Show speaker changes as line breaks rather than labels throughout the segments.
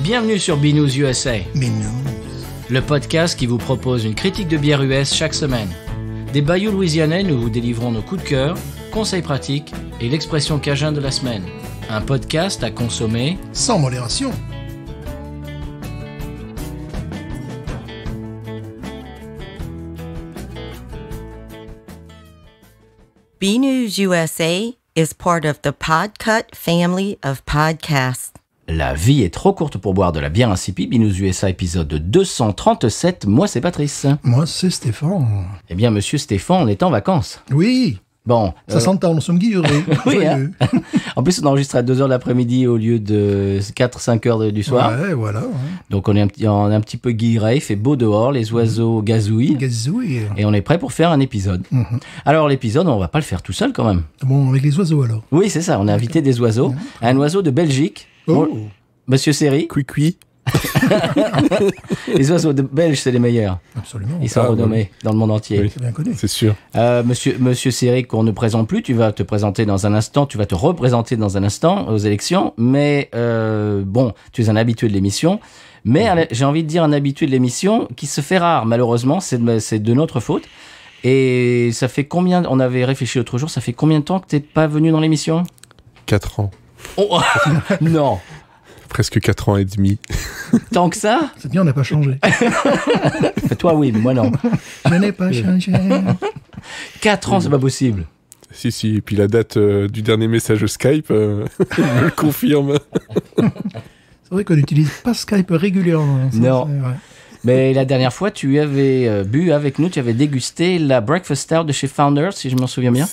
Bienvenue sur Binous USA,
Binous.
le podcast qui vous propose une critique de bière US chaque semaine. Des bayous louisianais, nous vous délivrons nos coups de cœur, conseils pratiques et l'expression cajun de la semaine. Un podcast à consommer
Sans modération.
BNews USA is part of the Podcut family of podcasts.
La vie est trop courte pour boire de la bière insipide. Binous USA épisode 237. Moi, c'est Patrice.
Moi, c'est Stéphane.
Eh bien, monsieur Stéphane, on est en vacances.
Oui,
Bon.
ça s'entend, nous sommes guillerés.
Oui, hein. En plus, on enregistre à 2h de l'après-midi au lieu de 4-5 heures du soir.
Ouais, voilà. Ouais.
Donc, on est un petit peu guilleré. Il fait beau dehors, les oiseaux gazouillent.
Gazouille.
Et on est prêt pour faire un épisode. Alors, l'épisode, on va pas le faire tout seul quand même.
Bon, avec les oiseaux alors.
Oui, c'est ça. On a invité des oiseaux. Un oiseau de Belgique.
Oh.
Bon, Monsieur Seri.
Cuicui.
Les oiseaux de Belges, c'est les meilleurs.
Absolument.
Ils sont renommés dans le monde entier.
Oui.
C'est bien connu.
C'est sûr.
Monsieur Seri, qu'on ne présente plus, tu vas te présenter dans un instant, tu vas te représenter dans un instant aux élections, mais bon, tu es un habitué de l'émission, mais j'ai envie de dire un habitué de l'émission qui se fait rare, malheureusement, c'est de notre faute. Et ça fait combien, on avait réfléchi l'autre jour, ça fait combien de temps que t'es pas venu dans l'émission ?
4 ans.
Oh, non,
Presque 4 ans et demi.
tant que ça ?
C'est bien, on n'a pas changé.
Toi oui, mais moi non.
Je n'ai pas changé.
4 ans, c'est pas possible.
Si. Et puis la date du dernier message Skype me le confirme.
C'est vrai qu'on n'utilise pas Skype régulièrement. Ça,
Non.
c'est vrai.
Mais la dernière fois, tu avais bu avec nous, tu avais dégusté la Breakfast Stout de chez Founders, si je m'en souviens bien.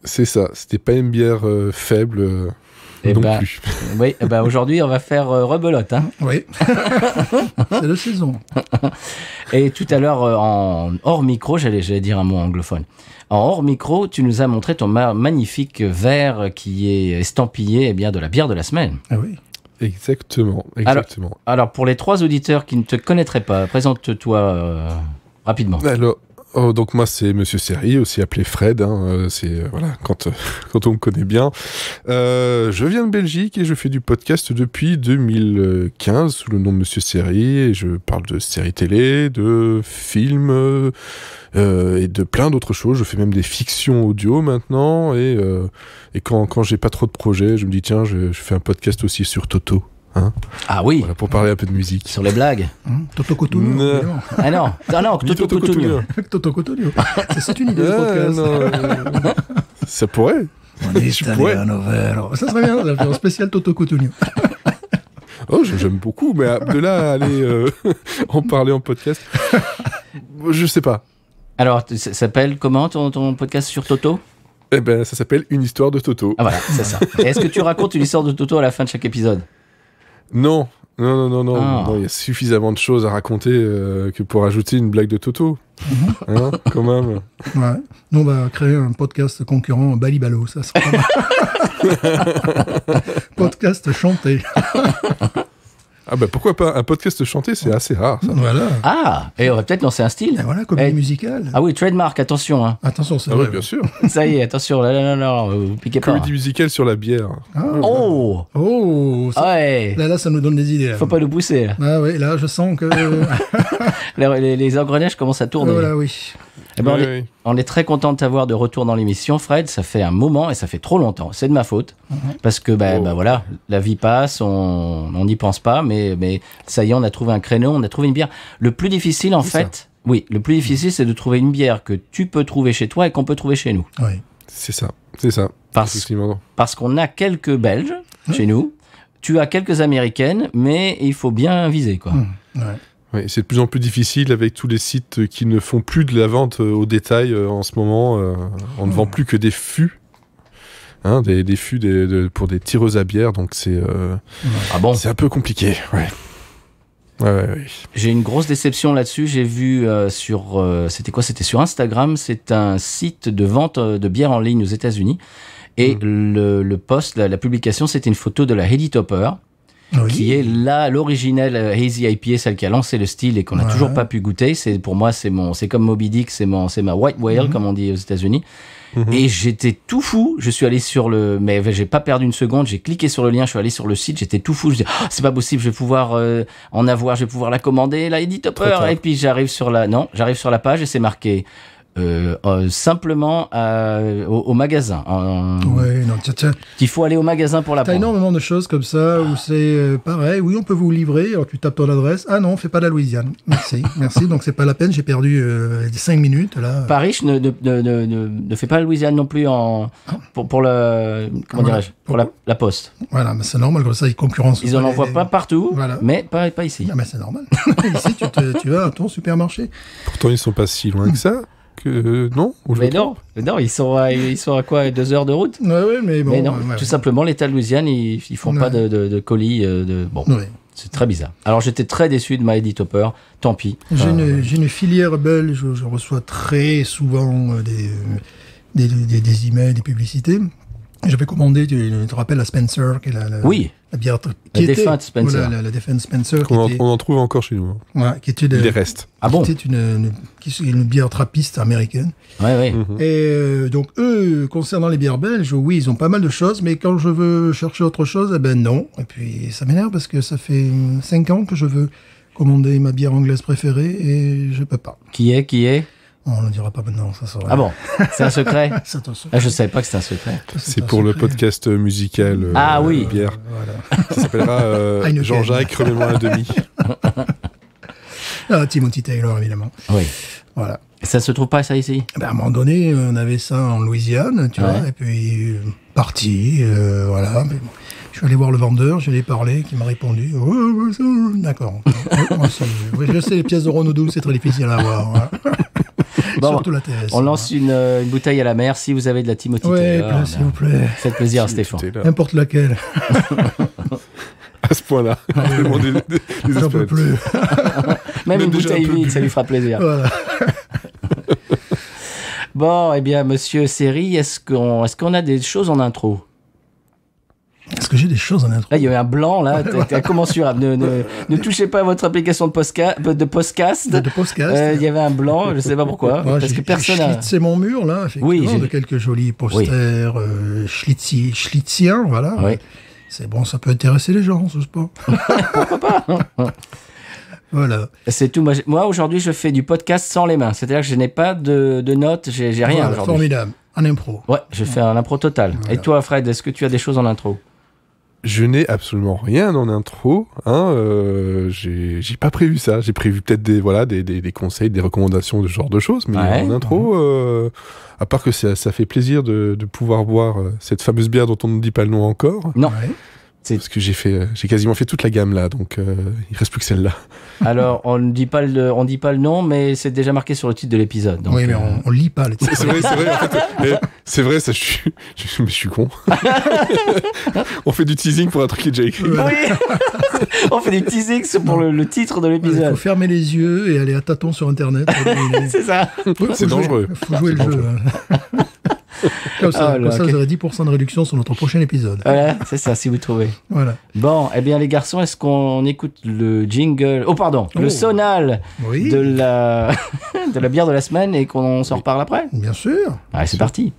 C'est ça. C'était pas une bière faible
Eh
non
ben,
plus.
Oui, aujourd'hui, on va faire rebelote. Hein.
Oui. C'est la saison.
Et tout à l'heure, en hors micro, j'allais dire un mot anglophone. En hors micro, tu nous as montré ton magnifique verre qui est estampillé de la bière de la semaine.
Ah oui.
Exactement.
Alors, pour les 3 auditeurs qui ne te connaîtraient pas, présente-toi rapidement.
Alors, donc moi c'est Monsieur Seri, aussi appelé Fred. C'est voilà quand on me connaît bien. Je viens de Belgique et je fais du podcast depuis 2015 sous le nom de Monsieur Seri et je parle de séries télé, de films et de plein d'autres choses. Je fais même des fictions audio maintenant et quand j'ai pas trop de projets, je me dis tiens je fais un podcast aussi sur Toto.
Ah oui,
Voilà, pour parler un peu de musique.
sur les blagues.
Toto Cotugno.
Non.
évidemment.
Ah non, Toto Cotugno.
Toto Cotugno. C'est une idée de podcast.
Non, ça pourrait.
On est
Je
allé
pourrais.
à Novero. Ça serait bien, ça fait un spécial Toto Cotugno.
Oh, j'aime beaucoup, mais de là à aller en parler en podcast, je sais pas.
Alors, ça s'appelle comment ton podcast sur Toto ?
Eh ben, ça s'appelle Une histoire de Toto.
Ah voilà, c'est ça. Et est-ce que tu racontes une histoire de Toto à la fin de chaque épisode ?
Non.
Ah.
Non, il y a suffisamment de choses à raconter que pour ajouter une blague de Toto. Quand même.
Ouais. Nous, on va créer un podcast concurrent Balibalo. Ça sera pas mal. Podcast chanté.
Ah bah pourquoi pas, un podcast chanté, c'est assez rare, ça.
Voilà.
Ah, et on va peut-être lancer un style.
Et voilà, comédie
Eh.
musicale.
Ah oui, trademark, attention. Hein.
Attention, c'est
Ah
vrai.
oui, bien sûr.
Ça y est, attention, là, vous piquez pas.
Comédie musicale sur la bière.
Ah.
Oh,
Oh, ça,
ouais,
là, ça nous donne des idées. Là.
faut pas nous pousser. Là.
Ah oui, là, je sens que...
Les engrenages commencent à tourner.
voilà, oui.
Eh ben,
Oui.
on est très content de t'avoir de retour dans l'émission, Fred. Ça fait un moment et ça fait trop longtemps. C'est de ma faute. Parce que, voilà, la vie passe, on n'y pense pas, mais ça y est, on a trouvé un créneau, on a trouvé une bière. Le plus difficile, en fait, le plus difficile, c'est de trouver une bière que tu peux trouver chez toi et qu'on peut trouver chez nous.
Oui.
C'est ça. Effectivement.
Parce qu'on a quelques Belges chez nous, tu as quelques Américaines, mais il faut bien viser, quoi.
Ouais.
Oui, c'est de plus en plus difficile avec tous les sites qui ne font plus de la vente au détail en ce moment. On ne vend plus que des fûts. Des fûts pour des tireuses à bière, donc c'est
Ah bon ?
c'est un peu compliqué. Ouais. Ouais.
J'ai une grosse déception là-dessus. J'ai vu c'était quoi ? C'était sur Instagram. C'est un site de vente de bière en ligne aux États-Unis. Et le post, la publication, c'était une photo de la Heady Topper.
Oui.
qui est l'originelle Hazy IPA, celle qui a lancé le style et qu'on n'a
Ouais.
toujours pas pu goûter. Pour moi, c'est comme Moby Dick, c'est ma White Whale, comme on dit aux États-Unis. Et j'étais tout fou. Je suis allé mais j'ai pas perdu une seconde. J'ai cliqué sur le lien, je suis allé sur le site. J'étais tout fou. Je dis, c'est pas possible. Je vais pouvoir en avoir. Je vais pouvoir la commander. La Edit Topper.
tard.
Et puis j'arrive sur la page et c'est marqué simplement au magasin.
Ouais, non, tiens.
Il faut aller au magasin pour la
T'as
prendre.
énormément de choses comme ça où c'est pareil. Oui, on peut vous livrer. Alors tu tapes ton adresse. Ah non, on fait pas la Louisiane. Merci. Donc c'est pas la peine. J'ai perdu 5 minutes là.
Paris ne fait pas la Louisiane non plus pour le comment dirais-je pour la poste.
Voilà, mais c'est normal comme ça. Ils concurrencent.
Ils en envoient pas partout,
Voilà.
mais pas ici.
Ah, mais c'est normal. Ici, tu vas à ton supermarché.
Pourtant, ils sont pas si loin que ça. Non Ou je me
Mais
trompe
non, ils sont à quoi 2 heures de route?
Ouais, mais bon.
Mais non,
ouais.
tout simplement l'État de Louisiane, ils font pas de colis. Bon,
Ouais.
c'est très bizarre. Alors j'étais très déçu de ma Edit Topper. Tant pis.
J'ai une filière belge, je reçois très souvent des emails, des publicités. J'avais commandé, tu te rappelles la Spencer, qui est
Oui.
la bière
La défunte Spencer.
Voilà, la défunte Spencer,
on en trouve encore chez nous. Hein.
voilà, qui était
Il les reste.
Ah bon?
qui était une bière trappiste américaine.
Ouais.
Mhm.
Et donc eux, concernant les bières belges, oui, ils ont pas mal de choses, mais quand je veux chercher autre chose, eh ben non. Et puis ça m'énerve parce que ça fait 5 ans que je veux commander ma bière anglaise préférée et je peux pas.
Qui est?
On ne le dira pas maintenant, ça sera.
Ah bon? C'est un secret?
C'est un secret.
Ah, je savais pas que c'était un secret.
C'est
un
pour le
secret.
podcast musical
Ah oui.
bière.
Voilà.
Ça s'appellera
Heineken.
Jean-Jacques, remets-moi un demi.
Ah, Timothy Taylor, évidemment.
Oui.
Voilà.
Ça se trouve pas ça ici?
Ben, à un moment donné, on avait ça en Louisiane, tu
Ouais.
vois, et puis parti, voilà. Mais bon, je suis allé voir le vendeur, je lui ai parlé, qui m'a répondu. Oh, ça, d'accord. Oui, je sais, les pièces de Renaudot, c'est très difficile à avoir. Hein.
Bon,
Surtout la TS.
on lance une bouteille à la mer si vous avez de la Timothy
Oui,
Taylor.
s'il vous plaît.
Faites plaisir à Stéphane.
Tout est là.
N'importe laquelle.
À ce point-là. Vraiment des
J'en peux
espèces.
plus.
Même une
déjà
bouteille
un peu
vide,
bu.
ça lui fera plaisir.
Voilà.
Bon, eh bien, monsieur Seri, est-ce qu'on a des choses en intro?
Est-ce que j'ai des choses en intro?
Là, il y a eu un blanc, là. T'es incommensurable. Ne touchez pas à votre application de podcast.
De podcast.
Il y avait un blanc, je sais pas pourquoi.
Ouais,
parce que personne
j'ai
a...
schlitzé mon mur, là, effectivement,
Oui, j'ai-
de quelques jolis posters schlitziens, voilà.
Oui.
C'est bon, ça peut intéresser les gens, ce sport. Pourquoi pas? Voilà.
C'est tout. Moi, aujourd'hui, je fais du podcast sans les mains. C'est-à-dire que je n'ai pas de notes, j'ai rien
Voilà,
aujourd'hui.
formidable. En impro.
Ouais, je fais un impro total.
Voilà.
Et toi, Fred, est-ce que tu as des choses en intro?
Je n'ai absolument rien en intro. Hein, j'ai pas prévu ça. J'ai prévu peut-être des conseils, des recommandations de ce genre de choses. Mais
Ouais.
en intro, à part que ça fait plaisir de pouvoir boire cette fameuse bière dont on ne dit pas le nom encore.
Non.
Ouais.
Parce que j'ai quasiment fait toute la gamme là. Donc il reste plus que celle-là.
Alors, on ne dit pas le nom, mais c'est déjà marqué sur le titre de l'épisode. donc,
Oui, mais on lit pas les
C'est vrai, en fait. C'est vrai, ça, je suis con. On fait du teasing pour un truc qui est déjà écrit.
Oui. On fait des teasings pour le titre de
Il faut
l'épisode.
fermer les yeux et aller à tâtons sur Internet.
C'est ça.
C'est dangereux.
Il faut jouer le jeu. hein. Comme ça,
Oh là,
vous aurez 10% de réduction sur notre prochain épisode.
Voilà, c'est ça, si vous trouvez.
Voilà.
Bon, eh bien, les garçons, est-ce qu'on écoute le jingle... Oh, pardon, le
Oh.
sonal
Oui,
de la bière de la semaine et qu'on s'en reparle après?
bien sûr.
Allez, c'est parti.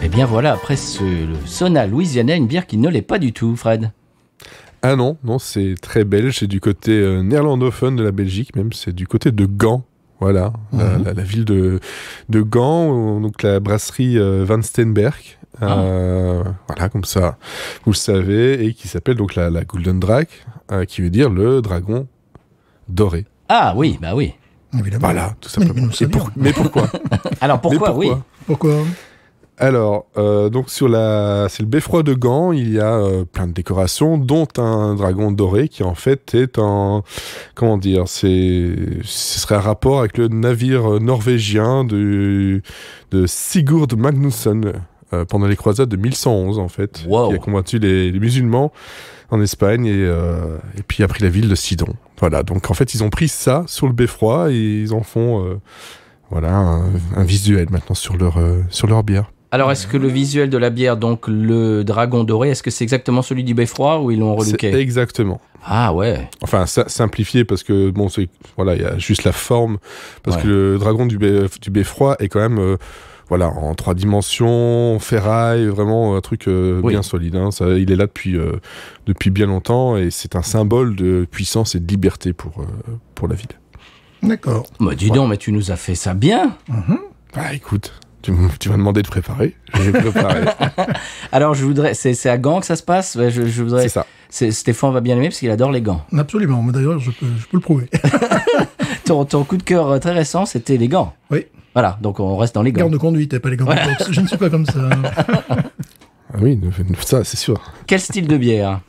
Eh bien voilà, après le sonal louisianais, une bière qui ne l'est pas du tout, Fred.
Ah non, c'est très belge. C'est du côté néerlandophone de la Belgique, même. C'est du côté de Gand. Voilà, la ville de Gand, donc la brasserie Van Steenberg. Voilà, comme ça, vous le savez, et qui s'appelle donc la Golden Drake, qui veut dire le dragon doré.
Ah oui, bah oui.
Évidemment.
Voilà, tout
Mais
simplement.
nous savions.
Mais pourquoi
Alors pourquoi,
Mais
oui.
Pourquoi
Alors, donc c'est le beffroi de Gand, il y a plein de décorations, dont un dragon doré qui en fait est comment dire, ce serait un rapport avec le navire norvégien de Sigurd Magnusson pendant les croisades de 1111 en fait,
Wow.
qui a combattu les musulmans en Espagne et puis a pris la ville de Sidon. Voilà, donc en fait ils ont pris ça sur le beffroi et ils en font un visuel maintenant sur leur bière.
Alors, est-ce que le visuel de la bière, donc le dragon doré, est-ce que c'est exactement celui du beffroi ou ils l'ont relooké?
C'est exactement.
Ah ouais.
Enfin, simplifié parce que bon, il y a juste la forme parce que le dragon du beffroi est quand même en 3 dimensions, ferraille, vraiment un truc bien solide. Hein. Ça, il est là depuis bien longtemps et c'est un symbole de puissance et de liberté pour la ville.
D'accord.
Bah, dis donc, mais tu nous as fait ça bien.
Bah écoute, tu m'as demandé de préparer, j'ai préparé.
Alors, c'est à Gand que ça se passe. Ouais, je voudrais.
C'est ça.
Stéphane va bien aimer parce qu'il adore les gants.
Absolument. Mais d'ailleurs, je peux le prouver.
Ton coup de cœur très récent, c'était les gants.
Oui.
Voilà, donc on reste dans les gants.
Garde de conduite et pas les gants de boxe. Je ne suis pas comme ça.
Ah oui, ça c'est sûr.
Quel style de bière?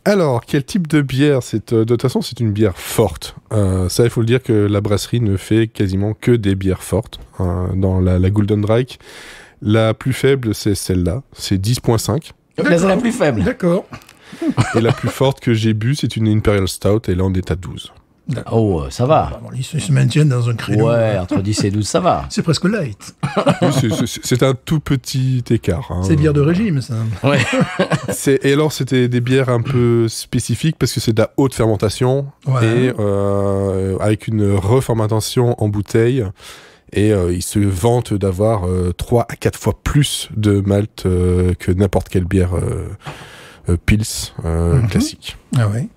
Alors, quel type de bière? De toute façon, c'est une bière forte. Ça, il faut le dire que la brasserie ne fait quasiment que des bières fortes. Dans la Golden Drake, la plus faible, c'est celle-là. C'est 10.5.
Là, c'est la plus faible.
D'accord.
Et la plus forte que j'ai bu, c'est une Imperial Stout. Et là, on est à 12.
Oh, ça va.
Bon, ils se maintiennent dans un créneau.
Ouais, entre 10 et 12, ça va.
C'est presque light.
Oui, c'est un tout petit écart. Hein.
C'est bière de régime, ça.
Ouais.
Et alors, c'était des bières un peu spécifiques parce que c'est de la haute fermentation et avec une reformentation en bouteille. Et ils se vantent d'avoir 3 à 4 fois plus de malt que n'importe quelle bière Pils classique.
Ah oui.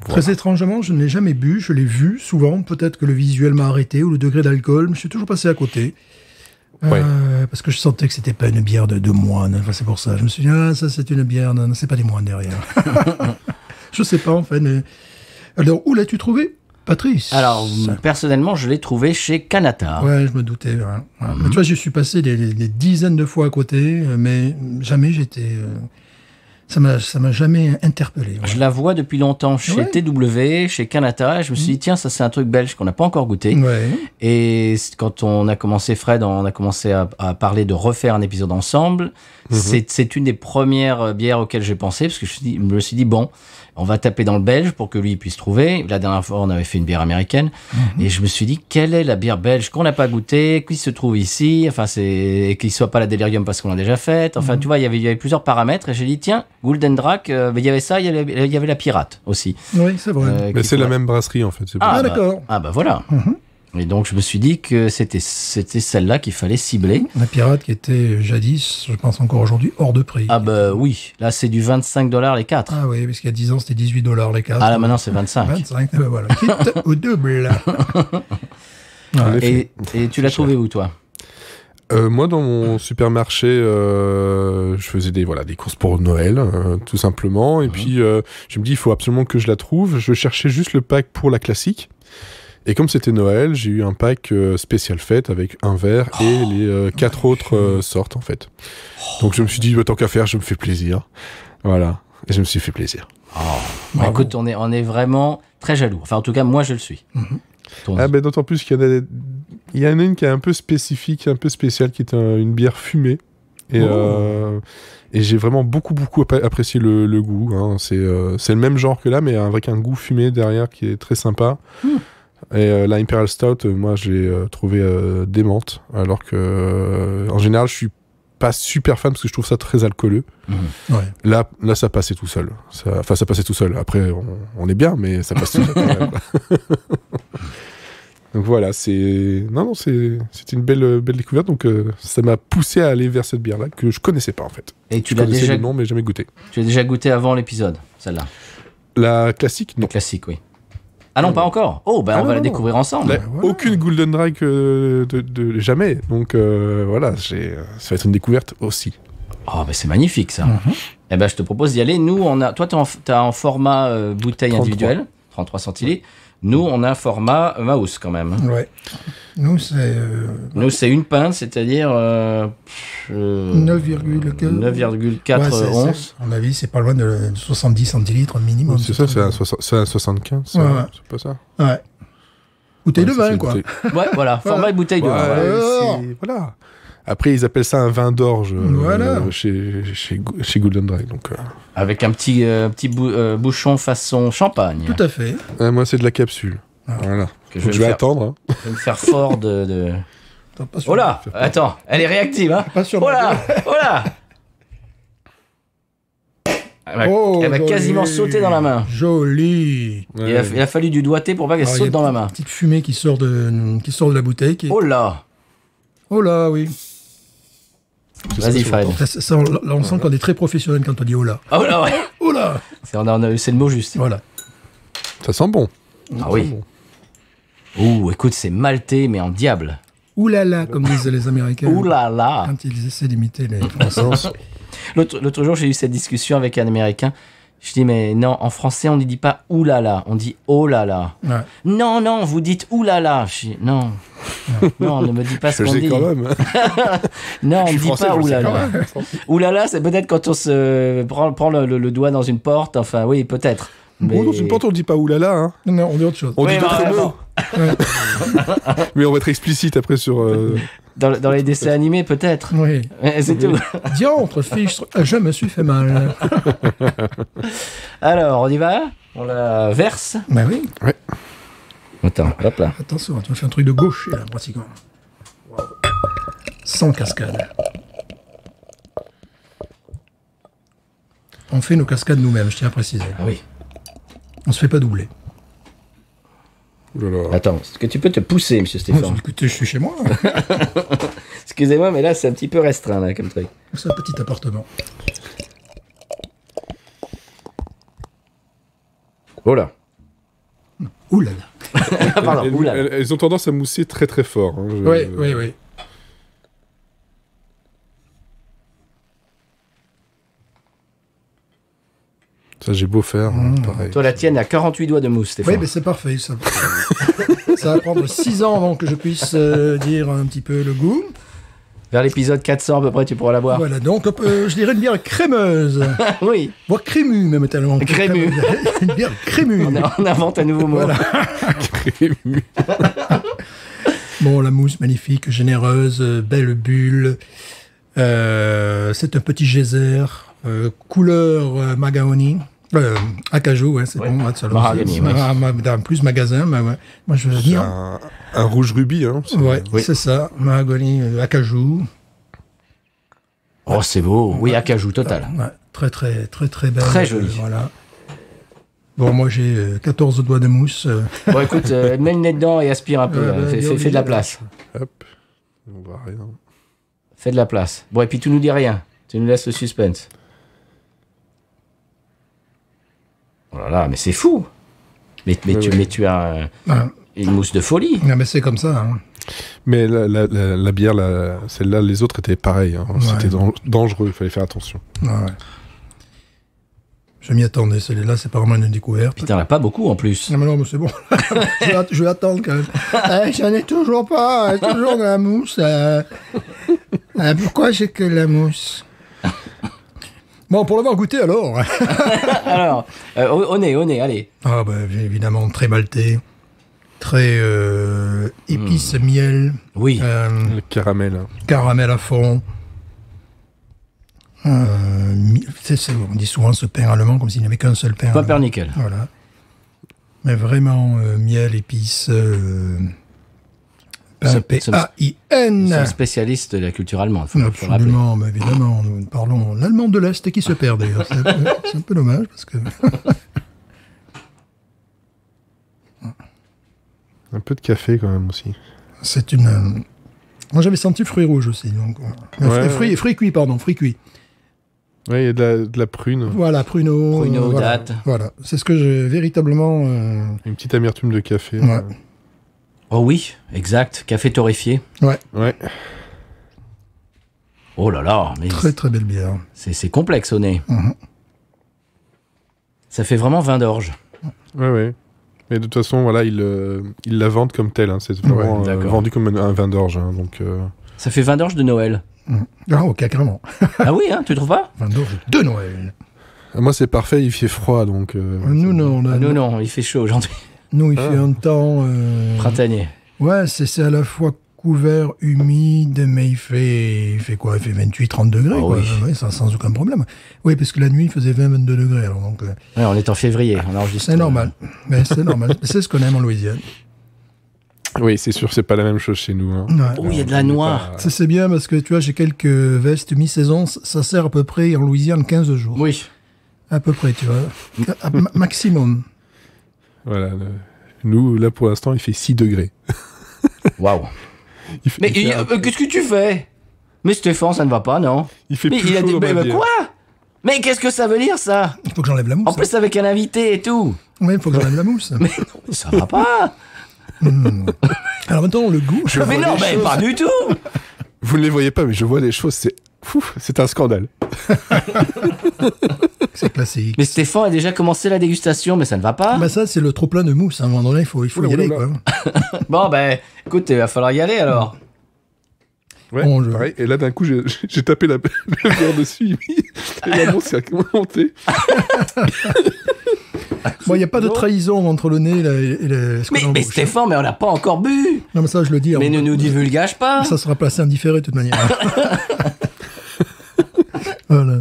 Voilà. Très étrangement, je ne l'ai jamais bu, je l'ai vu souvent, peut-être que le visuel m'a arrêté ou le degré d'alcool, je suis toujours passé à côté. Parce que je sentais que c'était pas une bière de moine, enfin, c'est pour ça. Je me suis dit, ça c'est une bière, non, c'est pas des moines derrière. Je sais pas en fait. Mais... Alors, où l'as-tu trouvé, Patrice?
Alors, personnellement, je l'ai trouvé chez Kanata.
Ouais, je me doutais. Mais tu vois, je suis passé des dizaines de fois à côté, mais jamais j'étais... Ça m'a jamais interpellé.
Je la vois depuis longtemps chez TW, chez Kanata. Et je me suis dit, tiens, ça c'est un truc belge qu'on n'a pas encore goûté.
Ouais.
Et quand on a commencé, Fred, on a commencé à parler de refaire un épisode ensemble. C'est une des premières bières auxquelles j'ai pensé, parce que je me suis dit, bon, on va taper dans le belge pour que lui puisse trouver. La dernière fois, on avait fait une bière américaine. Et je me suis dit, quelle est la bière belge qu'on n'a pas goûtée, qui se trouve ici, enfin, et qu'il ne soit pas la Delirium parce qu'on l'a déjà faite. Enfin, tu vois, il y avait plusieurs paramètres. Et j'ai dit, tiens, Golden Drake, il y avait ça, il y avait la Pirate aussi.
Oui, c'est vrai.
Mais c'est la même brasserie, en fait.
D'accord.
Ah, bah voilà. Et donc, je me suis dit que c'était celle-là qu'il fallait cibler.
La Pirate qui était jadis, je pense encore aujourd'hui, hors de prix.
Ah bah oui, là c'est du $25 les 4.
Ah oui, parce qu'il y a 10 ans c'était $18 les 4.
Ah là maintenant c'est 25.
25, ben voilà. Quitte au double.
Et tu l'as trouvé où toi?
Moi, dans mon supermarché, je faisais des courses pour Noël, tout simplement. Et puis, je me dis, il faut absolument que je la trouve. Je cherchais juste le pack pour la classique. Et comme c'était Noël, j'ai eu un pack spécial fête avec un verre et les 4 autres sortes, en fait. Donc, je me suis dit, tant qu'à faire, je me fais plaisir. Voilà. Et je me suis fait plaisir.
Bah, écoute, on est vraiment très jaloux. Enfin, en tout cas, moi, je le suis.
D'autant plus qu'il y en a une qui est un peu spécifique, un peu spéciale, qui est une bière fumée. Et j'ai vraiment beaucoup apprécié le goût. Hein. C'est le même genre que là, mais avec un goût fumé derrière qui est très sympa. Et la Imperial Stout, moi, je l'ai trouvée démente. Alors que, en général, je suis pas super fan parce que je trouve ça très alcooleux. Là, ça passait tout seul. Ça passait tout seul. Après, on est bien, mais ça passe tout seul quand même. Donc voilà, c'était une belle découverte. Donc ça m'a poussé à aller vers cette bière-là que je connaissais pas en fait.
Et tu
je
l'as
connaissais
déjà
le nom, mais jamais goûté.
Tu l'as déjà goûté avant l'épisode, celle-là?
La classique, non.
La classique, oui. Ah non, pas encore. Oh, on va la découvrir ensemble.
Aucune Golden Drake de jamais. Donc voilà, ça va être une découverte aussi.
Oh, c'est magnifique ça. Eh ben, je te propose d'y aller. Nous, toi, t'as en format bouteille
33.
individuelle, 33 centilitres. Nous, on a un format mouse quand même.
Ouais. Nous, c'est
Nous, c'est une pinte, c'est-à-dire 9,4 onces.
À mon avis, c'est pas loin de 70 centilitres minimum.
C'est ça, c'est un 75, ça,
Ouais.
c'est pas ça.
Ouais. Bouteille de
Ouais, ça,
vin,
c'est
quoi.
bouteille.
Ouais, voilà, format et bouteille de vin.
Ouais,
Alors.
voilà. Après, ils appellent ça un vin d'orge
Voilà.
chez Golden Dry. Donc,
Avec un petit bouchon façon champagne.
Tout à fait.
moi, c'est de la capsule. Voilà.
Que
Donc, je
me
vais
faire-
attendre. Hein.
Je vais me faire fort de...
Attends, pas sur
Oh là, attends, elle est réactive, hein.
Pas sur
Oh
ma
là, oh là. Elle va
joli.
quasiment sauter dans la main.
Joli.
Ouais.
Il a fallu du doigté pour pas qu'elle
Alors, il y a
saute dans la main.
Une petite fumée qui sort de la bouteille.
Oh là.
Oh là, oui.
Vas-y, Fred.
Ça, là, on sent qu'on est très professionnel quand on dit oh là.
Oh là, ouais.
Oh là.
C'est le mot juste.
Voilà.
Ça sent bon.
Ah oui. Ouh, écoute, c'est maltais, mais en diable.
Ouh là là, comme disent les Américains.
Ouh là là.
Quand ils essaient d'imiter les Français.
L'autre jour, j'ai eu cette discussion avec un Américain. Je dis, mais non, en français, on ne dit pas ouh là là, on dit oh là là.
Ouais.
Non, vous dites ouh là là. Je dis, non, ne me dis pas ce
Je
qu'on
sais
dit.
quand même.
Non, on
Je
ne
suis
dit
français,
pas
je le
ouh
sais
là
quand
là.
même.
Ouh là là, c'est peut-être quand on se prend le doigt dans une porte. Enfin, oui, peut-être. Mais...
Bon, dans une porte, on dit pas oulala. Hein.
Non, on dit autre chose.
On
Oui,
dit d'autres
vraiment.
mots. Mais on va être explicite après sur.
Dans les dessins animés, peut-être.
Oui.
Mais c'est tout.
Diantre, fiche, je me suis fait mal.
Alors, on y va. On la verse.
Ben oui.
Attends, hop là.
Attention, tu me fais un truc de gaucher, là, pratiquement. Wow. Sans cascade. On fait nos cascades nous-mêmes, je tiens à préciser.
Ah oui.
On se fait pas doubler.
Oulala.
Attends, est-ce que tu peux te pousser, monsieur Stéphane?
Écoutez, je suis chez moi.
Excusez-moi, mais là, c'est un petit peu restreint, là, comme truc.
C'est un petit appartement.
Oh là.
Ouh là là.
Ah, pardon, oula.
Elles ont tendance à mousser très très fort. Hein.
Oui.
Ça, j'ai beau faire, pareil.
Toi, la tienne a 48 doigts de mousse, Stéphane.
Oui, mais c'est parfait. Ça. Ça va prendre 6 ans avant que je puisse dire un petit peu le goût.
Vers l'épisode 400, à peu près, tu pourras la boire.
Voilà, donc je dirais une bière crémeuse.
Oui,
Voire crémue, même tellement.
Crémue.
Une bière crémue.
on invente un nouveau mot.
Voilà. Bon, la mousse magnifique, généreuse, belle bulle. C'est un petit geyser, couleur mahagoni. Acajou, ouais, c'est
Ouais.
bon. Ça,
Mahagoni, ouais.
Plus magasin, mais ouais. Moi, je veux
C'est
dire.
un rouge rubis. Hein.
Ouais,
Oui.
c'est ça. Mahagoni, acajou.
Oh, c'est beau. Oui, acajou total.
Ouais, très belle.
Très joli.
Voilà. Bon, moi, j'ai 14 doigts de mousse.
Bon, écoute, mets le nez dedans et aspire un peu. là. Fais de la place.
Hop. On voit rien.
Fais de la place. Bon, et puis tu nous dis rien. Tu nous laisses le suspense. Oh là là, mais c'est fou. Mais tu as
Ah,
une mousse de folie.
non, mais c'est comme ça. Hein.
Mais la bière, celle-là, les autres étaient pareilles. Hein. C'était dangereux, il fallait faire attention.
Ouais. Je m'y attendais. Celle-là, c'est pas vraiment une découverte.
Putain, on a pas beaucoup en plus.
Non, mais non, mais c'est bon. je vais attendre quand même. J'en ai toujours pas. Toujours de la mousse. Pourquoi j'ai que de la mousse? Bon, pour l'avoir goûté alors.
Alors, au nez, allez.
Ah, bah, évidemment, très maltais. Très épices, miel.
Oui.
Le caramel. Hein.
Caramel à fond. On dit souvent ce pain allemand comme s'il n'y avait qu'un seul pain. allemand.
Pumpernickel.
Voilà. Mais vraiment, miel, épices,
C'est
P-A-I-N.
un spécialiste de la culture allemande, faut le rappeler.
Absolument, mais évidemment, nous parlons l'allemand de l'Est qui se perd d'ailleurs. C'est un peu dommage parce que...
Un peu de café quand même aussi.
C'est une... Moi j'avais senti fruits rouges aussi. Donc... Fruits cuits, pardon, fruits cuits.
Oui, il y a de la prune.
Voilà, pruneau.
Pruneau,
voilà,
date.
Voilà, c'est ce que j'ai véritablement...
Une petite amertume de café.
Ouais.
Oh oui, exact. Café torréfié.
Ouais,
Ouais.
Oh là là, mais
très très belle bière.
c'est complexe au nez.
Mhm.
Ça fait vraiment vin d'orge.
Ouais. Mais de toute façon, voilà, ils la vendent comme telle. Hein. C'est vraiment vendu comme un vin d'orge. Hein, donc,
Ça fait vin d'orge de Noël.
Ah, ok, carrément.
Ah oui, hein, tu trouves pas?
Vin d'orge de Noël.
moi, c'est parfait, il fait froid. Donc,
Nous, non.
Non, il fait chaud aujourd'hui.
Nous, il fait un temps...
Printanier.
Ouais, c'est à la fois couvert, humide, mais il fait quoi? Il fait 28-30 degrés, quoi.
Oui.
Ouais, sans aucun problème. Oui, parce que la nuit, il faisait 20-22 degrés. Alors, donc,
Ouais, on est en février, on enregistre.
c'est normal. Mais c'est normal. C'est ce qu'on aime en Louisiane.
oui, c'est sûr, c'est pas la même chose chez nous. Hein.
Ouais.
Oh, il y a de la noix.
Ça, c'est bien parce que, tu vois, j'ai quelques vestes mi-saison. Ça sert à peu près, en Louisiane, 15 jours.
Oui.
À peu près, tu vois. Maximum.
Voilà. Nous, là, pour l'instant, il fait 6 degrés.
Waouh. Mais qu'est-ce que tu fais? Mais Stéphane, ça ne va pas, non?
Il fait
Mais
plus
il a
chaud
dit,
dans ma
mais
bière.
quoi? Mais qu'est-ce que ça veut dire, ça?
Il faut que j'enlève la mousse.
En plus, avec un invité et tout.
Oui, il faut que j'enlève la mousse.
Mais non, ça va pas.
Alors maintenant, le goût.
Mais non, mais pas du tout.
Vous ne les voyez pas, mais je vois des choses, c'est un scandale.
C'est classique.
Mais Stéphane a déjà commencé la dégustation, mais ça ne va pas.
Bah ça, c'est le trop-plein de mousse. À un moment donné, il faut
Oula,
y aller,
oula.
quoi.
Bon, ben, écoute, il va falloir y aller alors.
Ouais,
Bon,
pareil. Et là, d'un coup, j'ai tapé la bière dessus, et la mousse a monté.
Bon, il n'y a pas de trahison entre le nez et ce qu'on
Mais
embauche.
Stéphane, mais on n'a pas encore bu.
Non, mais ça, je le dis.
Mais ne nous divulgage pas.
Ça sera placé en différé, de toute manière. Voilà.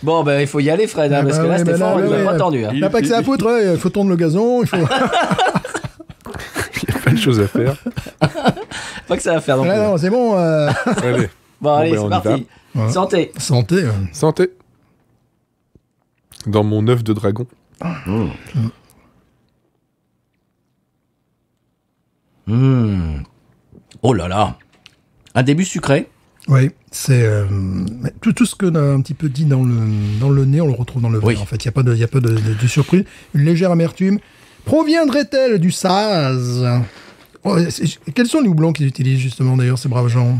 Bon, ben, il faut y aller, Fred, hein, parce que là,
ouais,
Stéphane,
mais là,
il
ouais,
n'a pas
ouais.
attendu. Hein.
Il n'y a pas que ça à foutre, il faut tondre le gazon, il faut...
Il y a plein de choses à faire.
Pas que ça va faire non plus.
Là, non, c'est bon.
Allez,
Bon, allez,
ben,
c'est
on y
parti.
va.
Santé.
Santé.
santé. Dans mon œuf de dragon.
Oh là là. Un début sucré.
Oui, c'est... tout ce qu'on a un petit peu dit dans le nez, on le retrouve dans le
Oui.
verre. En fait, il n'y a pas de surprise. Une légère amertume. Proviendrait-elle du Saz? Quels sont les houblons qu'ils utilisent, justement, d'ailleurs, ces braves gens?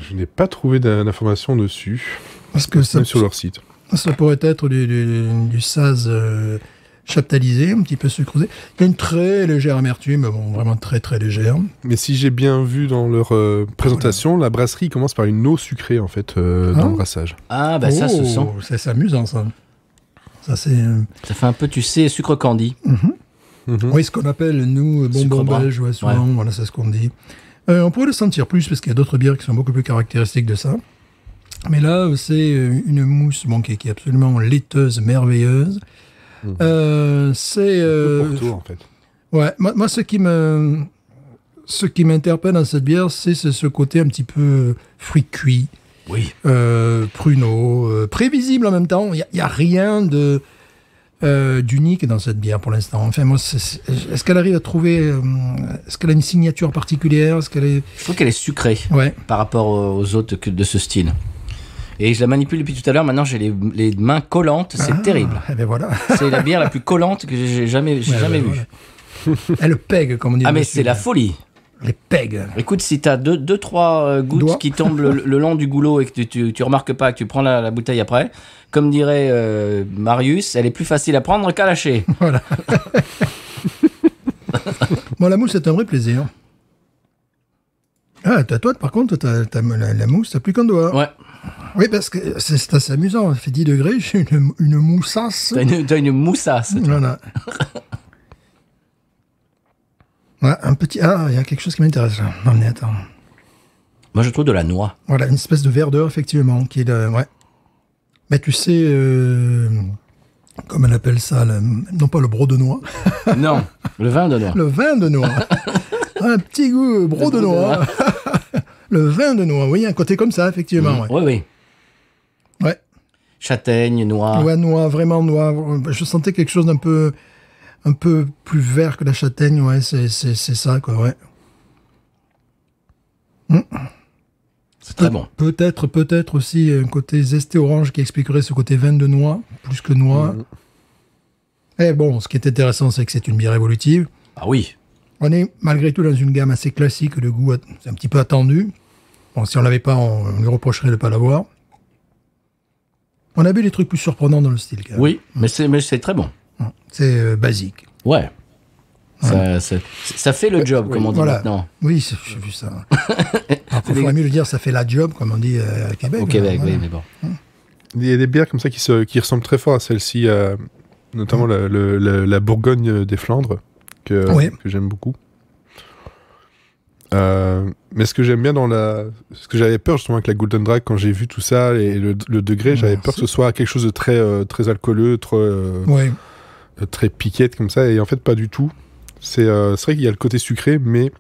Je n'ai pas trouvé d'informations dessus,
Parce que ça,
même sur leur site.
ça pourrait être du Saz chaptalisé, un petit peu sucrosé. Il y a une très légère amertume, bon, vraiment très très légère.
Mais si j'ai bien vu dans leur présentation, la brasserie commence par une eau sucrée, en fait, dans le brassage.
Ah, bah ça se sent.
C'est amusant, ça. Ça, c'est...
Ça fait un peu, tu sais, sucre candy.
Oui, ce qu'on appelle, nous, bonbons
Sucre brun.
belges, ouais, souvent,
Ouais.
voilà, c'est ce qu'on dit. On pourrait le sentir plus, parce qu'il y a d'autres bières qui sont beaucoup plus caractéristiques de ça. Mais là, c'est une mousse qui est absolument laiteuse, merveilleuse. C'est...
Porto, en fait.
Ouais, moi, ce qui m'interpelle dans cette bière, c'est ce côté un petit peu fruit cuit,
Oui.
pruneau, prévisible en même temps. Il y a rien d'unique dans cette bière pour l'instant. Enfin, moi, est-ce qu'elle arrive à trouver... est-ce qu'elle a une signature particulière? Est-ce qu'elle est...
Je trouve qu'elle est sucrée
Ouais.
par rapport aux autres de ce style. Et je la manipule depuis tout à l'heure. Maintenant, j'ai les mains collantes. C'est terrible.
Eh ben voilà.
C'est la bière la plus collante que j'ai jamais vue.
Voilà. Elle pègue, comme on dit.
Ah, mais
dessus.
c'est la folie.
Les pègues.
Écoute, si t'as deux, trois gouttes
Doigts.
qui tombent le long du goulot et que tu remarques pas, que tu prends la bouteille après, comme dirait Marius, elle est plus facile à prendre qu'à lâcher.
Voilà. Bon, la mousse, c'est un vrai plaisir. Ah, toi, par contre, t'as la mousse, t'as plus qu'un doigt.
Ouais.
Oui, parce que c'est assez amusant. Ça fait 10 degrés, j'ai une moussasse.
T'as une moussasse.
Voilà. Ouais, un petit... Ah, il y a quelque chose qui m'intéresse, là. Non, mais attends.
Moi, je trouve de la noix.
Voilà, une espèce de verdeur, effectivement, qui est... ouais. Mais tu sais... comment on appelle ça, non pas le broc de noix,
Non, le vin de noix.
le vin de noix. Un petit goût broc de
Le broc de
noix. Le vin de noix, oui, un côté comme ça, effectivement. Ouais.
Oui, oui.
Ouais.
Châtaigne, noix.
Ouais, noix, vraiment noix. Je sentais quelque chose d'un peu plus vert que la châtaigne, ouais, c'est ça, quoi, ouais.
C'est très bon.
Peut-être aussi un côté zesté orange qui expliquerait ce côté vin de noix, plus que noix. Et bon, ce qui est intéressant, c'est que c'est une bière évolutive.
Ah oui.
On est malgré tout dans une gamme assez classique, le goût c'est un petit peu attendu. Bon, si on l'avait pas, on lui reprocherait de ne pas l'avoir. On a vu des trucs plus surprenants dans le style, quand même.
Oui, mais c'est très bon.
C'est basique.
Ouais. Ça fait le job, comme on dit maintenant.
Oui, j'ai vu ça. Il faudrait mieux le dire, ça fait la job, comme on dit à Québec.
Au Québec, oui, mais bon.
Il y a des bières comme ça qui ressemblent très fort à celle-ci, notamment la Bourgogne des Flandres, que j'aime beaucoup. Mais ce que j'aime bien ce que j'avais peur justement avec la Golden Drag quand j'ai vu tout ça et le degré, j'avais peur que ce soit quelque chose de très alcooleux, très piquette comme ça, et en fait pas du tout. C'est vrai qu'il y a le côté sucré, mais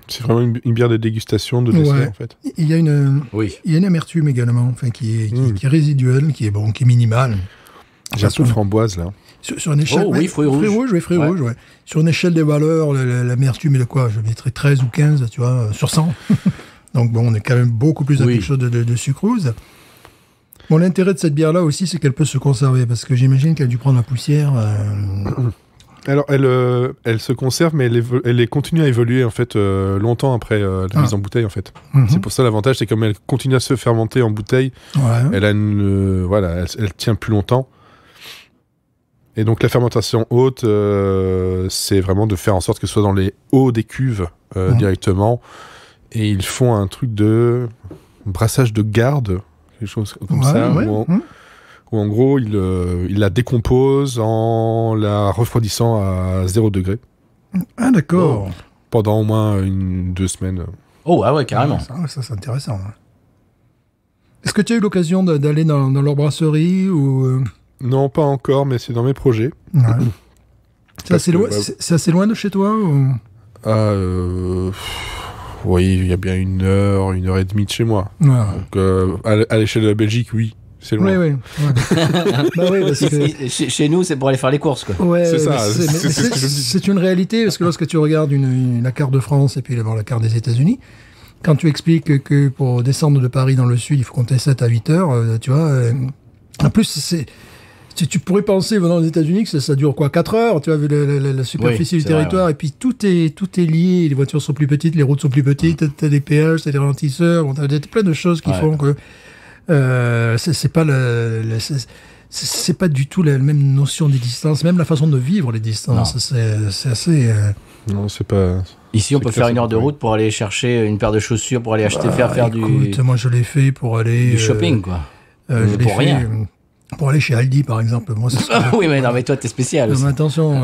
c'est vraiment une bière de dégustation, de dessert en fait.
Il y a une amertume également, enfin qui est résiduelle, qui est minimale.
J'ai un peu de framboise là.
Sur une échelle,
fruits rouges.
Fruits rouges, ouais. Sur une échelle des valeurs, l'amertume est de quoi? Je mettrais 13 ou 15, tu vois, sur 100. Donc bon, on est quand même beaucoup plus à quelque chose de sucrose. Bon, l'intérêt de cette bière-là aussi, c'est qu'elle peut se conserver, parce que j'imagine qu'elle a dû prendre la poussière.
Alors, elle se conserve, mais elle continue à évoluer en fait longtemps après la mise en bouteille en fait. C'est pour ça l'avantage, c'est comme elle continue à se fermenter en bouteille, elle a elle tient plus longtemps. Et donc la fermentation haute, c'est vraiment de faire en sorte que ce soit dans les hauts des cuves directement. Et ils font un truc de brassage de garde, quelque chose comme ça, où en gros ils la décomposent en la refroidissant à 0 degré.
Ah d'accord.
Pendant au moins 2 semaines.
Oh ah ouais, carrément.
Ça c'est intéressant. Ouais. Est-ce que tu as eu l'occasion d'aller dans leur brasserie ou
Non, pas encore, mais c'est dans mes projets.
Ouais. C'est assez loin de chez toi ou...
Oui, il y a bien 1 heure, 1 heure et demie de chez moi.
Ouais.
Donc, à l'échelle de la Belgique, oui, c'est loin.
Oui. Bah oui, parce que...
chez nous, c'est pour aller faire les courses, quoi.
Ouais,
c'est ça.
C'est une réalité, parce que lorsque tu regardes la carte de France et puis la carte des États-Unis, quand tu expliques que pour descendre de Paris dans le sud, il faut compter 7 à 8 heures, tu vois... en plus, tu pourrais penser, venant des États-Unis, que ça dure quoi, 4 heures, tu vois, vu la superficie du territoire, vrai. Et puis tout est lié, les voitures sont plus petites, les routes sont plus petites, t'as des péages, t'as des ralentisseurs, bon, t'as plein de choses qui font que c'est pas du tout la même notion des distances, même la façon de vivre les distances, c'est assez...
Non, c'est pas...
Ici, on peut faire 1 heure de route pour aller chercher une paire de chaussures, pour aller acheter, faire du...
Moi, je l'ai fait pour aller...
Du shopping, quoi.
Pour rien. Pour aller chez Aldi, par exemple. Moi,
oui, mais toi, t'es spécial aussi.
Attention.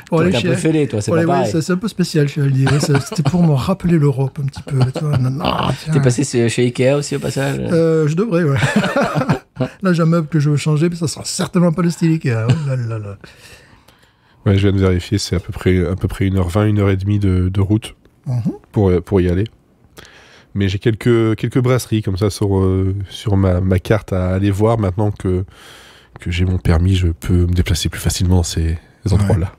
Toi, t'es un peu fêlé, toi, c'est pas pareil.
C'est un peu spécial chez Aldi. C'était pour me rappeler l'Europe un petit peu. Tu vois,
t'es passé chez Ikea aussi, au passage
Je devrais, ouais. Là, j'ai un meuble que je veux changer, mais ça sera certainement pas le style Ikea. Oh là là là.
Ouais, je viens de vérifier, c'est à peu près 1h20, 1h30 de route pour y aller. Mais j'ai quelques brasseries comme ça sur ma carte à aller voir. Maintenant que j'ai mon permis, je peux me déplacer plus facilement dans ces endroits-là.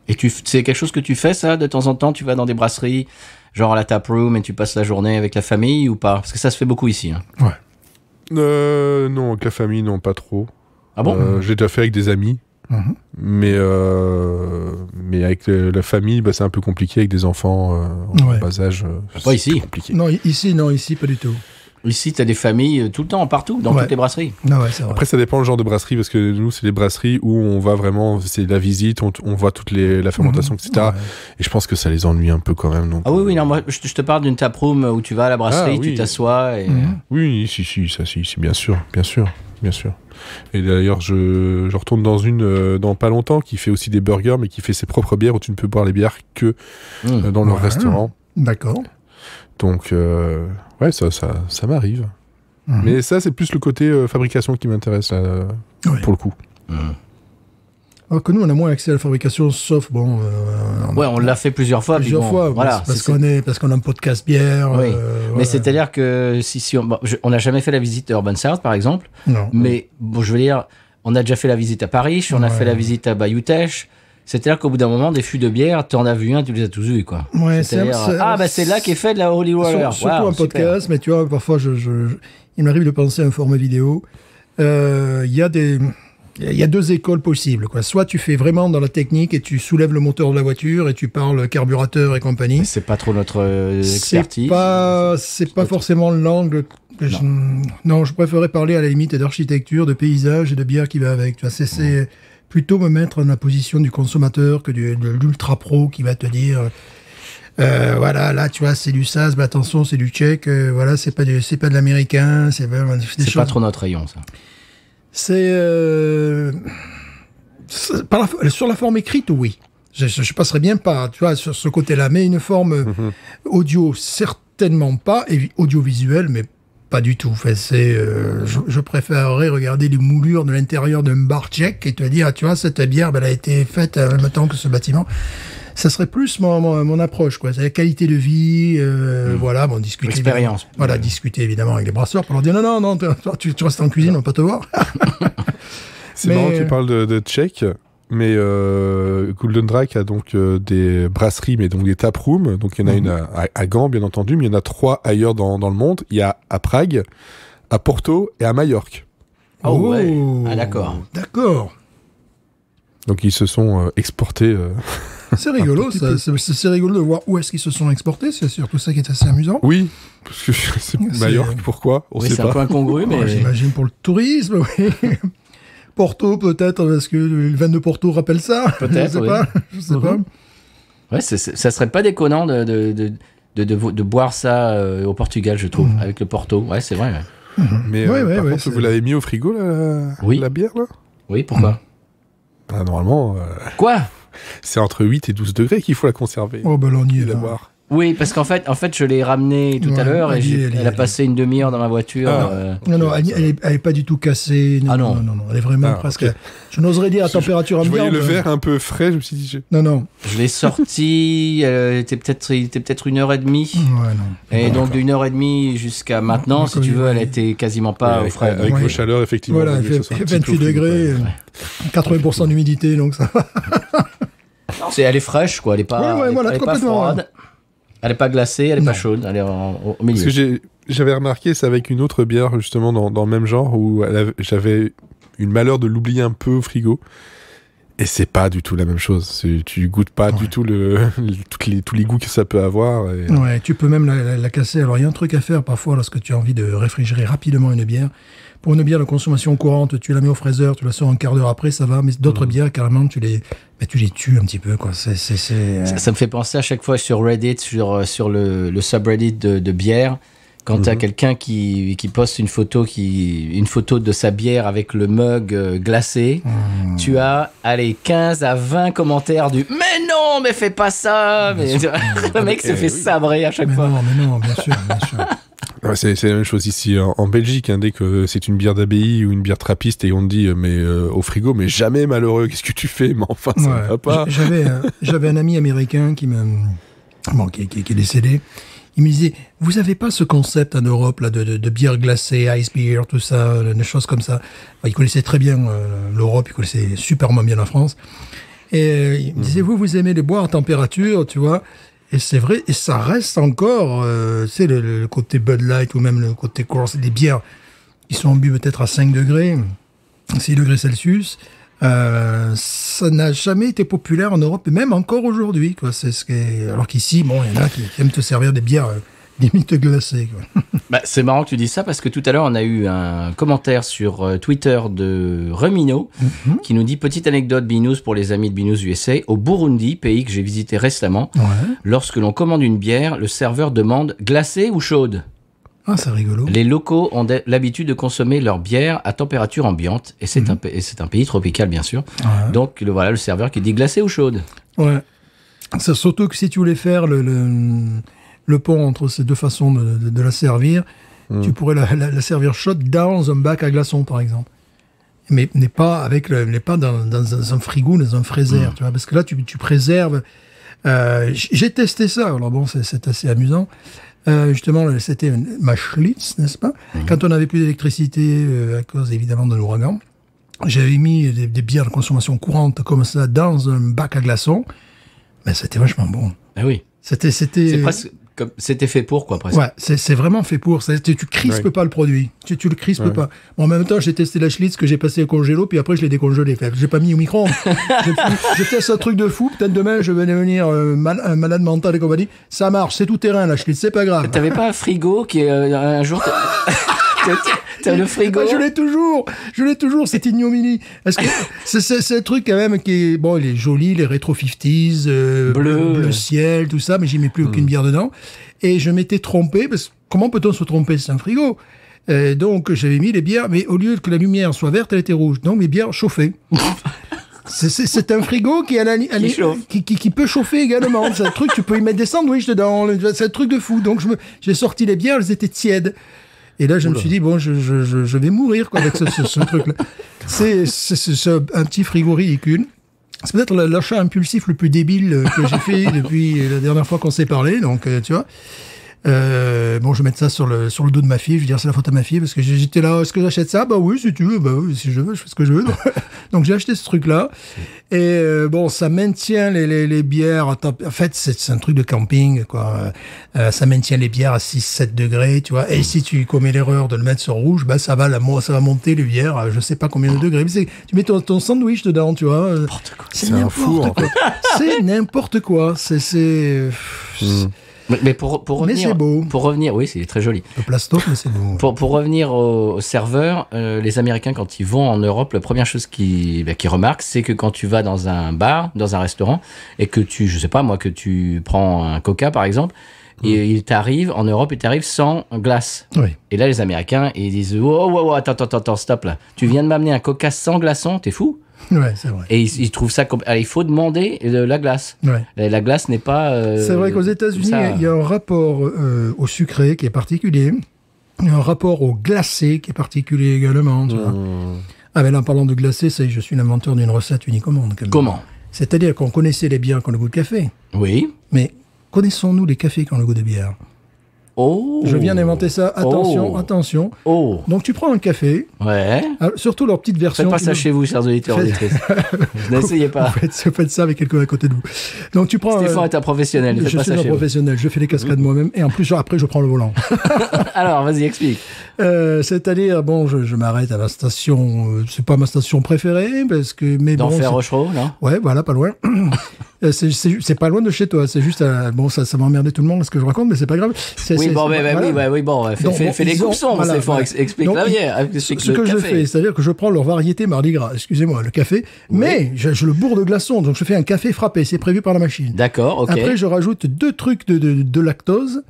Et c'est quelque chose que tu fais, ça, de temps en temps? Tu vas dans des brasseries, genre à la taproom, et tu passes la journée avec la famille ou pas? Parce que ça se fait beaucoup ici. Hein.
Ouais. Non, avec la famille, non, pas trop.
Ah bon?
J'ai déjà fait avec des amis. Mais avec la famille, c'est un peu compliqué avec des enfants en bas âge.
Pas ici.
Compliqué.
Non, ici, pas du tout.
Ici, t'as des familles tout le temps, partout, dans toutes les brasseries.
Ah ouais, c'est vrai.
Après, ça dépend le genre de brasserie, parce que nous, c'est des brasseries où on va vraiment, c'est la visite, on voit toute la fermentation, etc. Ouais. Et je pense que ça les ennuie un peu quand même. Donc,
oui, non, moi, je te parle d'une taproom où tu vas à la brasserie, tu t'assois et...
Oui, si, bien sûr. Et d'ailleurs, je retourne dans une dans pas longtemps qui fait aussi des burgers, mais qui fait ses propres bières où tu ne peux boire les bières que dans leur restaurant.
D'accord.
Donc, ça m'arrive. Mais ça, c'est plus le côté fabrication qui m'intéresse, pour le coup.
Alors que nous, on a moins accès à la fabrication, sauf bon...
on l'a fait plusieurs fois.
Voilà, parce qu'on a un podcast bière.
Oui. Mais c'est-à-dire que si on n'a jamais fait la visite Urban South, par exemple.
Non.
Mais bon, je veux dire, on a déjà fait la visite à Paris, on a fait la visite à Bayou-Teche. C'est-à-dire qu'au bout d'un moment, des fûts de bière, tu en as vu un, tu les as tous vus, quoi.
Ouais,
c'est là qu'est fait de la Holy Roller.
Surtout un podcast, mais tu vois, parfois, il m'arrive de penser à un format vidéo. Il y a 2 écoles possibles, quoi. Soit tu fais vraiment dans la technique et tu soulèves le moteur de la voiture et tu parles carburateur et compagnie.
C'est pas trop notre expertise.
C'est pas forcément l'angle. Non, je préférais parler à la limite d'architecture, de paysage et de bière qui va avec. Tu vois, plutôt me mettre dans la position du consommateur que de l'ultra pro qui va te dire voilà, là tu vois c'est du SAS, mais attention c'est du tchèque, voilà c'est pas de l'américain, c'est
pas trop notre rayon ça.
Sur la forme écrite, oui. Je passerais bien par, tu vois, sur ce côté-là, mais une forme audio, certainement pas, et audiovisuel, mais pas du tout. Enfin, je préférerais regarder les moulures de l'intérieur d'un bar tchèque et te dire, ah, tu vois, cette bière, elle a été faite en même temps que ce bâtiment. Ça serait plus mon approche, quoi. C'est la qualité de vie, voilà, bon, discuter.
L'expérience.
Voilà, discuter évidemment avec les brasseurs pour leur dire, non, tu restes en cuisine, on va pas te voir.
C'est marrant que tu parles de tchèque. Mais Golden Drake a donc des brasseries, mais donc des taprooms. Donc il y en a une à Gand, bien entendu, mais il y en a 3 ailleurs dans le monde. Il y a à Prague, à Porto et à Majorque.
Oh ouais. Ah d'accord.
D'accord.
Donc ils se sont exportés.
C'est rigolo, ça. C'est rigolo de voir où est-ce qu'ils se sont exportés. C'est surtout ça qui est assez amusant.
Oui, parce que c'est Majorque. Pourquoi? On sait
c'est
pas.
Un peu incongru, mais
j'imagine pour le tourisme. Oui. Porto, peut-être, parce que le vin de Porto rappelle ça.
Peut-être,
je sais pas.
Ouais, ça serait pas déconnant de boire ça au Portugal, je trouve, avec le Porto. Ouais, c'est vrai. Ouais.
Mais par contre, vous l'avez mis au frigo, la bière, là?
Oui, pourquoi?
Ah, normalement...
Quoi?
C'est entre 8 et 12 degrés qu'il faut la conserver.
Oh, ben là, on y est, là.
Boire.
Oui, parce qu'en fait, je l'ai ramenée tout à l'heure et elle a passé une demi-heure dans ma voiture.
Non, elle est pas du tout cassée. Non, elle est vraiment presque... Okay. Je n'oserais dire à température ambiante.
Je voyais le verre un peu frais, je me suis dit...
Non.
Je l'ai sorti, il était peut-être 1h30.
Ouais, non.
Et donc de 1h30 jusqu'à maintenant, si tu veux, elle était quasiment pas au frais.
Avec vos chaleurs, effectivement.
Voilà, il fait 28 degrés, 80% d'humidité, donc ça va.
Elle est fraîche, quoi. Elle est pas, elle est pas froide. Elle n'est pas glacée, elle n'est pas chaude, elle est au milieu.
Parce que j'avais remarqué ça avec une autre bière, justement, dans le même genre, où j'avais eu le malheur de l'oublier un peu au frigo. Et c'est pas du tout la même chose. Tu goûtes pas du tout tous les goûts que ça peut avoir. Et...
Ouais, tu peux même la casser. Alors, il y a un truc à faire parfois lorsque tu as envie de réfrigérer rapidement une bière. Pour une bière de consommation courante, tu la mets au fraiseur, tu la sors un quart d'heure après, ça va. Mais d'autres bières, carrément, tu les tues un petit peu, quoi. Ça
me fait penser à chaque fois sur Reddit, sur le subreddit de bière, quand tu as quelqu'un qui poste une photo de sa bière avec le mug glacé, tu as 15 à 20 commentaires du « Mais non, mais fais pas ça !» Le mec se fait sabrer à chaque fois.
Mais non, bien sûr.
Ouais, c'est la même chose ici en Belgique, hein, dès que c'est une bière d'abbaye ou une bière trappiste et on te dit au frigo, mais jamais malheureux, qu'est-ce que tu fais? Mais enfin, ça va pas.
J'avais un ami américain qui est décédé. Il me disait, vous avez pas ce concept en Europe là de bière glacée, ice beer, tout ça, des choses comme ça. Enfin, il connaissait très bien l'Europe, il connaissait superment bien la France. Et il me disait, vous aimez les boire à température, tu vois. Et c'est vrai, et ça reste encore, tu sais, le côté Bud Light ou même le côté Coors, des bières qui sont bu peut-être à 5 degrés, 6 degrés Celsius. Ça n'a jamais été populaire en Europe, et même encore aujourd'hui, quoi. Alors qu'ici, bon, il y en a qui aiment te servir des bières limite glacées, quoi.
C'est marrant que tu dises ça parce que tout à l'heure, on a eu un commentaire sur Twitter de Remino qui nous dit, petite anecdote Binous pour les amis de Binous USA, au Burundi, pays que j'ai visité récemment, lorsque l'on commande une bière, le serveur demande glacée ou chaude.
Ah, c'est rigolo.
Les locaux ont l'habitude de consommer leur bière à température ambiante, et c'est un pays tropical, bien sûr. Ouais. Donc, voilà le serveur qui dit glacée ou chaude.
Ouais. C'est surtout que si tu voulais faire le pont entre ces deux façons de la servir, tu pourrais la servir chaude dans un bac à glaçons, par exemple. Mais n'est pas dans un frigo, dans un fraiseur, tu vois, parce que là, tu préserves. J'ai testé ça. Alors bon, c'est assez amusant. Justement, c'était ma Schlitz, n'est-ce pas? Quand on n'avait plus d'électricité à cause évidemment de l'ouragan, j'avais mis des bières de consommation courante comme ça dans un bac à glaçons. Mais c'était vachement bon.
Ah oui.
C'était.
C'est presque comme c'était fait pour, quoi, presque.
Ouais, c'est vraiment fait pour. Tu crispes pas le produit. Tu le crispes pas. Bon, en même temps, j'ai testé la Schlitz que j'ai passé au congélo, puis après je l'ai décongelé. J'ai pas mis au micro-ondes. Je teste un truc de fou. Peut-être demain je vais devenir un malade mental et compagnie. Ça marche, c'est tout terrain la Schlitz, c'est pas grave.
T'avais pas un frigo qui un jour T'as le frigo.
Je l'ai toujours, cette ignominie. Est-ce que c'est un truc quand même qui est, bon, il est joli, les rétro 50s, bleu ciel, tout ça, mais j'y mets plus aucune bière dedans. Et je m'étais trompé, parce que comment peut-on se tromper? C'est un frigo. Donc j'avais mis les bières, mais au lieu que la lumière soit verte, elle était rouge. Donc mes bières chauffaient. C'est un frigo qui peut chauffer également. C'est un truc, tu peux y mettre des sandwichs dedans. C'est un truc de fou. Donc j'ai sorti les bières, elles étaient tièdes. Et là, je me suis dit, bon, je vais mourir quoi, avec ce truc-là. C'est un petit frigo ridicule. C'est peut-être l'achat impulsif le plus débile que j'ai fait depuis la dernière fois qu'on s'est parlé. Donc, tu vois. Bon, je vais mettre ça sur le dos de ma fille. Je vais dire, c'est la faute à ma fille parce que j'étais là. Est-ce que j'achète ça? Bah oui, si tu veux. Bah oui, si je veux, je fais ce que je veux. Donc j'ai acheté ce truc-là. Et bon, ça maintient les bières. En fait, c'est un truc de camping, quoi. Ça maintient les bières à 6-7 degrés, tu vois. Et si tu commets l'erreur de le mettre sur rouge, bah ça va monter les bières à je sais pas combien de degrés. Mais tu mets ton sandwich dedans, tu vois.
N'importe quoi.
C'est n'importe quoi. C'est n'importe quoi.
Mais pour revenir,
mais c'est beau.
Pour revenir, oui, c'est très joli.
Le plastoc, mais c'est beau.
Pour revenir aux serveurs, les Américains, quand ils vont en Europe, la première chose qu'ils remarquent, c'est que quand tu vas dans un bar, dans un restaurant, et que je sais pas moi, que tu prends un Coca par exemple, et en Europe, il t'arrive sans glace.
Oui.
Et là, les Américains, ils disent oh, attends, stop là. Tu viens de m'amener un Coca sans glaçon, t'es fou?
Ouais, c'est vrai.
Et ils trouvent ça il faut demander la glace.
Ouais.
La glace n'est pas.
C'est vrai qu'aux États-Unis, il y a un rapport au sucré qui est particulier. Il y a un rapport au glacé qui est particulier également. Tu vois. Ah, mais là, en parlant de glacé, ça y est, je suis l'inventeur d'une recette unique au monde.
Comment?
C'est-à-dire qu'on connaissait les bières qui ont le goût de café.
Oui.
Mais connaissons-nous les cafés qui ont le goût de bière?
Oh.
Je viens d'inventer ça. Attention.
Oh.
Donc, tu prends un café.
Ouais.
Alors, surtout leur petite version.
Faites pas ça chez vous, chers auditeurs auditrices. N'essayez pas.
Faites ça avec quelqu'un à côté de vous. Donc, tu prends.
Stéphane est un professionnel.
Je suis un professionnel. Je fais les cascades moi-même. Et en plus, après, je prends le volant.
Alors, vas-y, explique.
C'est-à-dire, bon, je m'arrête à la station. C'est pas ma station préférée, parce que.
D'Enfer Rochereau, non?
Ouais, voilà, pas loin. C'est pas loin de chez toi. C'est juste. Bon, ça va emmerder tout le monde ce que je raconte, mais c'est pas grave.
Fais les coupes sombres, Stéphane. Explique-la bien.
Ce que je fais, c'est-à-dire que je prends leur variété Mardi Gras, excusez-moi, le café, mais je le bourre de glaçons, donc je fais un café frappé, c'est prévu par la machine.
D'accord, ok.
Après, je rajoute 2 trucs de lactose.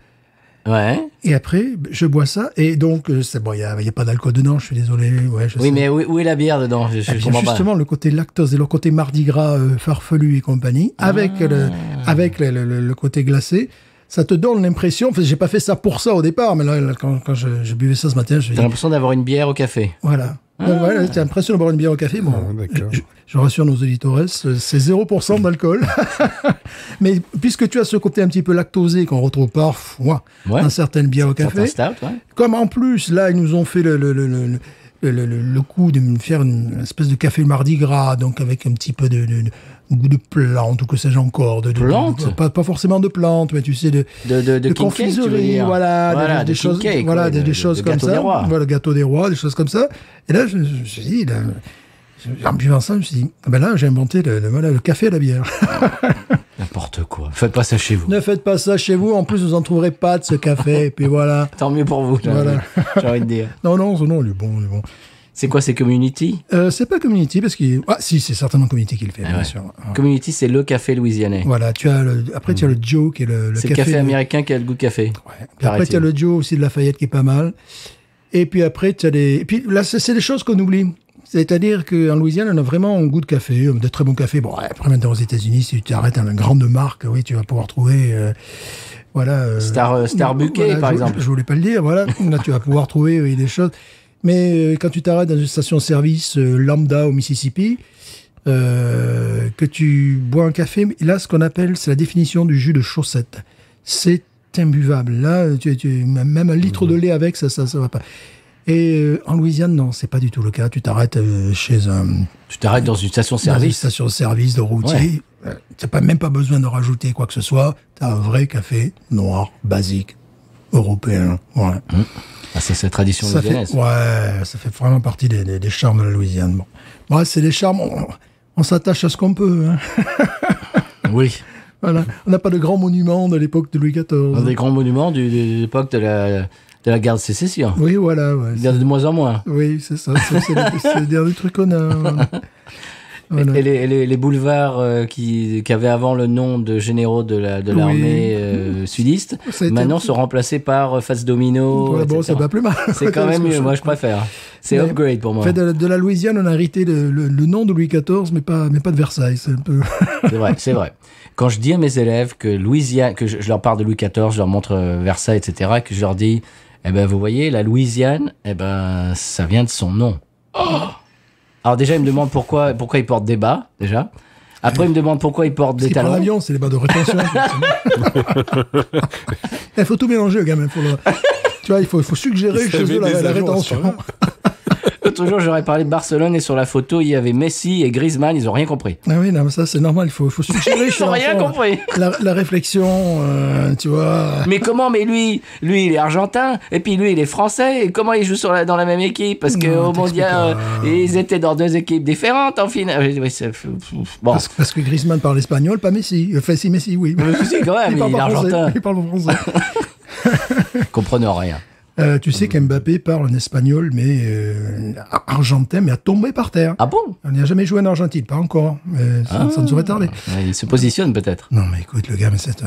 Ouais.
Et après, je bois ça, et donc, c'est bon, il y a pas d'alcool dedans, je suis désolé. Ouais, sais.
Mais où est la bière dedans? Je comprends pas.
Justement, le côté lactose et le côté Mardi Gras farfelu et compagnie, avec le côté glacé, ça te donne l'impression, enfin, j'ai pas fait ça pour ça au départ, mais là quand je buvais ça ce matin,
t'as l'impression d'avoir une bière au café.
Voilà. Donc, voilà, t'as l'impression d'avoir une bière au café. Bon, je rassure nos auditeurs, c'est 0% d'alcool. Mais puisque tu as ce côté un petit peu lactosé qu'on retrouve parfois dans certaines bières au café, comme en plus, là, ils nous ont fait le coup de me faire une espèce de café Mardi Gras, donc avec un petit peu de goût de plantes ou que sais-je encore.
Plantes?
Pas forcément de plantes, mais tu sais, de confiserie, voilà, des choses,
cake,
voilà, des choses comme ça. Voilà, le gâteau des rois, des choses comme ça. Et là, je me suis dit, en buvant ça, je me suis dit, ben là, j'ai inventé le café à la bière.
N'importe quoi. Faites pas ça chez vous.
Ne faites pas ça chez vous. En plus, vous en trouverez pas de ce café. Et puis voilà.
Tant mieux pour vous.
Voilà.
J'ai envie de dire.
Non, il est bon.
C'est quoi, c'est Community?
C'est pas Community parce qu'il. Ah, si, c'est certainement Community qui le fait, bien sûr.
Community, c'est le café louisianais.
Voilà, tu as tu as le Joe qui est le
c'est café. C'est le café américain qui a le goût de café.
Ouais. Puis après, tu as le Joe aussi de Lafayette qui est pas mal. Et puis après, tu as et puis là, c'est des choses qu'on oublie. C'est-à-dire qu'en Louisiane, on a vraiment un goût de café, de très bon café. Bon, après, maintenant, aux États-Unis, si tu arrêtes à une grande marque, oui, tu vas pouvoir trouver,
Star Bouquet, par exemple.
Je voulais pas le dire, voilà. Là, tu vas pouvoir trouver des choses. Mais quand tu t'arrêtes dans une station-service lambda au Mississippi, que tu bois un café, là, ce qu'on appelle, c'est la définition du jus de chaussette. C'est imbuvable. Là, même un litre de lait avec, ça va pas. Et en Louisiane, non, c'est pas du tout le cas. Tu t'arrêtes
Tu t'arrêtes dans une station-service.
Dans une station-service de routier. Ouais. Tu n'as même pas besoin de rajouter quoi que ce soit. Tu as un vrai café noir, basique, européen. Ouais.
Ah, c'est la tradition louisianaise.
Ça fait vraiment partie des charmes de la Louisiane. Bon, c'est des charmes. On s'attache à ce qu'on peut. Hein.
Oui.
Voilà. On n'a pas de grands monuments de l'époque de Louis XIV.
Des grands monuments de l'époque de De la guerre de sécession.
Oui, voilà. Ouais,
Il y en a de moins en moins.
oui, c'est ça. C'est le dernier truc qu'on a. Voilà.
Et les boulevards qui avaient avant le nom de généraux de l'armée sudiste,
Ça a été-
maintenant sont remplacés par Face Domino,
Ouais, bon,
etc.
c'est pas plus mal.
C'est quand même mieux, moi je préfère. C'est
Mais-
upgrade pour moi.
En fait, de la Louisiane, on a hérité le nom de Louis XIV, mais pas de Versailles. C'est un peu.
C'est vrai, c'est vrai. Quand je dis à mes élèves que Louisiane, que je leur parle de Louis XIV, je leur montre Versailles, etc., que je leur dis, eh ben, vous voyez, la Louisiane, eh ben, ça vient de son nom. Alors déjà, ils me demandent pourquoi ils portent des bas, déjà. Après, ils me demandent pourquoi ils portent des
S'il prend
talons.
l'avion, c'est les bas de rétention. Il faut tout mélanger, le gamin. Tu vois, il faut suggérer
Il
chez
savait
eux
des
la
agences,
rétention.
hein.
L'autre jour, j'aurais parlé de Barcelone et sur la photo, il y avait Messi et Griezmann, ils ont rien compris.
Ah oui, non, mais ça, c'est normal. Il faut suggérer
Ils
chez
ont rien
l'enfant
compris.
la réflexion, tu vois.
Mais comment? Mais lui, il est argentin, et puis lui, il est français, et comment il joue dans la même équipe? Parce
Non,
qu'au
t'expliques
mondial,
pas.
ils étaient dans deux équipes différentes en finale. Oui, bon.
Parce que Griezmann parle espagnol, pas Messi. Enfin, si, Messi, oui.
Mais si, quand même, il
parle
est
pas français.
argentin.
Il parle pas français.
Comprenons rien.
Tu sais qu'Mbappé parle en espagnol, mais argentin, mais à tomber par terre.
Ah bon?
On n'y a jamais joué en Argentine, pas encore. Mais ça ne saurait tarder.
Ouais, il se positionne peut-être.
Non, mais écoute, le gars, mais c'est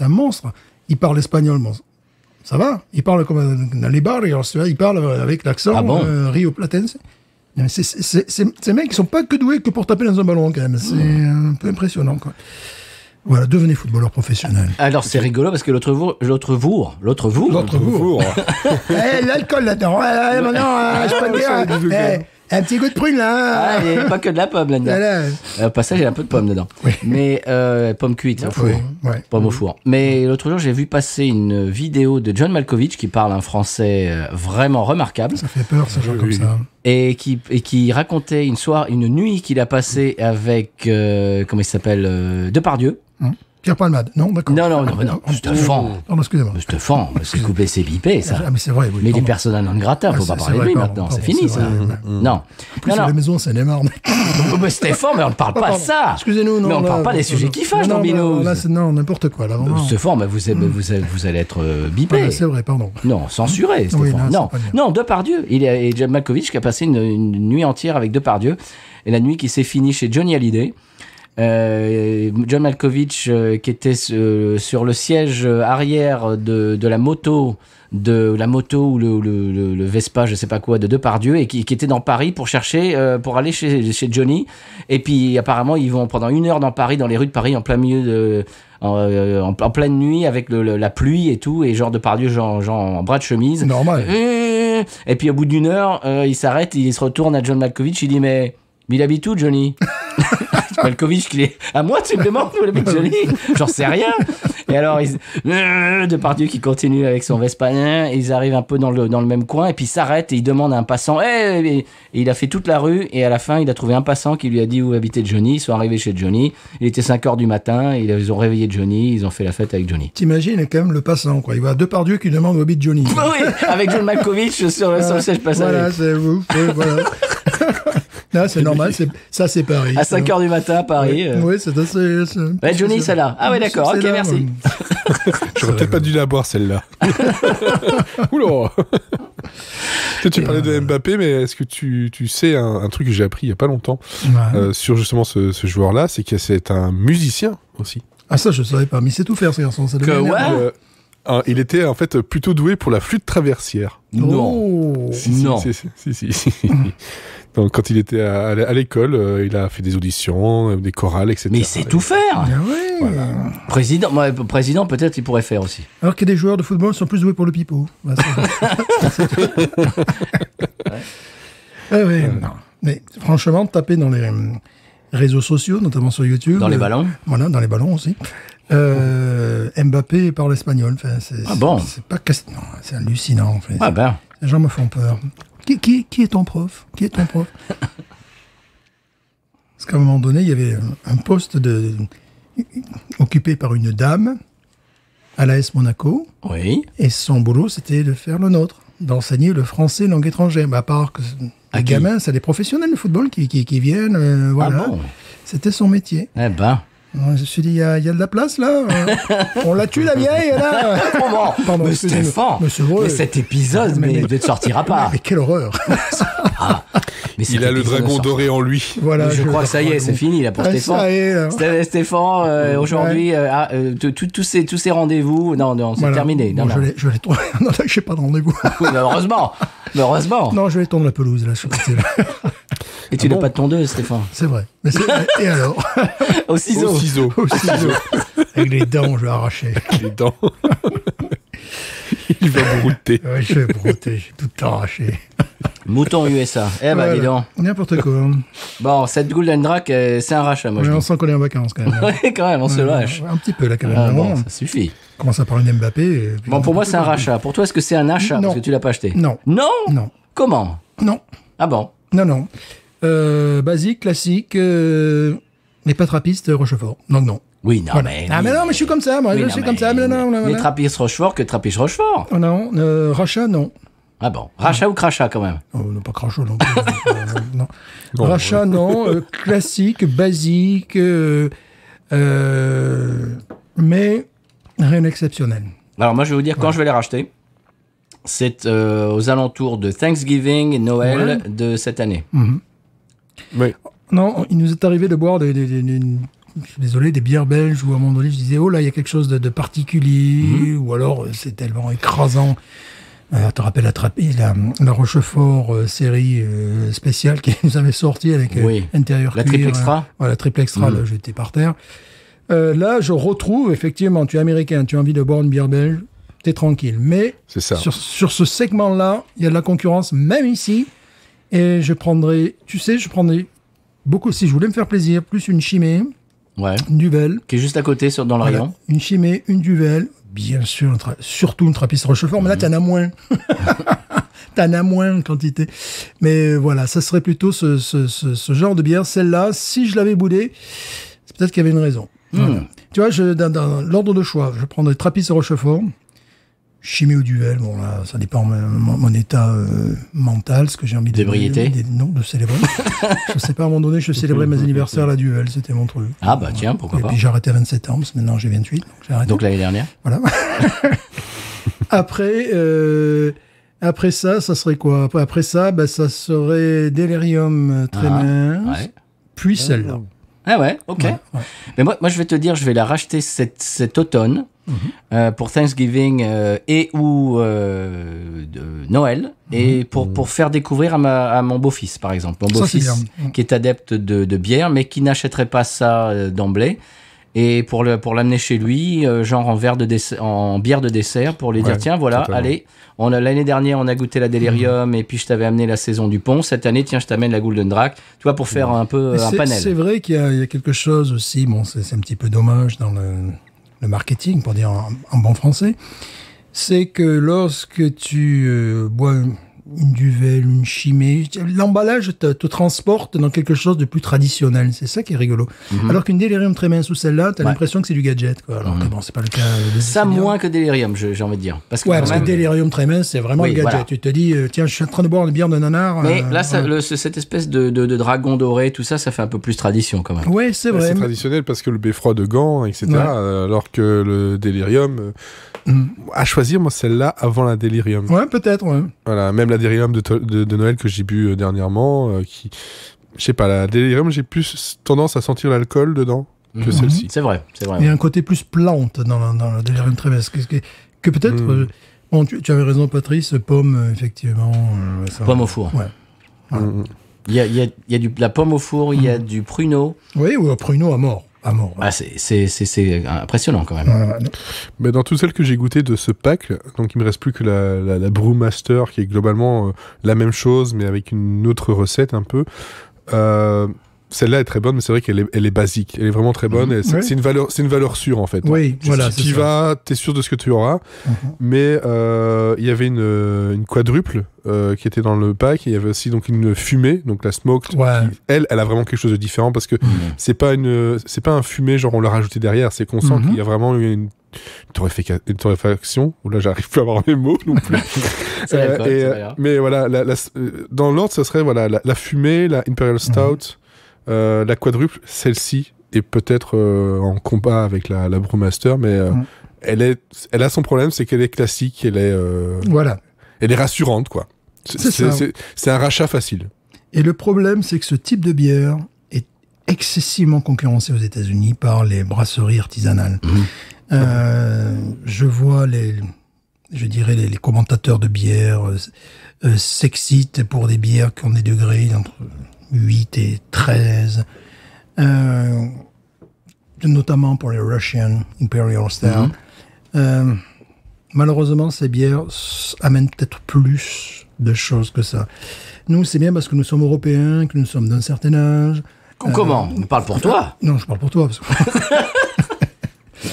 un monstre. Il parle espagnol, bon, ça va. Il parle comme dans les barrios, tu vois. Il parle avec l'accent
Ah bon
Rio Platense. Mais ces mecs, ils sont pas que doués que pour taper dans un ballon, quand même. C'est un peu impressionnant, quoi. Voilà, devenez footballeur professionnel.
Alors c'est rigolo parce que l'autre jour,
L'alcool là-dedans. Maintenant, je peux te dire, un petit goût de prune, là.
ah, il n'y a pas que de la pomme là-dedans.
Voilà.
Au passage, il y a un peu de pomme dedans.
Oui.
Mais pomme cuite au four.
Oui, ouais.
Pomme au four. Mais l'autre jour, j'ai vu passer une vidéo de John Malkovich qui parle un français vraiment remarquable
Ça fait peur, ces gens comme
oui.
ça.
et qui racontait une nuit qu'il a passée avec, comment il s'appelle, Depardieu.
Pierre Palmade, non, d'accord.
Non, Stéphane.
Pardon, excusez-moi.
Stéphane, c'est coupé, c'est bipé, ça.
Ah, mais c'est vrai, oui.
Mais il est
pardon.
persona non grata, faut
Ah,
pas
c'est
parler de
vrai,
lui
pardon,
maintenant, c'est
pardon,
fini
c'est
ça.
vrai,
Non.
En plus, à la maison, c'est les marnes.
Mais Stéphane, mais on ne parle pas de ça.
Excusez-nous, non.
Mais on ne
là,
parle pas des sujets qui fâchent dans Binous.
Là, non, n'importe quoi, là, vraiment.
Stéphane, vous allez être bipé.
Ah, c'est vrai, pardon.
Non, censuré,
Oui,
Stéphane.
non,
Non,
c'est pas bien.
non, Depardieu. Et John Malkovich qui a passé une nuit entière avec Depardieu. Et la nuit qui s'est finie chez Johnny Hallyday. John Malkovich qui était sur le siège arrière de la moto ou le Vespa, je sais pas quoi, de Depardieu, et qui était dans Paris pour chercher, pour aller chez Johnny. Et puis apparemment ils vont pendant 1 heure dans Paris, dans les rues de Paris, en plein milieu en pleine nuit avec la pluie et tout, et genre Depardieu genre en bras de chemise.
Normal.
Et puis au bout d'1 heure, il s'arrête, il se retourne à John Malkovich, il dit mais il habite où, Johnny? Malkovich, qui est à moi, tu me demandes où habite Johnny? J'en sais rien. Et alors, Depardieu qui continue avec son Vespanien, et ils arrivent un peu dans le même coin, et puis il s'arrête et il demande à un passant, et il a fait toute la rue, et à la fin, il a trouvé un passant qui lui a dit où habitait Johnny. Ils sont arrivés chez Johnny, il était 5h du matin, ils ont réveillé Johnny, ils ont fait la fête avec Johnny.
T'imagines quand même le passant, quoi. Il voit Depardieu qui demande où habite Johnny.
Oui, avec John Malkovich sur le siège passager.
Voilà, c'est ouf. Voilà. Là, c'est normal, c'est Paris.
À 5h du matin à Paris.
Oui, c'est assez.
Ouais, Johnny, c'est là. Ah ouais, d'accord, ok,
C'est là,
merci.
J'aurais peut-être pas dû la boire, celle-là. Oula. Tu parlais de Mbappé, mais est-ce que tu sais un truc que j'ai appris il y a pas longtemps
Ouais.
sur justement ce joueur-là, c'est que c'est un musicien aussi.
Ah, ça, je savais pas. Mais il sait tout faire, ce garçon. Ça
Que
devient
ouais
énervant.
Il était en fait plutôt doué pour la flûte traversière.
Non.
Oh.
Non.
Si. Donc, quand il était à l'école, il a fait des auditions, des chorales, etc.
Mais il sait tout faire.
Ah ouais.
Président, peut-être il pourrait faire aussi.
Alors que des joueurs de football sont plus doués pour le pipeau. Ouais, ah ouais, non. Mais franchement, taper dans les réseaux sociaux, notamment sur YouTube.
Dans les ballons.
Voilà, dans les ballons aussi. Mbappé parle espagnol. Enfin,
Ah bon?
C'est pas non, c'est hallucinant. En fait.
Ah ben.
Les gens me font peur. Qui est ton prof? Qui est ton prof? Parce qu'à un moment donné, il y avait un poste occupé par une dame à l'AS Monaco.
Oui.
Et son boulot, c'était de faire le nôtre, d'enseigner le français langue étrangère. Bah, à part que les
qui
gamins, c'est des professionnels de football qui viennent. Voilà.
Ah bon?
C'était son métier.
Eh ben.
Je me suis dit, il y a de la place, là. On la tue, la vieille, là.
Comment
Pardon,
mais
excusez-moi.
Stéphane,
Mais c'est vrai.
mais cet épisode, mais ne te sortira pas.
Mais quelle horreur.
Mais cet
Il a le
épisode
dragon
ne
doré en lui.
Voilà,
Je crois que ça y est, c'est fini là pour
Ah,
Stéphane.
ça y est, là.
Stéphane, aujourd'hui, tous ces rendez-vous, non, c'est
Voilà.
terminé. Non,
Bon,
non.
je vais tourner. Non, là, j'ai pas de rendez-vous.
Oui, mais heureusement.
Non, je vais tourner la pelouse, là. Je suis parti, là.
Et tu n'as pas de tondeuse, Stéphane.
C'est vrai. Mais et alors?
Au ciseau.
Au ciseau.
Au ciseau. Avec les dents, je vais arracher.
Les dents. Il va brouter.
Ouais, je vais brouter, j'ai tout arraché.
Mouton USA. Eh ben,
Voilà.
dis donc.
N'importe quoi.
Bon, cette Golden Drak, c'est un rachat, moi,
Ouais,
je
on
dis.
sent qu'on est en vacances, quand même.
Ouais, quand même, on se lâche.
Ouais, un petit peu, là, quand même.
Ah,
Vraiment.
bon, ça suffit.
On commence à parler d'Mbappé. et puis
Bon, pour
on
moi,
peut
c'est un
pas-
rachat. Pour toi, est-ce que c'est un achat
Non.
parce que tu l'as pas acheté?
Non.
Non.
Non.
Comment?
Non.
Ah bon?
Non. Basique, classique, mais pas trappiste, Rochefort. Donc, non.
Oui, non,
Voilà.
mais.
Ah, mais non, mais je suis comme ça, moi.
Oui,
je
non,
suis comme ça. Mais non,
Les Trappist Rochefort que Trappist Rochefort.
Oh, non, rachat, non.
Ah bon. Rachat ou crachat, quand même?
Oh, non, pas crachot non plus. Non.
Non,
Rachat, non. Classique, basique, mais rien d'exceptionnel.
Alors, moi, je vais vous dire quand je vais les racheter. C'est aux alentours de Thanksgiving et Noël de cette année.
Oui.
Non, il nous est arrivé de boire je suis désolé, des bières belges où à un moment donné je disais, oh là, il y a quelque chose de particulier, ou alors c'est tellement écrasant. Tu te rappelles la Rochefort série spéciale qui nous avait sorti avec
Oui.
intérieur
La
cuir,
triple extra.
la triple extra, là, j'étais par terre. Là, je retrouve, effectivement, tu es américain, tu as envie de boire une bière belge, t'es tranquille. Mais
C'est ça.
sur ce segment-là, il y a de la concurrence, même ici. Et je prendrais beaucoup, si je voulais me faire plaisir, plus une Chimay,
Ouais.
une Duvel.
Qui est juste à côté dans le
Voilà.
rayon.
Une Chimay, une Duvel, bien sûr, surtout une Trappiste Rochefort, mais là, t'en as moins. T'en as moins en quantité. Mais voilà, ça serait plutôt ce genre de bière. Celle-là, si je l'avais boudée, c'est peut-être qu'il y avait une raison. Voilà. Tu vois, dans l'ordre de choix, je prendrais Trappiste Rochefort, Chimay ou Duvel, bon là, ça dépend de mon état mental, ce que j'ai envie
D'ébriété.
Non, de célébrer. Je sais pas, à un moment donné, je célébrais mes anniversaires à la Duvel, c'était mon truc.
Ah bah tiens, pourquoi
Et
pas.
puis j'ai arrêté à 27 ans, parce que maintenant j'ai 28, donc j'ai arrêté.
Donc l'année dernière.
Voilà. Après ça serait quoi? Après ça, ça serait Delirium Tremain,
Ouais.
puis celle-là.
Ah ouais, ok.
Ouais.
Mais moi, je vais te dire, je vais la racheter cet automne pour Thanksgiving et ou de Noël et pour faire découvrir à mon beau-fils, par exemple. Mon
Ça, c'est
beau-fils
bien.
qui est adepte de bière, mais qui n'achèterait pas ça d'emblée. Et pour l'amener chez lui, genre en bière de dessert, pour lui dire,
Ouais,
tiens, voilà,
totalement.
allez, l'année dernière, on a goûté la Delirium, et puis je t'avais amené la saison du pont. Cette année, tiens, je t'amène la Golden Drak, tu vois, pour faire un peu
Mais
un panel.
c'est vrai qu'il y a quelque chose aussi, bon, c'est un petit peu dommage dans le marketing, pour dire en bon français, c'est que lorsque tu bois une Duvel, une Chimay, l'emballage te transporte dans quelque chose de plus traditionnel. C'est ça qui est rigolo. Alors qu'une Delirium très mince ou celle-là, t'as
Ouais.
l'impression que c'est du gadget, quoi. Alors que bon, c'est pas le cas.
Ça moins que Delirium, j'ai envie de dire. Parce que
Ouais,
quand
parce
même-
que Delirium très mince, c'est vraiment
Oui,
le gadget.
voilà.
Tu te dis, tiens, je suis en train de boire une bière de nanar.
Mais là,
voilà.
cette espèce de dragon doré, tout ça, ça fait un peu plus tradition quand même.
Ouais, c'est
Ouais,
vrai.
c'est
mais-
traditionnel parce que le beffroi de Gand, etc.
Ouais.
Alors que le Delirium, à choisir, moi, celle-là avant la Delirium.
Ouais, peut-être, ouais.
Voilà, même la Delirium de Noël que j'ai bu dernièrement, qui, je sais pas, la Delirium, j'ai plus tendance à sentir l'alcool dedans que celle-ci.
C'est vrai, c'est vrai.
Il y a un côté plus plante dans le Delirium très mince. Que peut-être. Bon, tu avais raison, Patrice, pomme, effectivement. Ça-
Pomme au four.
Ouais.
Il y a de la pomme au four, il y a du pruneau.
Oui, ou un pruneau à mort. À mort.
Ah, c'est impressionnant quand même.
Ouais.
Mais dans toutes celles que j'ai goûtées de ce pack, donc il me reste plus que la Brewmaster qui est globalement la même chose mais avec une autre recette un peu. Celle-là est très bonne, mais c'est vrai qu'elle est basique. Elle est vraiment très bonne. Et
Oui.
c'est une valeur sûre en fait.
Oui, voilà,
Si
c'est
tu
ça.
vas, t'es sûr de ce que tu auras. Mais il y avait une quadruple qui était dans le pack. Il y avait aussi donc une fumée, donc la smoked.
Ouais.
Qui, elle a vraiment quelque chose de différent parce que c'est pas un fumé genre on l'a rajouté derrière. C'est qu'on sent qu'il y a vraiment une torréfaction. Ou là, j'arrive plus à avoir mes mots non plus.
C'est l'alcool, c'est pas grave.
Mais voilà, dans l'ordre, ça serait voilà la fumée, la Imperial Stout, la quadruple, celle-ci. est peut-être en combat avec la Brewmaster, mais elle a son problème, c'est qu'elle est classique, elle est rassurante, quoi. C'est un rachat facile.
Et le problème, c'est que ce type de bière est excessivement concurrencé aux États-Unis par les brasseries artisanales. Je vois les commentateurs de bière s'excitent pour des bières qui ont des degrés entre 8 et 13, notamment pour les Russian Imperial Stout. Malheureusement, ces bières amènent peut-être plus de choses que ça. Nous, c'est bien parce que nous sommes européens, que nous sommes d'un certain âge.
Comment ? On parle pour toi ?
Non, je parle pour toi. Parce que...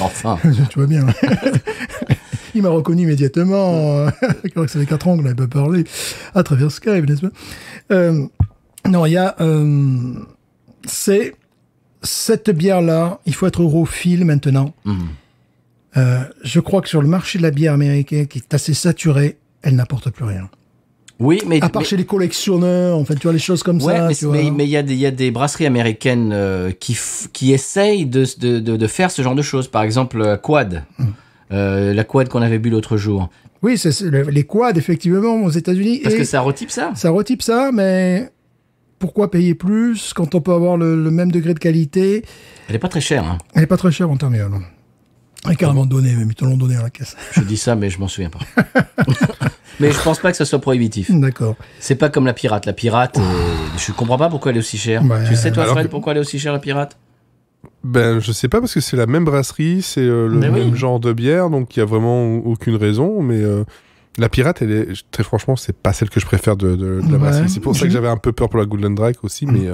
Enfin.
Tu vois bien. Il m'a reconnu immédiatement. Ça fait 4 ans qu'on n'avait pas parlé à travers Skype, n'est-ce pas ? Non, il y a... c'est... Cette bière-là, il faut être europhile maintenant. Je crois que sur le marché de la bière américaine, qui est assez saturé, elle n'apporte plus rien.
Oui, mais...
À part chez les collectionneurs, en fait, tu vois, les choses comme ça.
Mais il y a des brasseries américaines qui essayent de faire ce genre de choses. Par exemple, Quad. La Quad qu'on avait bu l'autre jour.
Oui, les Quads, effectivement, aux États-Unis.
Parce que ça retype ça.
Ça retype ça, mais pourquoi payer plus quand on peut avoir le même degré de qualité ?
Elle n'est pas très chère. Hein.
Elle n'est pas très chère en termes de... Elle est carrément donnée, même ils te l'ont donné à la caisse.
Je dis ça, mais je m'en souviens pas. Mais je pense pas que ça soit prohibitif.
D'accord.
C'est pas comme la Pirate. La Pirate, je comprends pas pourquoi elle est aussi chère.
Ouais.
Tu sais, toi, Fred, pourquoi elle est aussi chère, la Pirate ?
Ben, je sais pas, parce que c'est la même brasserie, c'est le même genre de bière, donc il y a vraiment aucune raison, mais la Pirate, elle est, très franchement, c'est pas celle que je préfère de la brasserie. C'est pour ça que j'avais un peu peur pour la Golden Drake aussi, mais...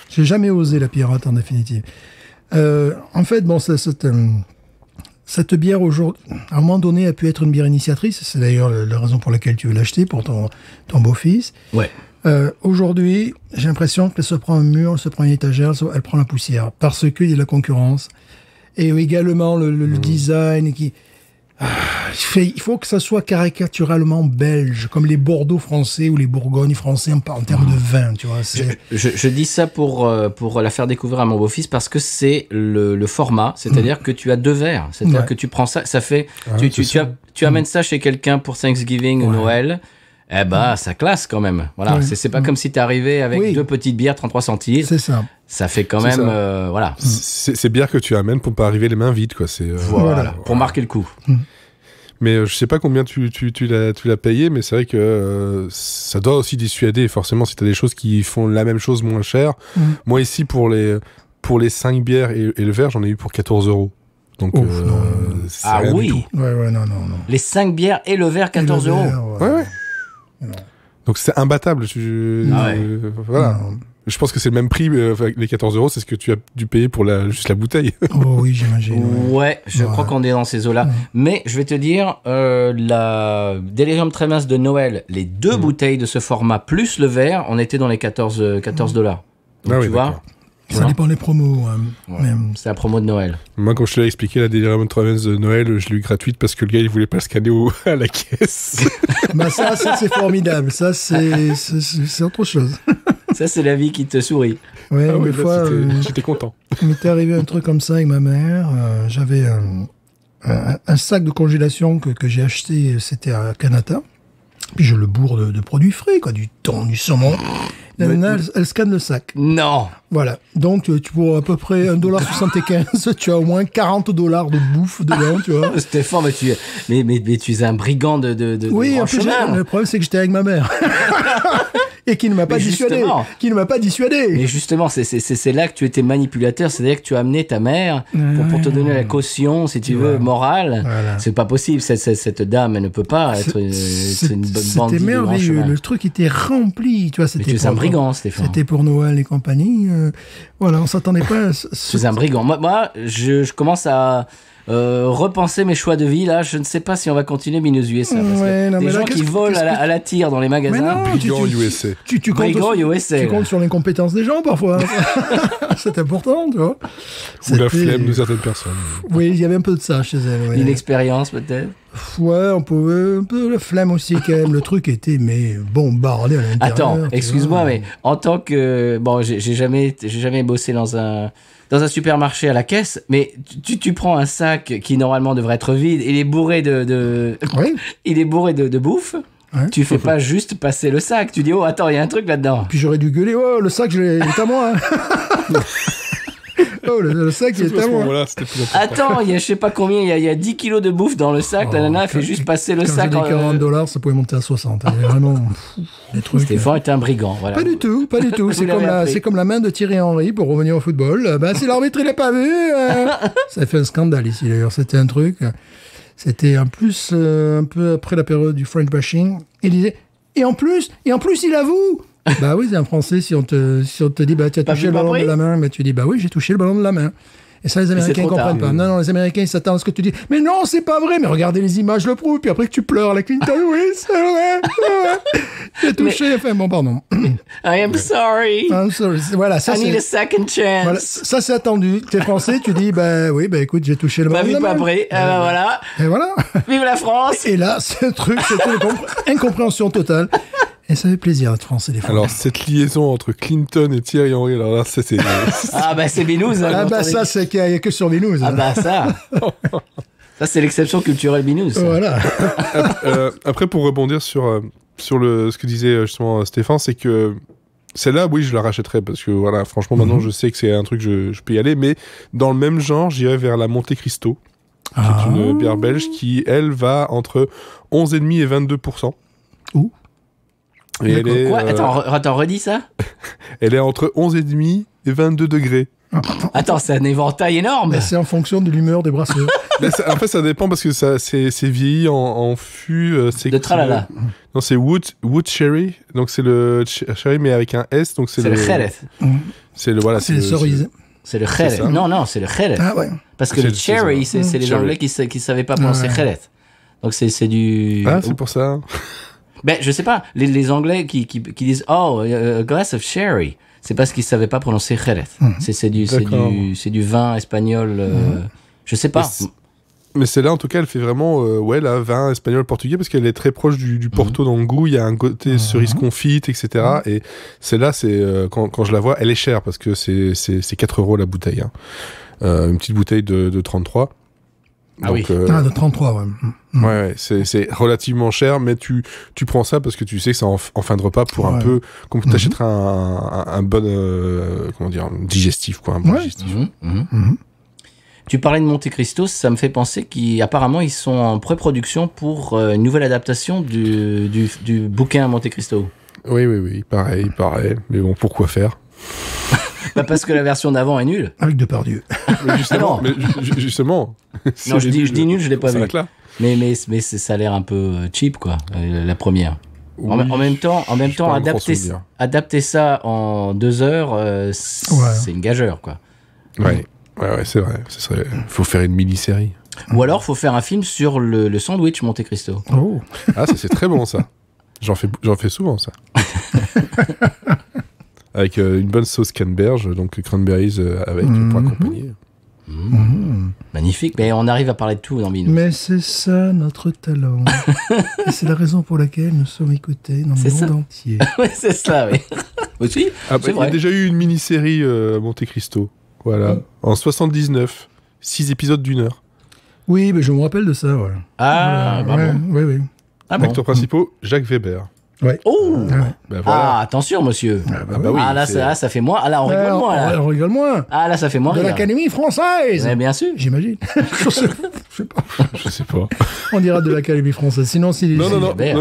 J'ai jamais osé la Pirate, en définitive. En fait, bon, cette bière, aujourd'hui, à un moment donné, a pu être une bière initiatrice. C'est d'ailleurs la raison pour laquelle tu veux l'acheter, pour ton beau-fils.
Ouais.
Aujourd'hui, j'ai l'impression qu'elle se prend un mur, elle se prend une étagère, elle prend la poussière. Parce qu'il y a de la concurrence. Et également le design qui... il faut que ça soit caricaturalement belge, comme les Bordeaux français ou les Bourgognes français en termes de vin, tu vois.
Je dis ça pour la faire découvrir à mon beau-fils parce que c'est le format, c'est-à-dire que tu as 2 verres, c'est-à-dire que tu prends ça fait, tu amènes ça chez quelqu'un pour Thanksgiving ou Noël, eh ben ça classe quand même. Voilà, c'est pas comme si t'es arrivé avec 2 petites bières 33 centilitres.
C'est ça.
Ça fait quand même, voilà.
C'est bière que tu amènes pour pas arriver les mains vides, quoi.
Voilà, pour marquer le coup.
Mais je sais pas combien tu l'as payé, mais c'est vrai que ça doit aussi dissuader, forcément, si t'as des choses qui font la même chose moins cher. Moi, ici, pour les 5 bières et le verre, j'en ai eu pour 14 €. Donc, c'est rien du tout.
Ouais, non.
Les 5 bières et le verre, 14 €.
Ouais. Donc, c'est imbattable. Voilà. Je pense que c'est le même prix, les 14 €, c'est ce que tu as dû payer pour juste la bouteille.
Oh oui, j'imagine.
Ouais, je crois qu'on est dans ces eaux-là. Mais je vais te dire, la Delirium Tremens de Noël, les 2 bouteilles de ce format plus le verre, on était dans les 14 $. Donc, tu vois,
ça dépend des promos.
c'est la promo de Noël.
Moi, quand je te l'ai expliqué, la Delirium Tremens de Noël, je l'ai eu gratuite parce que le gars, il voulait pas le scanner à la caisse.
Bah ça c'est formidable. Ça, c'est autre chose.
Ça, c'est la vie qui te sourit.
Ouais, une fois,
j'étais content.
Il m'était arrivé un truc comme ça avec ma mère. J'avais un sac de congélation que j'ai acheté, c'était à Canada. Puis je le bourre de produits frais, quoi, du thon, du saumon. Elle scanne le sac.
Non.
Voilà. Donc, tu pour à peu près 1,75 $, tu as au moins 40 $ de bouffe dedans, tu vois.
Stéphane, mais tu es un brigand de
oui, en plus, le problème, c'est que j'étais avec ma mère. Et qui ne m'a pas dissuadé. Mais justement,
c'est là que tu étais manipulateur. C'est-à-dire que tu as amené ta mère pour te donner la caution, si tu veux, morale. Voilà. C'est pas possible. Cette dame, elle ne peut pas être une bonne bandit.
C'était merveilleux. Le truc était rempli. Tu vois,
mais tu es un brigand, Stéphane.
C'était pour Noël et compagnie. Voilà, on s'attendait pas.
Tu es un brigand. Moi, je commence à repenser mes choix de vie. Là, je ne sais pas si on va continuer Minus USA. Parce que des gens qui volent à la tire dans les magasins.
Mais non,
Brigand USA.
tu comptes,
Brigand USA.
tu comptes sur l'incompétence des gens parfois. C'est important, tu vois.
Ou la
C'était-
flemme de certaines personnes.
Oui, il y avait un peu de ça chez elle. Ouais.
L'inexpérience, peut-être.
Ouais, on pouvait un peu la flemme aussi quand même. Le truc était mais bombardé à l'intérieur.
Attends,
tu
excuse-moi,
vois.
mais en tant que... Bon, j'ai jamais bossé dans un supermarché à la caisse, mais tu prends un sac qui normalement devrait être vide, il est bourré
Oui.
il est bourré de bouffe.
Ouais.
Tu fais pas juste passer le sac, tu dis oh attends, il y a un truc là-dedans.
Puis j'aurais dû gueuler, oh, le sac, il est à moi. Hein. Oh, le sac, il
Surtout
est
à
à
ce
moi.
moment-là, c'était plus important.
Attends, il y a je sais pas combien, il y a 10 kilos de bouffe dans le sac, la nana fait juste passer le
Quand
sac.
j'ai dit $40, ça pouvait monter à 60. Il y a vraiment des trucs.
Stéphane est un brigand, voilà.
Pas du tout, pas du tout.
Vous l'avez appris.
C'est comme la main de Thierry Henry pour revenir au football. Ben, si l'arbitre il l'a pas vu, ça a fait un scandale ici d'ailleurs. C'était un truc. C'était en plus un peu après la période du French bashing. Il disait et en plus il avoue. Bah oui, c'est un Français. Si on te dit bah tu as
Pas
touché
vu,
le
pas
ballon
pris
de la main, bah tu dis bah oui j'ai touché le ballon de la main. Et ça, les Américains
trop
ne comprennent
tard.
pas. Non, les Américains, ils s'attendent à ce que tu dis. Mais non, c'est pas vrai. Mais regardez les images le prouvent. Puis après que tu pleures, la Clinton, oui, c'est vrai. J'ai touché. Enfin, bon, pardon.
I am sorry.
I'm sorry. Voilà, ça,
I need a
c'est...
second chance.
Voilà, ça c'est attendu. T'es français, tu dis bah oui, bah écoute, j'ai touché le
Pas
ballon
vu,
de la
pas
main.
pris. Voilà.
Et voilà.
Vive la France.
Et là, ce truc, c'était incompréhension totale. Et ça fait plaisir d'être français des fois.
Alors, cette liaison entre Clinton et Thierry Henry, alors là, c'était...
Ah bah c'est Binous.
ah bah ça, c'est qu'il n'y a que sur Binous.
Ah bah ça. Ça c'est l'exception culturelle Binous. ça.
Voilà.
Après, pour rebondir sur ce que disait justement Stéphane, c'est que celle-là, oui, je la rachèterais parce que voilà, franchement, maintenant, je sais que c'est un truc, je peux y aller, mais dans le même genre, j'irais vers la Monte Cristo, qui est une bière belge qui, elle, va entre 11,5 et 22%.
Ouh.
Et elle est,
Quoi Attends, redis ça.
elle est entre 11,5 et 22 degrés.
Attends, c'est un éventail énorme.
Mais c'est en fonction de l'humeur des brasseurs.
Mais en fait, ça dépend parce que c'est vieilli en fût.
De tralala.
Non, c'est wood sherry. Donc c'est le sherry mais avec un S. Donc
C'est le Jerez.
C'est le voilà.
C'est les cerises.
C'est le
C'est
Jerez.
ça.
Non, c'est le Jerez.
Ah ouais.
Parce que
C'est
le
le-
cherry,
c'est
c'est les
Cherry.
Anglais qui savaient pas prononcer
Ouais.
Jerez. Donc c'est du.
Ah, c'est pour ça.
Ben je sais pas. Les Anglais qui disent oh a glass of sherry, c'est parce qu'ils savaient pas prononcer Jerez. C'est du vin espagnol. Je sais pas.
Mais celle-là, en tout cas, elle fait vraiment ouais, la vin espagnol portugais parce qu'elle est très proche du Porto dans le goût. Il y a un côté cerise confite, etc. Et celle-là, c'est quand je la vois, elle est chère parce que c'est 4 € la bouteille. Hein. Une petite bouteille de 33.
Ah oui.
Ah, de 33, ouais.
Ouais, c'est relativement cher, mais tu prends ça parce que tu sais que c'est en fin de repas pour un
Ouais.
peu comme tu achèterais un bon comment dire, un digestif quoi, un bon
Ouais.
digestif.
Tu parlais de Monte Cristo, ça me fait penser qu'apparemment ils sont en pré-production pour une nouvelle adaptation du bouquin Monte Cristo.
Oui, pareil. Mais bon, pourquoi faire?
Bah parce que la version d'avant est nulle.
Avec Depardieu.
Mais justement,
non.
justement.
Non, je dis nul, je l'ai pas
ça
vu.
va que là.
Mais ça a l'air un peu cheap quoi, la première.
Oui,
En même temps,
j'ai pas un grand souvenir.
adapter ça en 2 heures, c'est une gageure quoi.
Ouais, c'est vrai. Faut faire une mini-série.
Ou alors faut faire un film sur le sandwich Monte Cristo.
Oh.
Ah, ça c'est très bon ça. J'en fais souvent ça. Avec une bonne sauce canneberge, donc cranberries avec pour accompagner.
Magnifique. Mais on arrive à parler de tout dans Binous.
Mais c'est ça notre talent. Et c'est la raison pour laquelle nous sommes écoutés dans le
C'est
monde
ça.
entier.
Ouais, c'est ça, oui. Aussi,
Ah,
c'est
il y a
vrai.
déjà eu une mini-série Monte Cristo. Voilà. En 79. 6 épisodes d'1 heure.
Oui, mais je me rappelle de ça, ouais.
Ah, bah
ouais,
bon.
oui.
Ah bon.
Acteurs principaux, Jacques Weber.
Ouais.
Oh
Ah, ouais.
Ben
Ah,
voilà.
attention, monsieur.
Ah, bah
bah oui,
Ah, là,
c'est-
ça fait moins. Ah, là, on
Ouais,
rigole moins, là.
on rigole moins.
Ah, là, ça fait moins
De
rire.
l'Académie française.
Ouais, bien sûr.
J'imagine. Je sais pas.
Je sais pas.
On dira de l'Académie française. Sinon, si
Non.
Weber.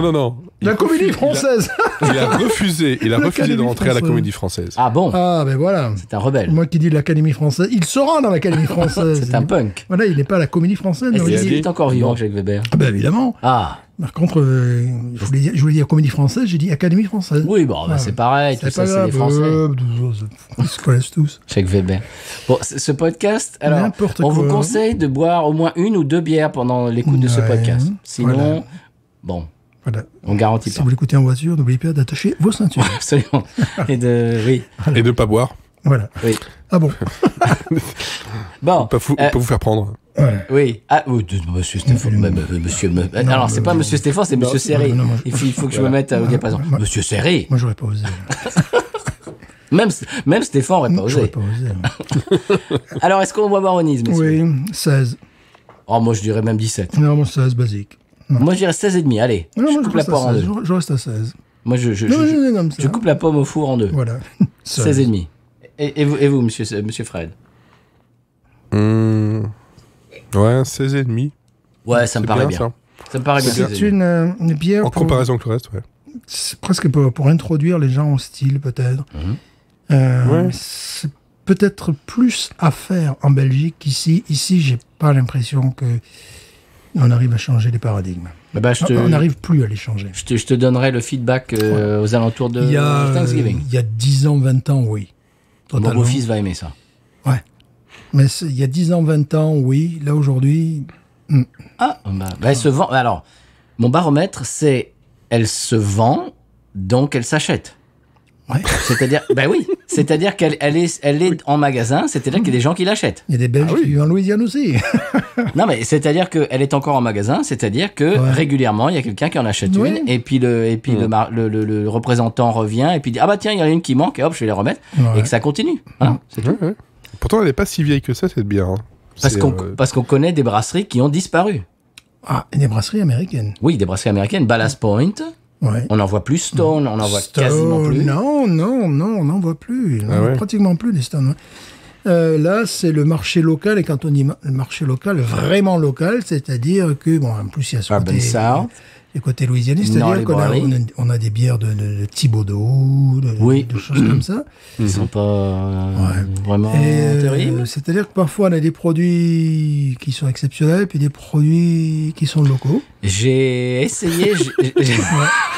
La comédie française.
Il a refusé de
L'Académie
rentrer à la
française.
Comédie Française.
Ah bon,
Ah, ben voilà.
c'est un rebelle.
Moi qui dis de l'Académie française, il sera dans l'Académie française.
C'est un punk.
Voilà, il n'est pas à la Comédie française.
Est-ce
non,
qu'il
il
est encore vivant, Jacques Weber?
Ah, ben évidemment.
Ah,
Par contre, je voulais dire Comédie française, j'ai dit Académie française.
oui, bon, bah, c'est pareil. Tout
C'est
ça,
pas
c'est
grave.
les Français.
Ils se connaissent tous.
Jacques Weber. Bon, ce podcast, alors,
N'importe
on vous
quoi.
conseille de boire au moins 1 ou 2 bières pendant l'écoute de ce
Ouais,
podcast. Sinon,
voilà.
bon,
Voilà.
On garantit
Si
pas.
vous l'écoutez en voiture, n'oubliez pas d'attacher vos ceintures.
Absolument. Oui.
Et de pas boire.
Voilà.
Oui.
Ah bon.
Bon.
Pas vous faire prendre.
Voilà.
Oui. Ah, monsieur Stéphane. Monsieur. Alors, c'est pas monsieur Stéphane, c'est monsieur Serré.
non,
Il faut que je me mette au diapason.
Moi-
Monsieur Serré.
Moi, j'aurais pas osé.
Même Stéphane aurait pas
J'aurais
osé.
pas osé.
Alors, est-ce qu'on va voir Onise, messieurs?
Oui, 16.
Oh, moi, je dirais même 17.
Non, moi, 16, basique.
Moi, je dirais 16,5. Allez.
Non,
Je
moi,
coupe la
reste à
poire en
16.
deux.
Je reste à 16.
Moi,
Non, je comme ça.
je coupe la pomme au four en deux.
Voilà.
16,5. Et vous, monsieur Fred?
Ouais, 16,5.
Ouais, ça me
C'est
paraît
bien,
bien.
ça.
Ça me paraît bien.
C'est
16,5.
une bière
En comparaison avec le reste, ouais.
c'est presque pour introduire les gens au style, peut-être.
Ouais.
C'est peut-être plus à faire en Belgique qu'ici. Ici, j'ai pas l'impression que on arrive à changer les paradigmes.
Eh ben,
On n'arrive plus à les changer.
je te donnerai le feedback aux alentours de
Il y a
Thanksgiving.
il y a 10 ans, 20 ans, oui.
Mon
Totalement.
beau-fils va aimer ça.
Ouais. Mais il y a 10 ans, 20 ans, oui. Là, aujourd'hui,
Ah, bah, elle se vend. Alors, mon baromètre, c'est elle se vend, donc elle s'achète.
ouais.
C'est-à-dire, ben oui, c'est-à-dire qu'elle est en magasin, c'est-à-dire qu'il y a des gens qui l'achètent.
Il y a des Belges qui vivent en Louisiane aussi.
Non, mais c'est-à-dire qu'elle est encore en magasin, c'est-à-dire que
Ouais.
régulièrement, il y a quelqu'un qui en achète
Ouais.
une, et puis le représentant revient, et puis dit, ah bah tiens, il y en a une qui manque, et hop, je vais les remettre,
Ouais.
et que ça continue. Hein, c'est tout.
Ouais. Pourtant, elle n'est pas si vieille que ça, cette bière. Hein.
Parce qu'on connaît des brasseries qui ont disparu.
Ah, et des brasseries américaines.
Oui, des brasseries américaines, Ballast Point,
Ouais.
on n'en voit plus Stone, on n'en voit quasiment plus.
Non, on n'en voit plus. On
Ah
en voit
ouais.
pratiquement plus des stands. Là, c'est le marché local, et quand on dit le marché local, vraiment local, c'est-à-dire que, bon, en plus, il y a ce
Urban South.
les côtés louisianais,
Non,
c'est-à-dire
les
qu'on a,
Boileries.
on a des bières de Thibaudot,
Oui.
de choses comme ça.
Ils sont pas vraiment
Et,
terribles.
c'est-à-dire que parfois, on a des produits qui sont exceptionnels, puis des produits qui sont locaux.
J'ai essayé.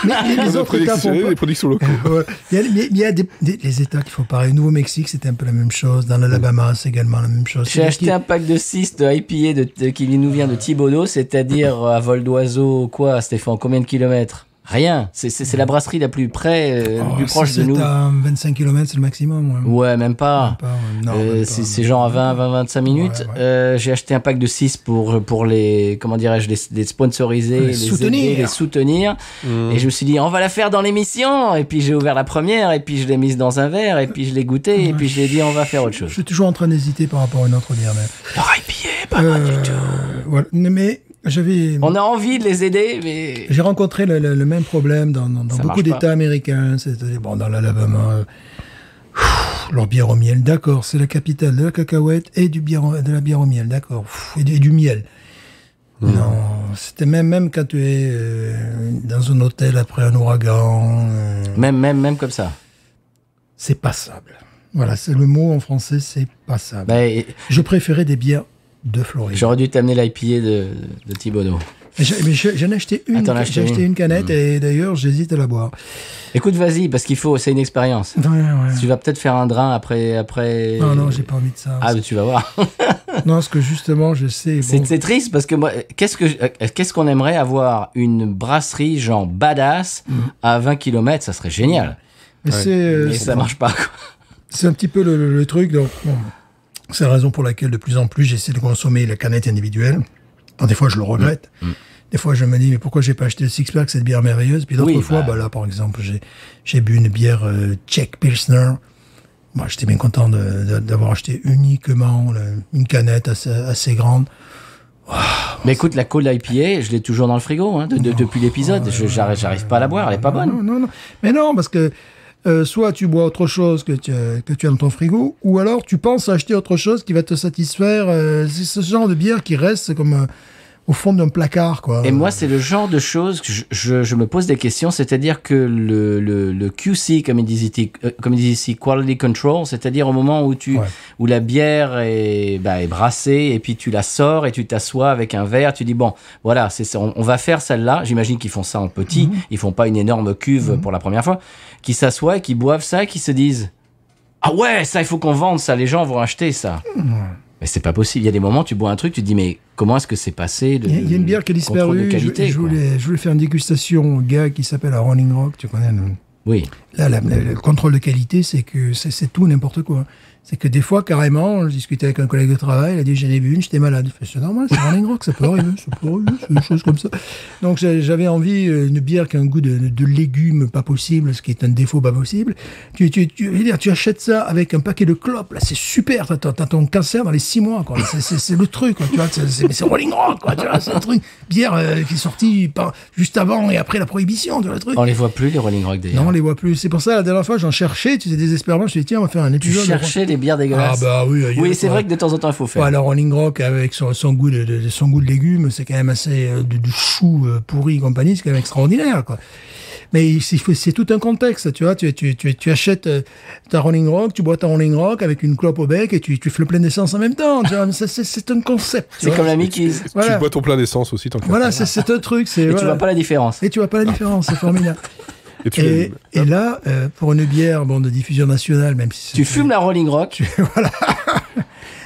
Mais les
Les
autres États font pas.
les productions locaux.
Ouais. Il y a les États qui font pareil. Au Nouveau-Mexique, c'était un peu la même chose. Dans l'Alabama, c'est également la même chose.
J'ai acheté un pack de 6 de IPA qui nous vient de Thibaudot, c'est-à-dire à vol d'oiseau, quoi, Stéphane, combien de kilomètres? Rien. C'est la brasserie la plus près, plus proche de nous.
C'est à 25 km, c'est le maximum.
Ouais, même pas.
Non, même pas.
C'est genre à 25 minutes.
Ouais.
J'ai acheté un pack de 6 pour les, comment dirais-je, les sponsoriser, les
soutenir.
aider, les soutenir. Et je me suis dit, on va la faire dans l'émission. Et puis j'ai ouvert la première, et puis je l'ai mise dans un verre, et puis je l'ai goûté, et puis je l'ai dit, on va faire autre
Je
chose.
suis toujours en train d'hésiter par rapport à une autre bière.
Leur IPA, pas mal du tout.
Voilà. Mais
On a envie de les aider, mais...
j'ai rencontré le même problème dans
Ça
beaucoup
marche pas.
d'États américains. C'est-à-dire, bon, dans l'Alabama, leur bière au miel, d'accord, c'est la capitale de la cacahuète et de la bière au miel, d'accord, et du miel. Non, c'était même quand tu es dans un hôtel après un ouragan,
Même comme ça.
c'est passable. Voilà, c'est le mot en français, c'est passable.
Ben,
Je préférais des bières de Floride.
j'aurais dû t'amener l'IPA de Thibaudot.
Mais j'en ai acheté une,
Ah, t'en as acheté
j'ai acheté
une.
une canette et d'ailleurs j'hésite à la boire.
Écoute, vas-y, parce qu'il faut, c'est une expérience.
Ouais.
Tu vas peut-être faire un drain après.
Non, j'ai pas envie de ça.
Ah, tu vas voir.
Non, parce que justement, je sais. Bon,
C'est triste parce que moi, qu'est-ce qu'on aimerait avoir une brasserie genre badass à 20 km, ça serait génial.
mais
Mais ça marche pas, quoi.
c'est un petit peu le truc. Donc, bon, c'est la raison pour laquelle de plus en plus j'essaie de consommer la canette individuelle. Alors, des fois, je le regrette. Des fois, je me dis, mais pourquoi j'ai pas acheté le six-pack, cette bière merveilleuse? Puis d'autres
Oui,
fois,
bah.
là, par exemple, j'ai bu une bière Czech Pilsner. Moi, j'étais bien content d'avoir acheté uniquement une canette assez grande.
Mais écoute, la Cold IPA, je l'ai toujours dans le frigo, hein, depuis l'épisode. J'arrive pas à la boire, elle est pas bonne.
Non. Mais non, parce que soit tu bois autre chose que tu as dans ton frigo, ou alors tu penses acheter autre chose qui va te satisfaire. C'est ce genre de bière qui reste comme au fond d'un placard, quoi.
Et moi, c'est le genre de choses que je me pose des questions, c'est-à-dire que le QC, comme ils disent ici, Quality Control, c'est-à-dire au moment où où la bière est brassée, et puis tu la sors et tu t'assois avec un verre, tu dis, bon, voilà, on va faire celle-là. J'imagine qu'ils font ça en petit, ils font pas une énorme cuve pour la première fois, qui s'assoient et qui boivent ça, et qui se disent, ah ouais, ça, il faut qu'on vende ça, les gens vont acheter ça. Mais c'est pas possible. Il y a des moments, tu bois un truc, tu te dis, mais comment est-ce que c'est passé
Il y a une bière qui a
contrôle de
disparu.
qualité,
Je
quoi.
voulais faire une dégustation au gars qui s'appelle la Rolling Rock. Tu connais
Oui.
Là, le contrôle de qualité, c'est que c'est tout n'importe quoi. C'est que des fois, carrément, je discutais avec un collègue de travail, il a dit j'en ai bu une, j'étais malade. Je fais, c'est normal, c'est Rolling Rock, ça peut arriver, c'est des choses comme ça. Donc j'avais envie une bière qui a un goût de légumes pas possible, ce qui est un défaut pas possible. Tu achètes ça avec un paquet de clopes, là c'est super, t'as ton cancer dans les 6 mois, quoi. C'est le truc, quoi, tu vois, c'est Rolling Rock, quoi, tu vois, c'est un truc, bière qui est sortie juste avant et après la prohibition, tu vois, le truc.
On les voit plus, les Rolling Rock, d'ailleurs.
Non, on les voit plus. C'est pour ça, la dernière fois, j'en cherchais, tu sais, désespérément, je me suis dit, tiens, on va faire un
Tu
épisode.
cherchais les bières dégueulasses.
Ah bah oui.
Oui, c'est vrai que de temps en temps, il faut faire.
Ouais, alors Rolling Rock avec son goût de légumes, c'est quand même assez de choux pourris et compagnie, c'est quand même extraordinaire, quoi. Mais c'est tout un contexte, tu vois. Tu achètes ta Rolling Rock, tu bois ta Rolling Rock avec une clope au bec et tu fais le plein d'essence en même temps. Tu vois, c'est un concept.
C'est comme la Mickey.
Voilà.
Tu bois ton plein d'essence aussi, tant que
Voilà, c'est un truc.
Et tu vois pas la différence.
Et tu vois pas la différence, c'est formidable.
Et tu l'allumes.
Et là, pour une bière de diffusion nationale, même si
Tu fumes la Rolling Rock,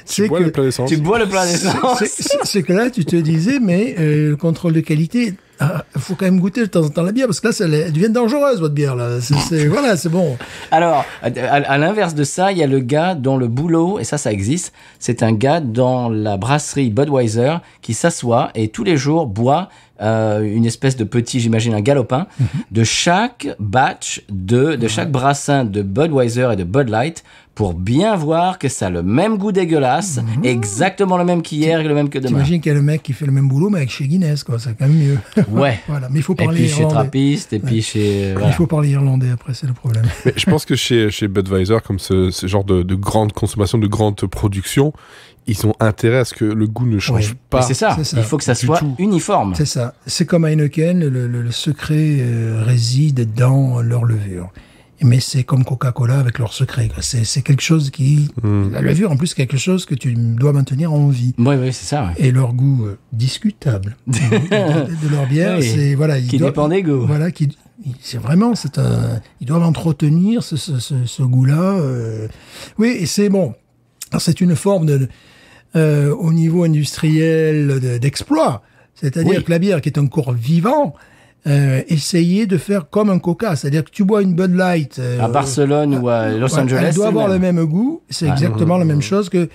c'est
Tu bois le plein d'essence.
tu bois le plein d'essence.
c'est que là, tu te disais, mais le contrôle de qualité, faut quand même goûter de temps en temps la bière, parce que là, elle devient dangereuse, votre bière, là. Voilà, c'est bon.
Alors, à l'inverse de ça, il y a le gars dont le boulot, et ça existe, c'est un gars dans la brasserie Budweiser qui s'assoit et tous les jours boit une espèce de petit, j'imagine, un galopin de chaque batch de chaque brassin de Budweiser et de Bud Light pour bien voir que ça a le même goût dégueulasse, exactement le même qu'hier et le même que demain.
T'imagines qu'il y a le mec qui fait le même boulot, mais avec chez Guinness, quoi. C'est quand même mieux.
Ouais.
Voilà. Mais il faut
Et
parler
puis chez
irlandais.
Trappist, et puis chez... voilà.
Il faut parler irlandais, après, c'est le problème.
Mais je pense que chez Budweiser, comme ce genre de grande consommation, de grande production, ils ont intérêt à ce que le goût ne change
Oui.
pas.
Mais c'est ça.
C'est ça.
Il faut que ça
Du
soit
tout.
uniforme.
C'est ça. C'est comme Heineken, le secret réside dans leur levure. Mais c'est comme Coca-Cola avec leur secret, quoi. C'est quelque chose qui... La levure, en plus, c'est quelque chose que tu dois maintenir en vie.
Oui, c'est ça. Ouais.
Et leur goût discutable de leur bière,
Oui.
c'est... Voilà,
Qui dépend des goûts.
Voilà, ils doivent entretenir ce goût-là. Oui, et c'est bon. Alors, c'est une forme au niveau industriel d'exploit. C'est-à-dire
Oui.
que la bière, qui est un corps vivant, essayer de faire comme un Coca. C'est-à-dire que tu bois une Bud Light...
À Barcelone ou à Los Angeles,
elle doit
c'est
avoir le même goût. C'est exactement la même chose que...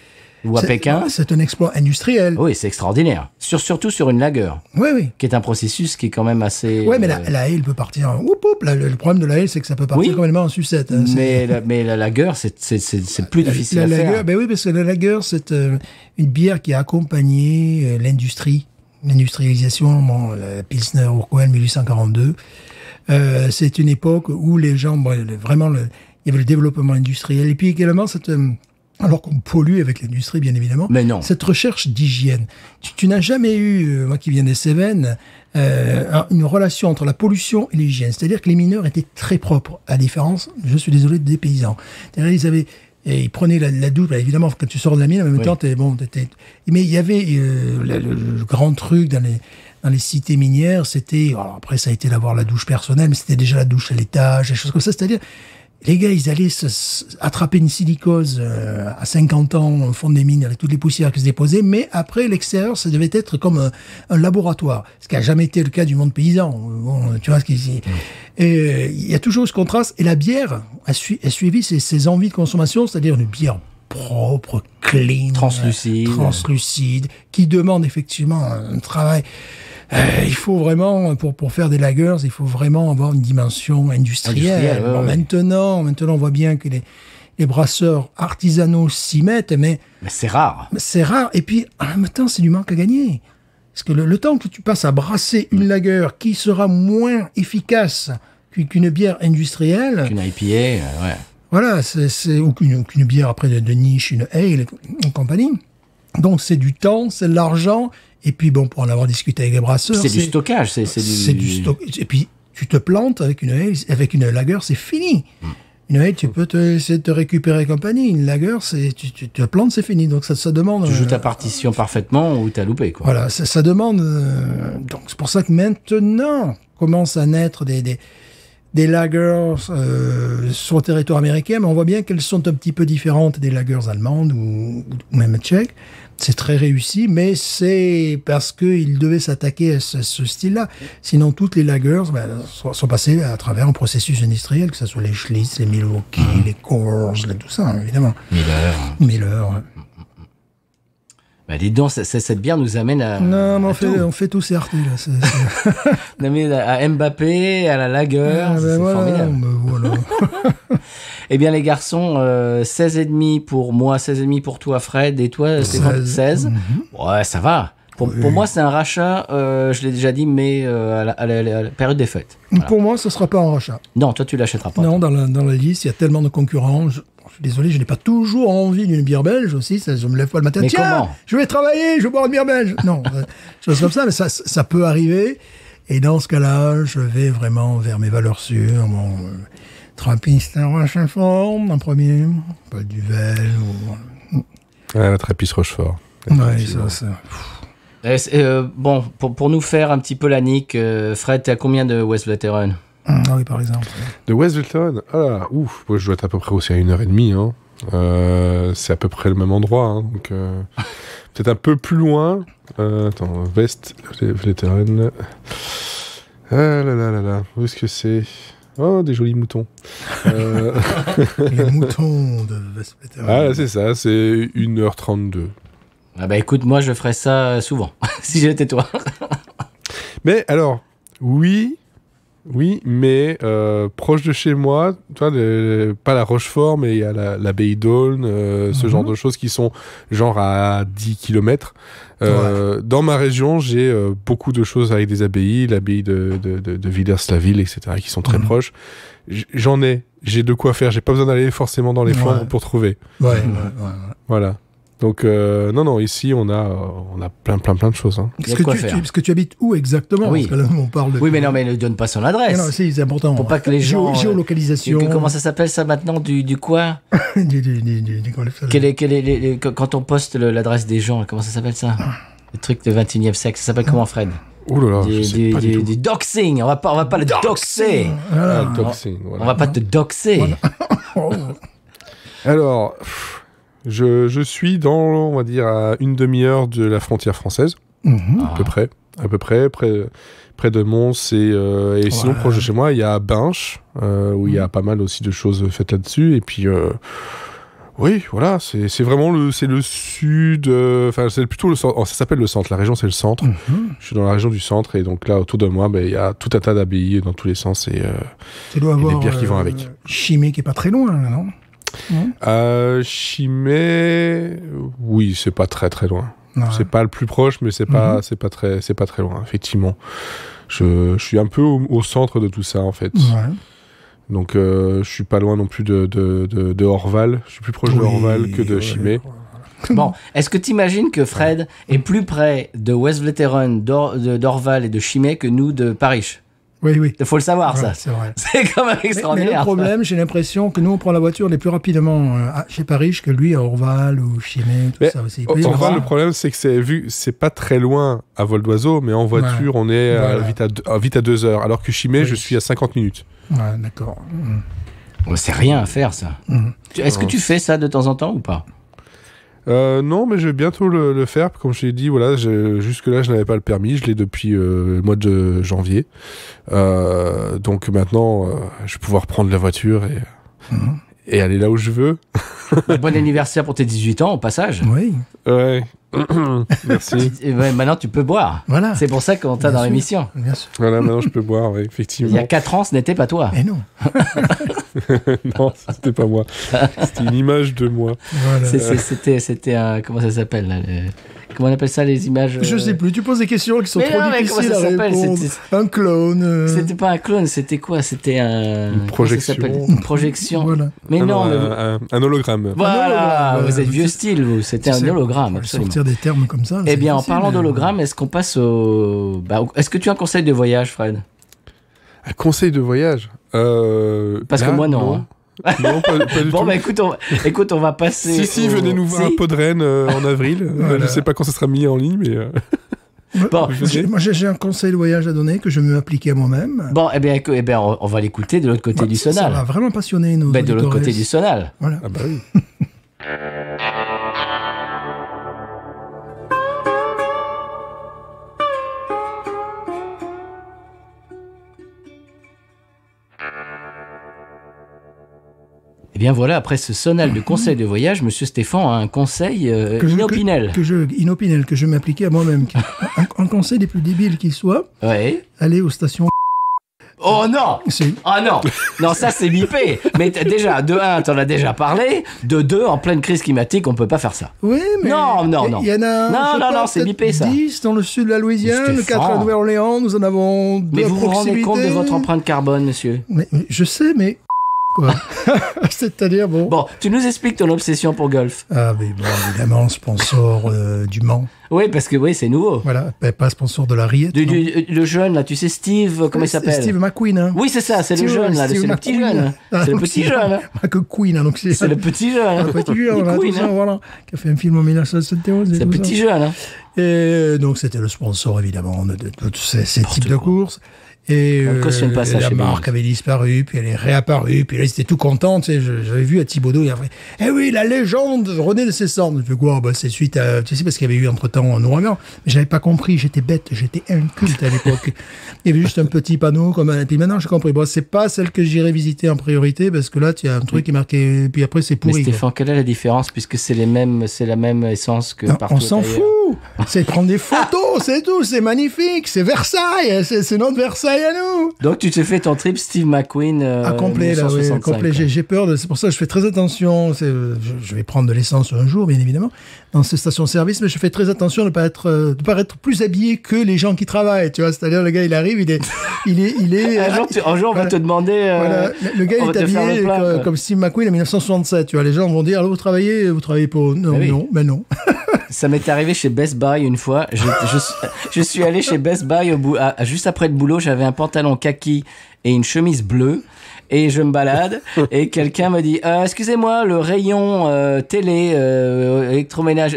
ou à Pékin.
C'est un exploit industriel.
Oui, c'est extraordinaire. Surtout sur une lager,
Oui.
qui est un processus qui est quand même assez...
Ouais, mais la ale peut partir... Le problème de la ale, c'est que ça peut partir
Oui.
complètement en sucette. Hein.
mais la lager, c'est plus difficile
La
à
lager,
faire.
ben oui, parce que la lager, c'est une bière qui a accompagné l'industrialisation, la Pilsner Urquell 1842. C'est une époque où les gens, vraiment, il y avait le développement industriel. Et puis également, alors qu'on pollue avec l'industrie, bien évidemment,
Mais non.
cette recherche d'hygiène. Tu n'as jamais eu, moi qui viens des Cévennes, une relation entre la pollution et l'hygiène. C'est-à-dire que les mineurs étaient très propres, à différence, je suis désolé, des paysans. C'est-à-dire, ils prenaient la douche, évidemment, quand tu sors de la mine, en même
Oui.
temps, mais il y avait le grand truc dans les cités minières, c'était, alors après ça a été d'avoir la douche personnelle, mais c'était déjà la douche à l'étage, des choses comme ça. C'est-à-dire, les gars, ils allaient attraper une silicose à 50 ans au fond des mines avec toutes les poussières qui se déposaient, mais après, l'extérieur, ça devait être comme un laboratoire, ce qui n'a jamais été le cas du monde paysan. Bon, tu vois, il y a toujours ce contraste, et la bière a suivi ses envies de consommation, c'est-à-dire une bière propre, clean, translucide, qui demande effectivement un travail. Il faut vraiment, pour faire des lagers, il faut vraiment avoir une dimension industrielle.
Ouais,
bon,
ouais.
Maintenant, on voit bien que les brasseurs artisanaux s'y mettent, mais
c'est rare.
c'est rare. Et puis, en même temps, c'est du manque à gagner. Parce que le temps que tu passes à brasser une lager qui sera moins efficace qu'une bière industrielle,
Qu'une IPA, ouais.
voilà, ou qu'une bière après de niche, une ale et compagnie. Donc, c'est du temps, c'est de l'argent. Et puis, bon, pour en avoir discuté avec les brasseurs...
C'est du stockage, c'est
du stock. Et puis, tu te plantes avec une ale, avec une lager, c'est fini. Une ale, tu peux essayer de te récupérer et compagnie. Une lager, tu te plantes, c'est fini. Donc, ça demande...
Tu joues ta partition parfaitement ou t'as loupé, quoi.
Voilà, ça demande... donc, c'est pour ça que maintenant commencent à naître des lagers sur le territoire américain, mais on voit bien qu'elles sont un petit peu différentes des lagers allemandes ou même tchèques. C'est très réussi, mais c'est parce qu'ils devaient s'attaquer à ce style-là. Sinon, toutes les lagers sont passées à travers un processus industriel, que ce soit les Schlitz, les Milwaukee, les Coors, tout ça, évidemment. Miller. Ouais.
Bah, dis donc, cette bière nous amène à...
Non, mais on fait tout CRT, là.
On amène à Mbappé, à la Lager, c'est formidable.
Voilà.
Eh bien, les garçons, 16,5 pour moi, 16,5 pour toi, Fred, et toi, Stéphane, 16. Ouais, ça va. Pour moi, c'est un rachat, je l'ai déjà dit, mais à la période des fêtes. Voilà.
Pour moi, ce ne sera pas un rachat.
Non, toi, tu l'achèteras pas.
Non, dans la liste, il y a tellement de concurrents. Je suis désolé, je n'ai pas toujours envie d'une bière belge aussi. Ça, je me lève pas le matin.
Mais
tiens,
comment
je vais travailler, je vais boire une bière belge. Non, choses comme ça, mais ça peut arriver. Et dans ce cas-là, je vais vraiment vers mes valeurs sûres. Mon Trappiste Rochefort en premier, pas le Duvel.
La Trappiste Rochefort.
Ouais, ça.
Bon, pour nous faire un petit peu la nique, Fred, t'es à combien de West Veteran?
Ah oui, par exemple.
De West Veteran, moi je dois être à peu près aussi à 1h30. Hein. C'est à peu près le même endroit, hein, donc peut-être un peu plus loin. West Veteran. Ah là, où est-ce que c'est? Oh, des jolis moutons.
Les moutons de West Veteran.
Ah là, c'est ça, c'est 1h32.
Ah bah écoute, moi je ferais ça souvent, si j'étais toi.
Mais alors, oui, mais proche de chez moi, tu vois, pas la Rochefort, mais il y a l'abbaye d'Aulne, ce genre de choses qui sont genre à 10 km. Dans ma région, j'ai beaucoup de choses avec des abbayes, l'abbaye de Villers-la-Ville, etc., qui sont très proches. J'ai de quoi faire, j'ai pas besoin d'aller forcément dans les Flandres pour trouver.
Ouais.
Voilà. Donc, non, ici, on a plein de choses. Hein.
Parce que tu habites où exactement?
Oui.
Parce que là, on parle de...
Oui, mais non, mais ne donne pas son adresse.
Non, c'est important.
Pour pas que les gens...
Géolocalisation.
Comment ça s'appelle ça maintenant? Du quoi? Quand on poste l'adresse des gens, comment ça s'appelle ça? Le truc du 21e siècle, ça s'appelle comment, Fred?
Ouh là là, je sais pas du tout.
Du doxing. On va pas le doxer.
Voilà.
Le doxing, voilà.
On va pas te doxer.
Voilà.
Alors... Je suis dans, on va dire, à une demi-heure de la frontière française, à peu près, près de Mons et sinon proche de chez moi, il y a Binche, où il y a pas mal aussi de choses faites là-dessus, et puis oui, voilà, c'est vraiment le sud, enfin c'est plutôt le centre, ça s'appelle le centre, la région c'est le centre, je suis dans la région du centre, et donc là autour de moi, il y a tout un tas d'abbayes dans tous les sens, et
tu dois avoir
des bières qui vont avec.
Chimay qui est pas très loin, là, non?
Chimay, oui, c'est pas très loin. Ouais. C'est pas le plus proche, mais c'est pas très loin, effectivement. Je suis un peu au centre de tout ça, en fait.
Ouais.
Donc, je suis pas loin non plus de Orval. Je suis plus proche de Orval que de Chimay.
Bon, est-ce que tu imagines que Fred est plus près de West Veteran, d'Orval et de Chimay que nous de Paris?
Oui.
Il faut le savoir, ça.
C'est vrai.
C'est quand même extraordinaire.
Mais le problème, j'ai l'impression que nous, on prend la voiture les plus rapidement chez Paris que lui à Orval ou Chimay, tout ça aussi.
Orval, le problème, c'est que c'est pas très loin à vol d'oiseau, mais en voiture, on est vite à 2 heures. Alors que Chimay, je suis à 50 minutes.
Ouais, d'accord.
C'est rien à faire, ça. Est-ce que tu fais ça de temps en temps ou pas?
Non, mais je vais bientôt le faire. Comme je l'ai dit, voilà, jusque-là, je n'avais pas le permis. Je l'ai depuis le mois de janvier. Donc maintenant, je vais pouvoir prendre la voiture et aller là où je veux.
Bon anniversaire pour tes 18 ans, au passage.
Oui.
Ouais. Merci.
Maintenant, tu peux boire.
Voilà.
C'est pour ça qu'on t'a dans l'émission.
Bien sûr.
Voilà, maintenant, je peux boire, ouais, effectivement.
Il y a 4 ans, ce n'était pas toi.
Et non.
Non, c'était pas moi. C'était une image de moi.
Voilà. C'était un... Comment ça s'appelle là, comment on appelle ça, les images
Je sais plus. Tu poses des questions qui sont trop difficiles à répondre. Un clone.
C'était pas un clone, c'était quoi? C'était
une projection.
Une projection.
Voilà.
Mais
un hologramme.
Voilà, vous êtes vieux style, vous. C'était un hologramme, absolument.
Sortir des termes comme ça.
Eh bien, en parlant d'hologramme, est-ce qu'on passe au... est-ce que tu as un conseil de voyage, Fred?
Un conseil de voyage
Parce que moi, non. Hein.
Non, pas du
bon,
tout.
écoute, on va passer...
Si, venez nous voir à Podren en avril. Voilà. Je sais pas quand ça sera mis en ligne, mais...
Bon,
Moi, j'ai un conseil de voyage à donner que je vais m'appliquer à moi-même.
bon, eh bien, on va l'écouter de l'autre côté du
Ça
sonal.
va vraiment passionner nos
Ben, de l'autre
auditeurs.
côté du sonal.
Voilà.
Ah bah oui.
Eh bien voilà, après ce sonal de conseil de voyage, Monsieur Stéphane a un conseil inopinel.
Que je vais m'appliquer à moi-même. Un conseil des plus débiles qu'il soit,
Ouais.
aller aux stations.
Oh non!
C'est-
Ah non! Non, ça c'est bipé. Mais déjà, de 1, t'en as déjà parlé. De 2, en pleine crise climatique, on peut pas faire ça.
Oui, mais.
Non.
Il y en a.
Non,
je sais
non,
pas,
c'est
peut-être
bipé, ça.
10 dans le sud de la Louisiane,
Mais
4 à
Stéphane.
Nouvelle-Orléans, nous en avons 2
Mais
à
vous vous rendez
proximité.
compte de votre empreinte carbone, monsieur?
Mais je sais, mais. Quoi. C'est-à-dire, bon.
Bon, tu nous expliques ton obsession pour golf.
Ah, mais bon, évidemment, sponsor du Mans.
Oui, parce que oui, c'est nouveau.
Voilà, pas sponsor de la Riette. non.
Le jeune, là, tu sais, Steve, comment il s'appelle?
Steve McQueen, hein.
Oui, c'est ça, c'est le
Steve-
jeune, là,
Steve
c'est le petit
McQueen.
jeune.
Ah,
C'est le
donc
petit jeune. hein.
McQueen, hein, donc
C'est le petit jeune. hein.
Le petit jeune, voilà,
Queen,
tout ça,
hein.
voilà, qui a fait un film en 1971.
C'est le petit jeune. hein.
Et donc, c'était le sponsor, évidemment, de tous ces types de
quoi.
courses. Et
On cautionne pas ça
la
chez
marque
Bing.
avait disparu, puis elle est réapparue, puis là, ils étaient tout contents. Tu sais, j'avais vu à Thibaudot, et après, eh oui, la légende renaît de ses cendres. Je fais quoi? Bah, c'est suite à, tu sais, parce qu'il y avait eu entre-temps un ouragan. Mais j'avais pas compris, j'étais bête, j'étais inculte à l'époque. Il y avait juste un petit panneau, comme un, et puis maintenant, j'ai compris. Bon, c'est pas celle que j'irais visiter en priorité, parce que là, tu as un truc qui est marqué, et puis après, c'est
Mais
pourri. quoi.
Stéphane, quelle est la différence puisque c'est la même essence que
Non,
partout
on s'en
ailleurs.
fout. C'est prendre des photos, c'est tout. C'est magnifique. C'est Versailles. C'est notre Versailles à nous.
Donc tu te fais ton trip Steve McQueen
Complet, là, oui,
1965,
complet.
quoi.
J'ai peur. C'est pour ça que je fais très attention. Je vais prendre de l'essence un jour, bien évidemment, dans ces stations-service, mais je fais très attention de pas être plus habillé que les gens qui travaillent. Tu vois, c'est-à-dire le gars, il arrive, il est.
Un jour, on va
voilà.
te demander.
Voilà, le gars
on
il
va
est
te faire
habillé
le plat, quoi.
comme Steve McQueen en 1967. Tu vois, les gens vont dire, alors vous travaillez pour non,
Ah oui.
non, mais non.
Ça m'est arrivé chez Best Buy une fois. Je suis allé chez Best Buy juste après le boulot. J'avais un pantalon kaki et une chemise bleue. Et je me balade et quelqu'un me dit excusez-moi, le rayon télé, électroménage,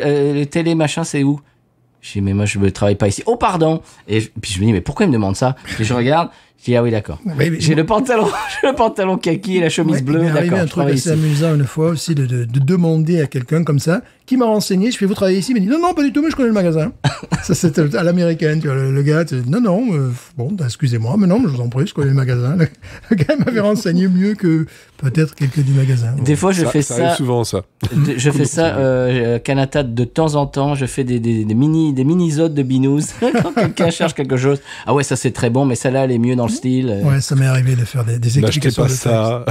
télé machin, c'est où? Je dis mais moi je ne travaille pas ici. Oh pardon. Et puis je me dis mais pourquoi il me demande ça? Puis je regarde. Je dis ah oui d'accord.
Mais
J'ai le pantalon kaki et la chemise
Ouais,
bleue.
il m'est arrivé
D'accord.
un
je
truc
travaille
assez
ici.
amusant une fois aussi de demander à quelqu'un comme ça qui m'a renseigné. Je fais vous travaillez ici? Il m'a dit non pas du tout, mais je connais le magasin. Ça c'était à l'américaine, tu vois. Le gars non bon excusez-moi, mais non mais je vous en prie, je connais le magasin. Le gars m'avait renseigné mieux que peut-être quelqu'un du magasin.
Des fois je fais
Ça arrive souvent, ça.
Je fais ça Canata de temps en temps. Je fais des mini-zodes de binous quand quelqu'un cherche quelque chose. Ah ouais, ça c'est très bon, mais celle-là elle est mieux dans le style.
Ouais, ça m'est arrivé de faire des
N'achetez
explications
pas
de
ça.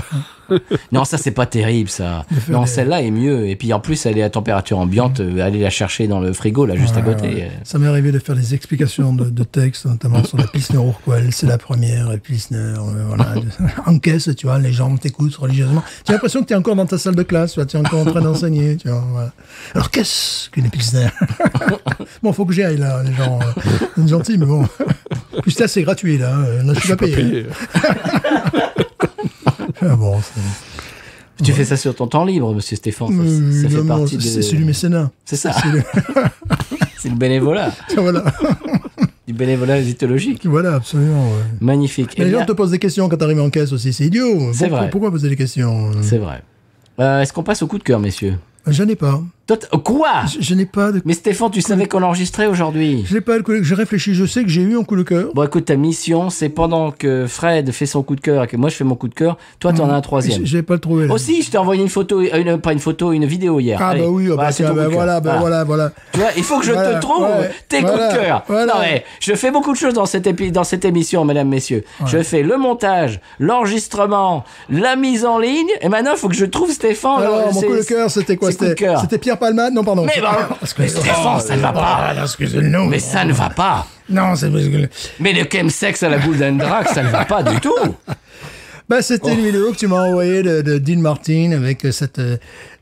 Non, ça c'est pas terrible ça.
faire
Non,
des-
celle-là est mieux. Et puis en plus elle est à température ambiante. Allez la chercher dans le frigo là juste à côté.
Ouais. Ça m'est arrivé de faire des explications de texte, notamment sur la Pilsner Urquell, c'est la première Pilsner, voilà. En caisse, tu vois, les gens t'écoutent religieusement. Tu as l'impression que tu es encore dans ta salle de classe, tu vois, tu es encore en train d'enseigner, tu vois, voilà. Alors qu'est-ce qu'une Pilsner? Bon, faut que j'y aille là, les gens, c'est gentil, mais bon. Plus là, c'est gratuit là, là je suis pas payé. Ah bon,
Tu fais ça sur ton temps libre, monsieur Stéphane. Ça fait
évidemment,
partie de.
c'est du mécénat.
C'est ça.
C'est le-
C'est le bénévolat.
voilà,
Du bénévolat égyptologique.
voilà, absolument. Ouais.
Magnifique.
Mais
Eh
les gens
bien,
te posent des questions quand tu arrives en caisse aussi, c'est idiot.
C'est vrai.
Pourquoi poser des questions?
c'est vrai. Est-ce qu'on passe au coup de cœur, messieurs?
Je n'ai pas.
Quoi?
Je n'ai pas de.
Mais Stéphane, tu savais qu'on enregistrait aujourd'hui.
Je n'ai pas le coup de... Je réfléchis, je sais que j'ai eu un coup de cœur.
Bon, écoute, ta mission, c'est pendant que Fred fait son coup de cœur et que moi je fais mon coup de cœur, toi t'en as un troisième.
Je n'ai pas le trouvé là.
Aussi, je t'ai envoyé une photo, pas une photo, une vidéo hier.
Ah
Allez,
bah oui,
voilà, c'est ton coup de cœur.
voilà.
Tu vois, il faut que je
Voilà,
te trouve
ouais,
tes
voilà,
coups de cœur.
voilà.
Non mais, je fais beaucoup de choses dans cette émission, mesdames, messieurs. Je fais le montage, l'enregistrement, la mise en ligne, et maintenant il faut que je trouve Stéphane.
Alors, mon coup de cœur, c'était quoi?
c'est coup de cœur.
C'était Pierre Palmade? Non, pardon.
Mais bon, mais Stéphane, ça ne va pas.
Excusez-nous.
Mais ça ne va pas.
Non, c'est parce que...
Mais le chemsex à la boule d'Andrax, ça ne va pas du tout.
Bah, c'était une vidéo que tu m'as envoyée de Dean Martin avec cette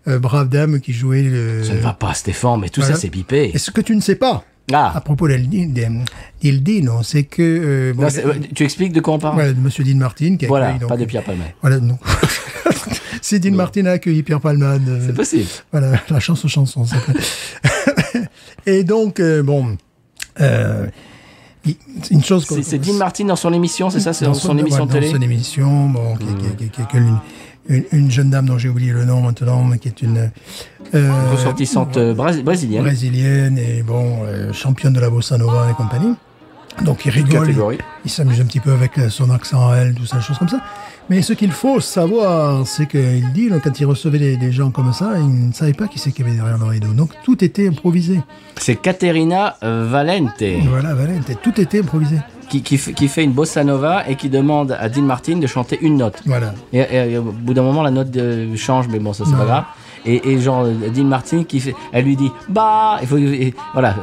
brave dame qui jouait le...
Ça ne va pas, Stéphane, mais tout
Voilà.
ça c'est pipé.
Et ce que tu ne sais pas, à
Ah,
propos d'Il Dino, c'est que... bon,
non, tu expliques de quoi on parle?
voilà, de Monsieur Dean Martin qui a
Voilà,
accueilli, donc,
pas de Pierre Palmade.
Voilà, non. C'est Dean Martin a accueilli Pierre Palmade.
C'est possible.
Voilà, la chance aux chansons. Ça s'appelle. Et donc, bon, Une chose
c'est Dean Martin dans son émission, c'est ça, c'est dans son émission
dans
télé.
son émission, bon, une jeune dame dont j'ai oublié le nom maintenant, mais qui est une
ressortissante brésilienne
et bon, championne de la bossa nova et compagnie. Donc il rigole, il s'amuse un petit peu avec son accent à elle, tout ça, des choses comme ça. Mais ce qu'il faut savoir, c'est qu'il dit, donc, quand il recevait des gens comme ça, il ne savait pas qui c'est qu'il y avait derrière le rideau. Donc tout était improvisé.
C'est Caterina Valente.
Voilà, Valente, tout était improvisé.
Qui fait une bossa nova et qui demande à Dean Martin de chanter une note.
Voilà.
Et au bout d'un moment, la note change, mais bon, ça c'est pas grave. Et genre, Dean Martin, elle lui dit bah,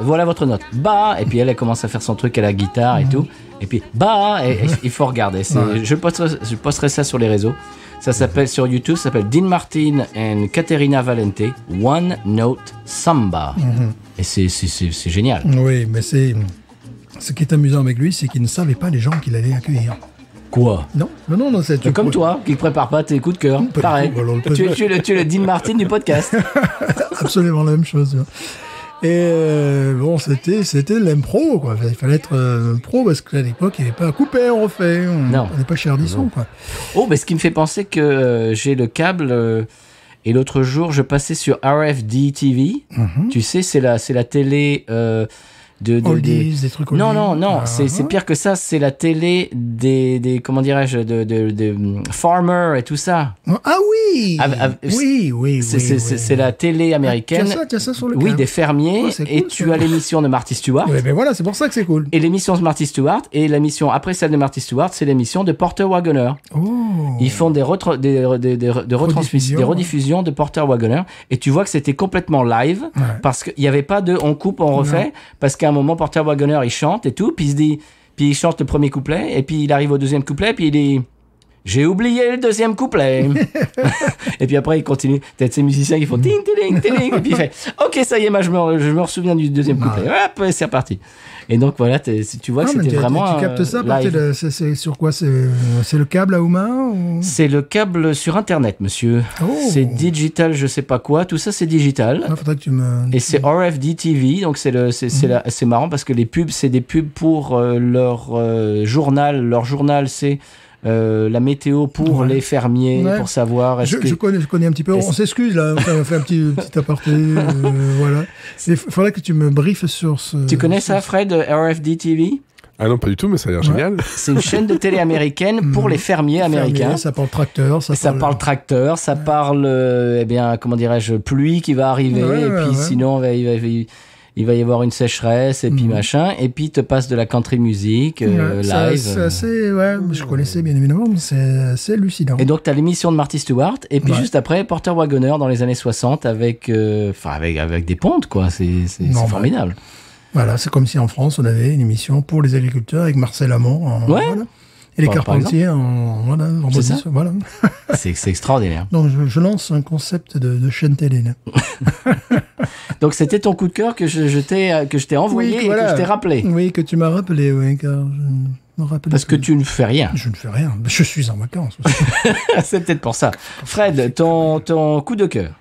voilà votre note, bah, et puis elle commence à faire son truc à la guitare et tout, et puis bah, et il faut regarder. Je posterai ça sur les réseaux. Ça s'appelle sur YouTube, ça s'appelle Dean Martin and Caterina Valente, One Note Samba. Et c'est génial.
Oui, mais ce qui est amusant avec lui, c'est qu'il ne savait pas les gens qu'il allait accueillir.
Quoi ?
Non, c'est
comme toi, qui ne prépare pas tes coups de cœur. Pareil. Tu es le Dean Martin du podcast.
Absolument la même chose. Et bon, c'était l'impro, quoi. Il fallait être pro parce qu'à l'époque, il n'y avait pas à couper, on refait. On n'est pas chez Ardisson, quoi.
Oh, mais ce qui me fait penser que j'ai le câble. Et l'autre jour, je passais sur RFD TV. Tu sais, c'est la télé.
Oldies, des trucs oldies.
Non, c'est pire que ça, c'est la télé des comment dirais-je, de farmer et tout ça.
Ah oui. Oui.
C'est la télé américaine.
Tiens ça sur le
câble. Oui, des fermiers.
Cool,
et tu as l'émission de Marty Stewart.
Oui, mais voilà, c'est pour ça que c'est cool.
Et l'émission de Marty Stewart, et l'émission après celle de Marty Stewart, c'est l'émission de Porter Wagoner.
Oh.
Ils font des rediffusions de Porter Wagoner, et tu vois que c'était complètement live, parce qu'il n'y avait pas de on coupe, on refait, parce qu'à un moment, Porter Wagoner, il chante et tout, puis il chante le premier couplet, et puis il arrive au deuxième couplet, puis il dit « J'ai oublié le deuxième couplet !» Et puis après, il continue. T'as ces musiciens qui font « ting, ting, ting !» Et puis il fait « Ok, ça y est, moi, je me ressouviens du deuxième couplet. » Hop, c'est reparti. Et donc voilà, tu vois que c'était vraiment
tu captes ça
live.
C'est sur quoi? C'est le câble à Ouma ou...
C'est le câble sur Internet, monsieur.
Oh.
C'est digital, je sais pas quoi. Tout ça, c'est digital.
Faudrait que tu me...
Et c'est RFD TV, donc c'est marrant parce que les pubs, c'est des pubs pour leur journal. Leur journal, c'est la météo pour les fermiers, pour savoir...
Je connais un petit peu. On s'excuse, là. On fait un petit aparté. Voilà. Il faudrait que tu me briefes sur ce...
Tu connais ça, Fred, RFD TV?
Ah non, pas du tout, mais ça a l'air génial.
C'est une chaîne de télé américaine pour les fermiers américains.
Ça parle tracteur. Ça parle tracteur,
ça parle, comment dirais-je, pluie qui va arriver, et puis sinon, il va y avoir une sécheresse, et puis machin, et puis il te passe de la country music live.
C'est assez, je connaissais bien évidemment, mais c'est hallucinant.
Et donc, tu as l'émission de Marty Stewart, et puis juste après, Porter Wagoner dans les années 60 avec des pontes, quoi. C'est formidable.
Voilà, c'est comme si en France, on avait une émission pour les agriculteurs avec Marcel Amont. Voilà. Et les carpentiers en
c'est ça.
Voilà.
C'est extraordinaire.
Donc, je lance un concept de chaîne télé, là.
Donc, c'était ton coup de cœur que je t'ai envoyé et que je t'ai rappelé.
Oui, que tu m'as rappelé, car je me rappelle.
Parce que tu ne fais rien.
Je ne fais rien. Je suis en vacances aussi.
C'est peut-être pour ça. Fred, ton coup de cœur.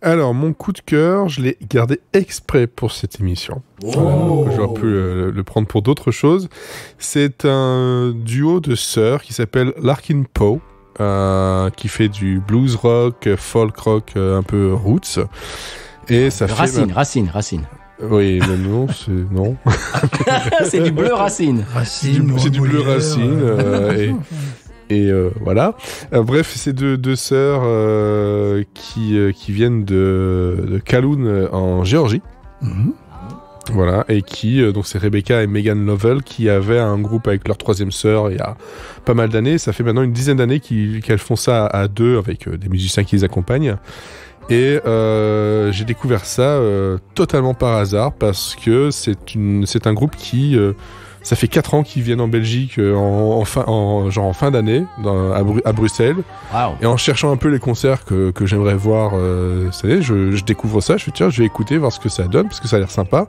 Alors, mon coup de cœur, je l'ai gardé exprès pour cette émission. J'aurais pu le prendre pour d'autres choses. C'est un duo de sœurs qui s'appelle Larkin Poe, qui fait du blues rock, folk rock, un peu roots. Et ça fait...
Racine.
Oui, mais non, c'est... Non.
C'est du bleu Racine.
C'est du bleu Racine. Et voilà. Bref, c'est deux sœurs qui viennent de Kaloun en Géorgie. Voilà, et donc c'est Rebecca et Megan Lovell qui avaient un groupe avec leur troisième sœur il y a pas mal d'années. Ça fait maintenant une dizaine d'années qu'elles font ça à deux avec des musiciens qui les accompagnent. Et j'ai découvert ça totalement par hasard parce que c'est un groupe qui... ça fait 4 ans qu'ils viennent en Belgique en fin d'année à Bruxelles.
Wow.
Et en cherchant un peu les concerts que j'aimerais voir cette année, je découvre ça. Je me dis tiens, je vais écouter, voir ce que ça donne parce que ça a l'air sympa.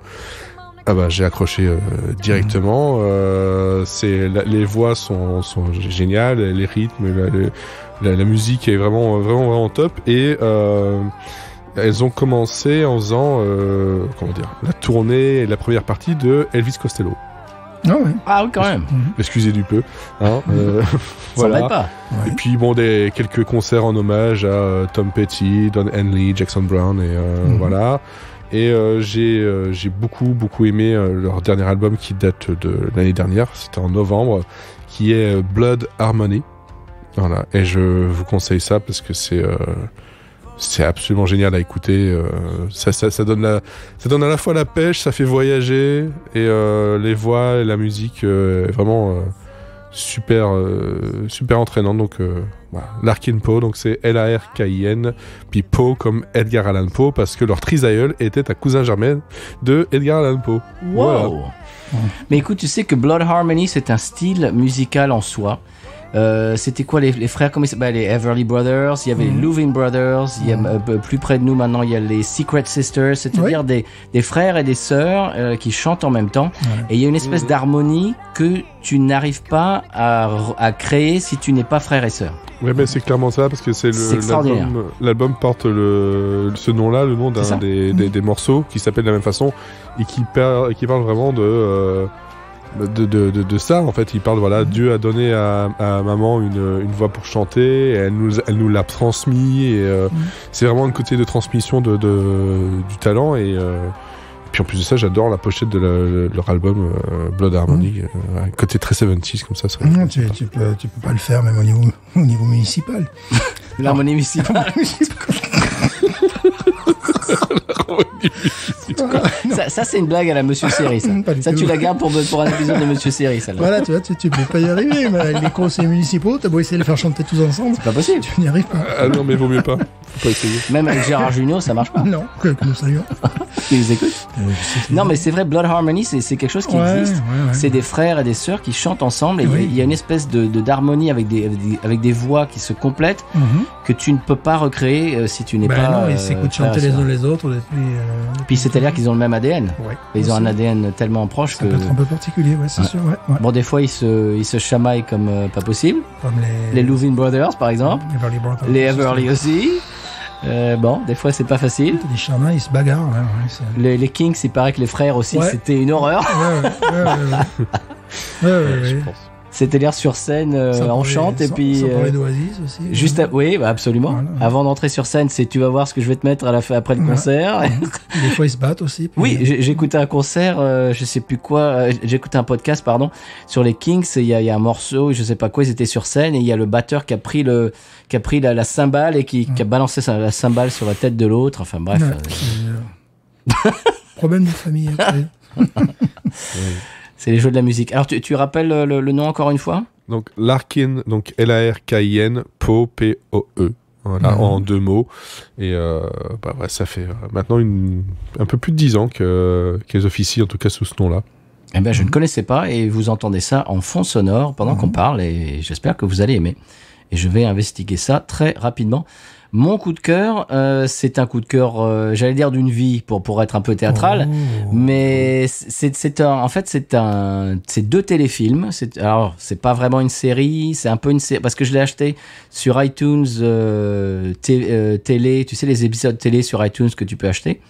Ah bah j'ai accroché directement. Les voix sont géniales, les rythmes, la musique est vraiment top et elles ont commencé en faisant la tournée et la première partie de Elvis Costello.
Ah ouais.
Ah oui, quand même.
Excusez du peu. Hein,
Ça
voilà.
n'aide pas.
Ouais.
Et puis bon, quelques concerts en hommage à Tom Petty, Don Henley, Jackson Browne et voilà. Et j'ai beaucoup aimé leur dernier album qui date de l'année dernière. C'était en novembre, qui est Blood Harmony. Voilà. Et je vous conseille ça parce que c'est absolument génial à écouter. Ça donne à la fois la pêche, ça fait voyager et les voix et la musique est vraiment super entraînante. Donc voilà. Larkin Poe, donc c'est Larkin, puis Poe comme Edgar Allan Poe parce que leur trisaïeul était un cousin germain de Edgar Allan Poe.
Wow.
Voilà.
Mais écoute, tu sais que Blood Harmony, c'est un style musical en soi. C'était quoi les frères, comment ils s'appellent, les Everly Brothers, il y avait les Louvin Brothers, il y a plus près de nous maintenant il y a les Secret Sisters, c'est-à-dire des frères et des sœurs qui chantent en même temps, et il y a une espèce d'harmonie que tu n'arrives pas à créer si tu n'es pas frère et sœur.
Ouais, mais c'est clairement ça parce que c'est
extraordinaire.
l'album porte ce nom-là, le nom d'un des morceaux qui s'appelle de la même façon et qui parle vraiment de ça. En fait, il parle, voilà, Dieu a donné à maman une voix pour chanter, et elle nous l'a transmis, et c'est vraiment un côté de transmission du talent, et puis en plus de ça, j'adore la pochette de leur album Blood Harmony, un côté très 70s comme ça.
Non, tu peux pas le faire même au niveau municipal.
L'harmonie municipale. Ça c'est une blague à la Monsieur Série, ça. Ça tu la gardes pour un épisode de Monsieur Série, celle-là.
Voilà, tu vois, tu peux pas y arriver. Mais les conseils municipaux, t'as beau essayer de les faire chanter tous ensemble.
C'est pas possible.
Tu n'y arrives pas.
Ah non, mais vaut mieux pas. Faut pas essayer.
Même avec Gérard Jugnot, ça marche pas.
Non, que nous saluons.
Tu les écoutes? Non, mais c'est vrai, Blood Harmony, c'est quelque chose qui existe.
Ouais.
C'est des frères et des sœurs qui chantent ensemble, et il y a une espèce d'harmonie avec des voix qui se complètent que tu ne peux pas recréer si tu n'es pas.
Non, ils s'écoutent chanter les uns les autres depuis.
Puis c'est-à-dire qu'ils ont le même ADN.
Ouais,
ils ont un ADN tellement proche
ça
que.
peut être un peu particulier, ouais, c'est sûr. Ouais.
Bon, des fois ils se chamaillent comme pas possible.
Comme
les Louvin Brothers, par exemple.
Everly Brothers.
Les Everly aussi. Bon, des fois c'est pas facile.
Des chamans, ils se bagarrent. Là, ouais,
les Kings, il paraît que les frères aussi, c'était une horreur.
Ouais.
Je pense.
C'est-à-dire sur scène, on chante et puis.
Sans parler d'Oasis aussi.
Juste, oui, bah absolument.
Voilà.
Avant d'entrer sur scène, tu vas voir ce que je vais te mettre après le concert.
Des fois ils se battent aussi. Puis...
Oui, j'écoutais un concert, je sais plus quoi, j'écoutais un podcast, pardon, sur les Kings. Il y a un morceau, je sais pas quoi, ils étaient sur scène et il y a le batteur qui a pris la cymbale et qui a balancé la cymbale sur la tête de l'autre. Enfin bref.
Problème de famille. Après.
C'est les jeux de la musique. Alors, tu rappelles le nom encore une fois?
Donc, Larkin, donc Larkin, Poe, P-O-E. Voilà, en 2 mots. Et ça fait maintenant un peu plus de 10 ans qu'elles officient, en tout cas sous ce nom-là.
Eh ben, je ne connaissais pas, et vous entendez ça en fond sonore pendant qu'on parle, et j'espère que vous allez aimer. Et je vais investiguer ça très rapidement. Mon coup de cœur, c'est un coup de cœur, j'allais dire d'une vie pour être un peu théâtral, mais c'est 2 téléfilms. Alors c'est pas vraiment une série, c'est un peu une série parce que je l'ai acheté sur iTunes télé, tu sais les épisodes télé sur iTunes que tu peux acheter.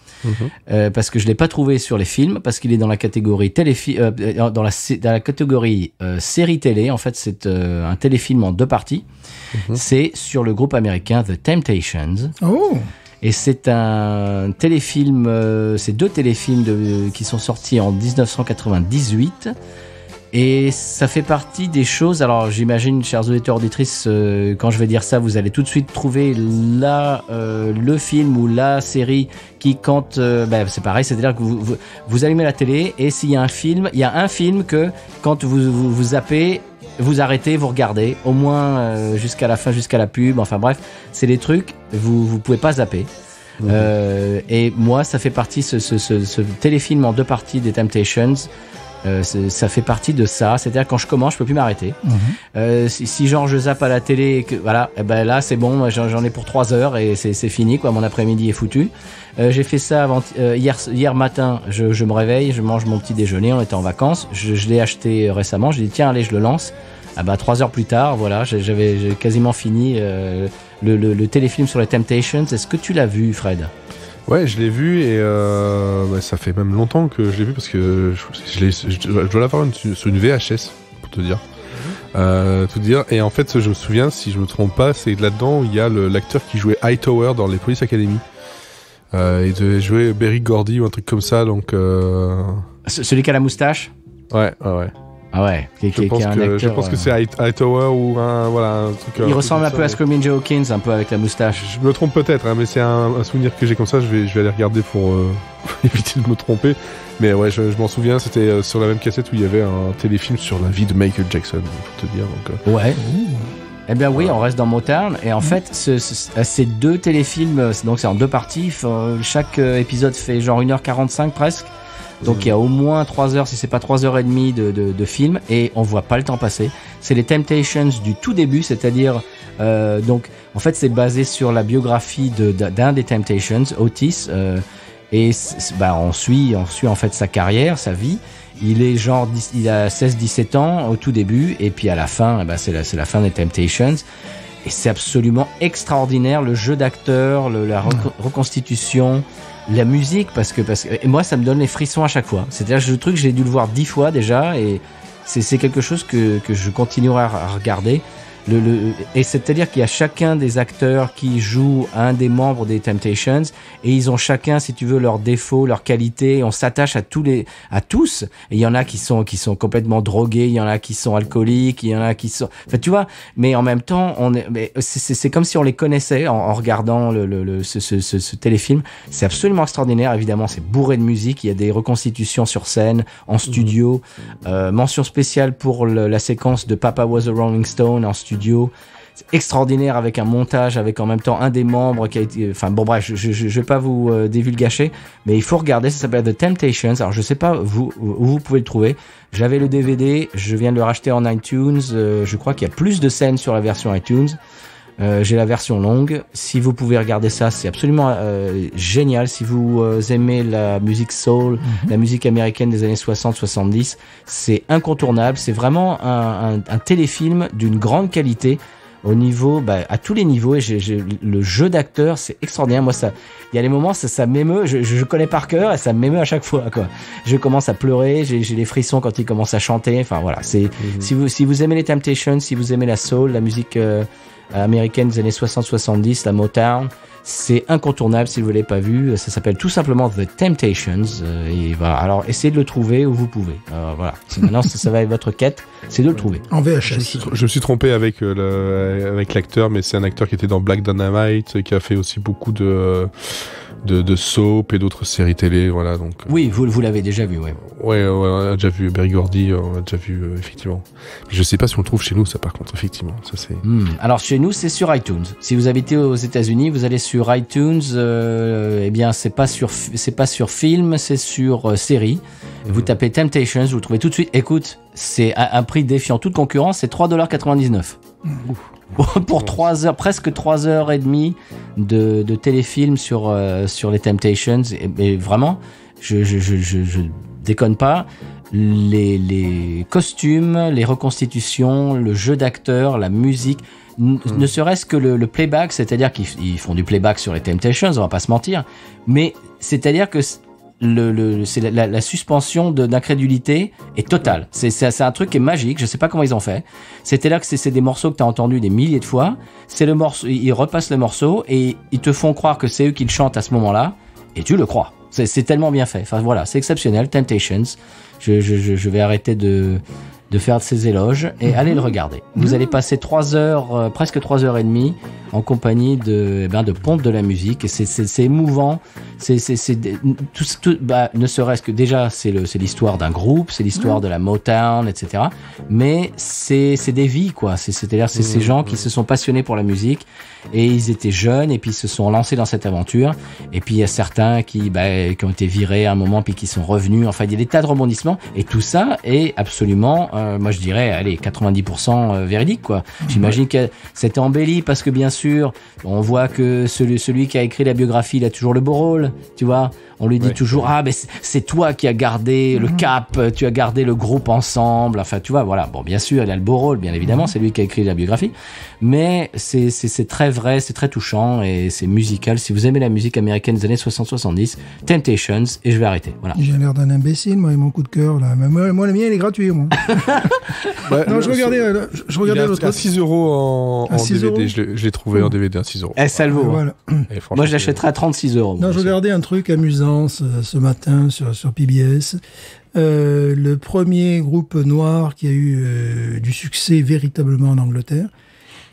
Parce que je l'ai pas trouvé sur les films parce qu'il est dans la catégorie dans la catégorie série télé. En fait, c'est un téléfilm en 2 parties. C'est sur le groupe américain The Temptations. Et c'est un téléfilm, c'est 2 téléfilms qui sont sortis en 1998. Et ça fait partie des choses, alors j'imagine, chers auditeurs, auditrices, quand je vais dire ça, vous allez tout de suite trouver le film ou la série qui, quand, c'est pareil, c'est-à-dire que vous allumez la télé et s'il y a un film, il y a un film que quand vous zappez, vous arrêtez, vous regardez, au moins jusqu'à la fin, jusqu'à la pub, enfin bref, c'est des trucs, vous pouvez pas zapper. Et moi, ça fait partie, ce téléfilm en 2 parties des Temptations, ça fait partie de ça, c'est-à-dire quand je commence, je peux plus m'arrêter. Si genre je zappe à la télé, que, voilà, là c'est bon, j'en ai pour 3 heures et c'est fini, quoi, mon après-midi est foutu. J'ai fait ça hier matin, je me réveille, je mange mon petit déjeuner, on était en vacances, je l'ai acheté récemment, j'ai dit tiens allez je le lance. 3 heures plus tard, voilà, j'ai quasiment fini le téléfilm sur les Temptations. Est-ce que tu l'as vu, Fred?
Ouais, je l'ai vu et ça fait même longtemps que je l'ai vu parce que je dois l'avoir sur une VHS, pour te dire. Tout dire. Et en fait, je me souviens, si je me trompe pas, c'est là-dedans où il y a l'acteur qui jouait Hightower dans les Police Academy. Il devait jouer Berry Gordy ou un truc comme ça, donc...
Celui qui a la moustache?
Ouais.
Ah ouais,
Je pense que c'est Hightower ou un truc...
Il ressemble un peu à Screaming Joe Hawkins, un peu avec la moustache.
Je me trompe peut-être, hein, mais c'est un souvenir que j'ai comme ça, je vais aller regarder pour éviter de me tromper. Mais ouais, je m'en souviens, c'était sur la même cassette où il y avait un téléfilm sur la vie de Michael Jackson, pour te dire. Donc,
ouais. Eh bien oui, on reste dans Motown. Et en fait, ces deux téléfilms, donc c'est en deux parties, chaque épisode fait genre 1h45 presque. Donc il y a au moins 3 heures, si c'est pas 3h30 de film, et on voit pas le temps passer. C'est les Temptations du tout début, c'est-à-dire donc en fait c'est basé sur la biographie d'un des Temptations, Otis, et on suit en fait sa carrière, sa vie. Il a 16-17 ans au tout début, et puis à la fin, c'est la fin des Temptations. Et c'est absolument extraordinaire, le jeu d'acteur, la reconstitution, la musique, parce que et moi ça me donne les frissons à chaque fois. C'est-à-dire le truc, j'ai dû le voir 10 fois déjà, et c'est quelque chose que je continuerai à regarder. Et c'est-à-dire qu'il y a chacun des acteurs qui joue un des membres des Temptations, et ils ont chacun, si tu veux, leurs défauts, leurs qualités. On s'attache à tous. Et il y en a qui sont complètement drogués, il y en a qui sont alcooliques, il y en a qui sont, enfin, tu vois. Mais en même temps, c'est comme si on les connaissait en regardant ce téléfilm. C'est absolument extraordinaire. Évidemment, c'est bourré de musique. Il y a des reconstitutions sur scène, en studio. Mention spéciale pour la séquence de Papa Was a Rolling Stone en studio. C'est extraordinaire, avec un montage, avec en même temps un des membres qui a été... Enfin bon bref, je vais pas vous divulgacher, mais il faut regarder, ça s'appelle The Temptations. Alors je sais pas où vous pouvez le trouver. J'avais le DVD, je viens de le racheter en iTunes. Je crois qu'il y a plus de scènes sur la version iTunes. J'ai la version longue. Si vous pouvez regarder ça, c'est absolument génial. Si vous aimez la musique soul, la musique américaine des années 60-70, c'est incontournable. C'est vraiment un téléfilm d'une grande qualité au niveau, à tous les niveaux. Et le jeu d'acteur, c'est extraordinaire. Moi, il y a des moments, ça m'émeut. Je connais par cœur et ça m'émeut à chaque fois, quoi. Je commence à pleurer, j'ai les frissons quand il commence à chanter. Enfin voilà, c'est si vous aimez les Temptations, si vous aimez la soul, la musique américaine des années 60-70, la Motown, c'est incontournable. Si vous ne l'avez pas vu, ça s'appelle tout simplement The Temptations, et voilà. Alors essayez de le trouver où vous pouvez. Voilà. Maintenant ça va être votre quête, c'est de le trouver
en VHS.
Je me suis trompé avec l'acteur, mais c'est un acteur qui était dans Black Dynamite, qui a fait aussi beaucoup de soap et d'autres séries télé, voilà. Donc
oui, vous l'avez déjà vu, ouais.
Ouais, on a déjà vu Berry Gordy, on a déjà vu effectivement. Je sais pas si on le trouve chez nous, ça, par contre, effectivement, ça c'est.
Alors chez nous, c'est sur iTunes. Si vous habitez aux États-Unis, vous allez sur iTunes. Eh bien, c'est pas sur film, c'est sur série. Vous tapez Temptations, vous le trouvez tout de suite. Écoute, c'est un prix défiant toute concurrence, c'est $3,99. Pour 3 heures, presque 3h30 de téléfilm sur les Temptations. Et vraiment, je déconne pas. Les costumes, les reconstitutions, le jeu d'acteur, la musique, ne serait-ce que le playback, c'est-à-dire qu'ils font du playback sur les Temptations, on va pas se mentir, mais c'est-à-dire que c'est la suspension d'incrédulité est totale. C'est un truc qui est magique. Je sais pas comment ils ont fait. C'est-à-dire que c'est des morceaux que tu as entendus des milliers de fois. C'est le morceau, ils repassent le morceau et ils te font croire que c'est eux qui le chantent à ce moment-là, et tu le crois. C'est tellement bien fait. Enfin voilà, c'est exceptionnel. Temptations. Je vais arrêter de faire ces éloges et allez le regarder. Vous allez passer 3 heures, presque 3h30 en compagnie de pompes de la musique, et c'est émouvant. C'est tout, ne serait-ce que déjà c'est l'histoire d'un groupe, c'est l'histoire de la Motown, etc. Mais c'est des vies, quoi. C'est-à-dire c'est ces gens qui se sont passionnés pour la musique, et ils étaient jeunes et puis ils se sont lancés dans cette aventure. Et puis il y a certains qui ont été virés à un moment puis qui sont revenus. Enfin, il y a des tas de rebondissements, et tout ça est absolument moi je dirais, allez, 90% véridique, quoi. J'imagine que c'était embelli parce que bien sûr sûr, on voit que celui qui a écrit la biographie, il a toujours le beau rôle, tu vois. On lui dit toujours, ah, mais c'est toi qui as gardé le cap, tu as gardé le groupe ensemble. Enfin, tu vois, voilà. Bon, bien sûr, il a le beau rôle, bien évidemment, c'est lui qui a écrit la biographie. Mais c'est très vrai, c'est très touchant et c'est musical. Si vous aimez la musique américaine des années 60-70, Temptations, et je vais arrêter. Voilà.
J'ai l'air d'un imbécile, moi, et mon coup de cœur, là. Mais moi, le mien, il est gratuit, moi. Non, je regardais l'autre.
À 6 euros en 6 DVD, je l'ai trouvé en DVD à 6 euros.
Eh, ça le vaut.
Voilà.
Moi, je l'achèterai à 36 euros.
Non, je regardais un truc amusant ce matin sur PBS. Le premier groupe noir qui a eu du succès véritablement en Angleterre.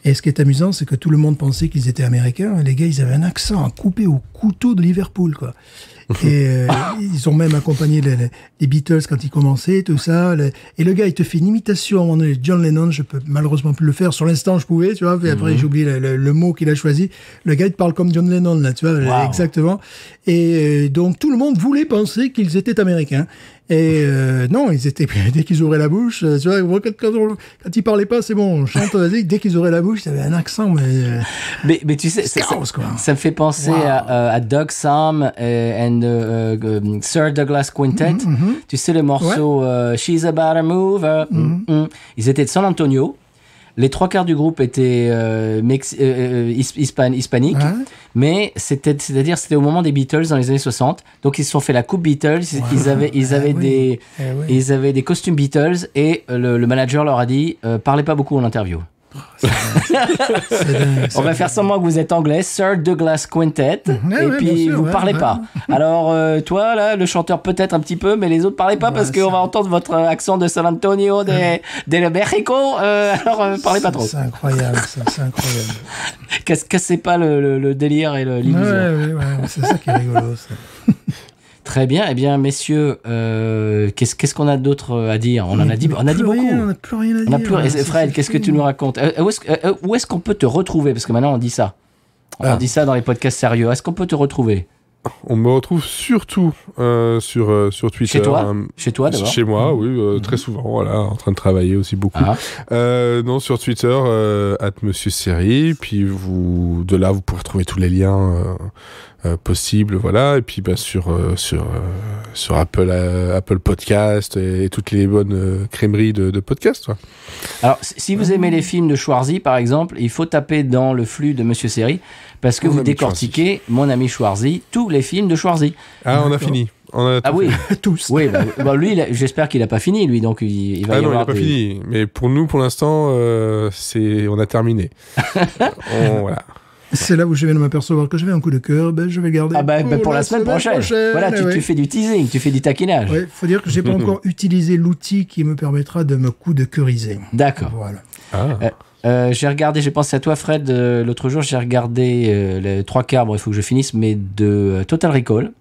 Et ce qui est amusant, c'est que tout le monde pensait qu'ils étaient américains. Les gars, ils avaient un accent à couper au couteau de Liverpool, quoi. Et ils ont même accompagné les Beatles quand ils commençaient, tout ça. Et le gars, il te fait une imitation à un moment donné, John Lennon. Je peux malheureusement plus le faire. Sur l'instant, je pouvais, tu vois. Et après, j'ai oublié le mot qu'il a choisi. Le gars, il te parle comme John Lennon, là, tu vois.
Wow.
Exactement. Et donc, tout le monde voulait penser qu'ils étaient américains. Et non, ils étaient dès qu'ils ouvraient la bouche, tu vois, quand ils parlaient pas, c'est bon, on chante, vas-y. Dès qu'ils ouvraient la bouche, ils avaient un accent,
mais tu sais, ça me fait penser à Doug Sam and Sir Douglas Quintet. Tu sais le morceau She's About to Move. Ils étaient de San Antonio. Les 3/4 du groupe étaient hispaniques, mais c'est-à-dire c'était au moment des Beatles dans les années 60. Donc ils se sont fait la coupe Beatles. Ils avaient des costumes Beatles et le manager leur a dit parlez pas beaucoup en interview. On va faire semblant que vous êtes anglais, Sir Douglas Quintet, et puis vous parlez pas. Alors toi là, le chanteur peut-être un petit peu, mais les autres parlez pas parce qu'on va entendre votre accent de San Antonio, de Mexico. Alors parlez pas trop.
C'est incroyable, ça, c'est incroyable.
Cassez pas le délire et l'illusion.
Ouais, c'est ça qui est rigolo. Ça.
Très bien, eh bien messieurs, qu'est-ce qu'on a d'autre à dire? On a dit beaucoup.
On n'a plus rien à dire.
Fred, qu'est-ce que tu nous racontes? Où est-ce qu'on peut te retrouver? Parce que maintenant on dit ça. On dit ça dans les podcasts sérieux. Est-ce qu'on peut te retrouver?
On me retrouve surtout sur Twitter.
Chez toi? Chez toi d'abord?
Chez moi, oui, très souvent, voilà, en train de travailler aussi beaucoup. Non, sur Twitter, @MonsieurSérie, puis de là, vous pourrez trouver tous les liens possibles, voilà, et puis sur Apple Podcast et toutes les bonnes crèmeries de podcasts. Ouais.
Alors, si vous aimez les films de Schwarzy, par exemple, il faut taper dans le flux de Monsieur Série, parce que vous décortiquez, mon ami Schwarzy, tous les films de Schwarzy.
Ah, on a fini.
Oui,
tous.
Oui, lui, j'espère qu'il n'a pas fini, lui, donc il va y avoir.
Il n'a pas fini. Mais pour nous, pour l'instant, on a terminé. Voilà.
C'est là où je viens de m'apercevoir que j'avais un coup de cœur, je vais le garder
pour la semaine prochaine. Voilà, tu fais du teasing, tu fais du taquinage.
Oui, faut dire que j'ai pas encore utilisé l'outil qui me permettra de me coup de cœuriser.
D'accord.
Voilà.
J'ai pensé à toi Fred, l'autre jour j'ai regardé les 3/4, il faut que je finisse, mais de Total Recall.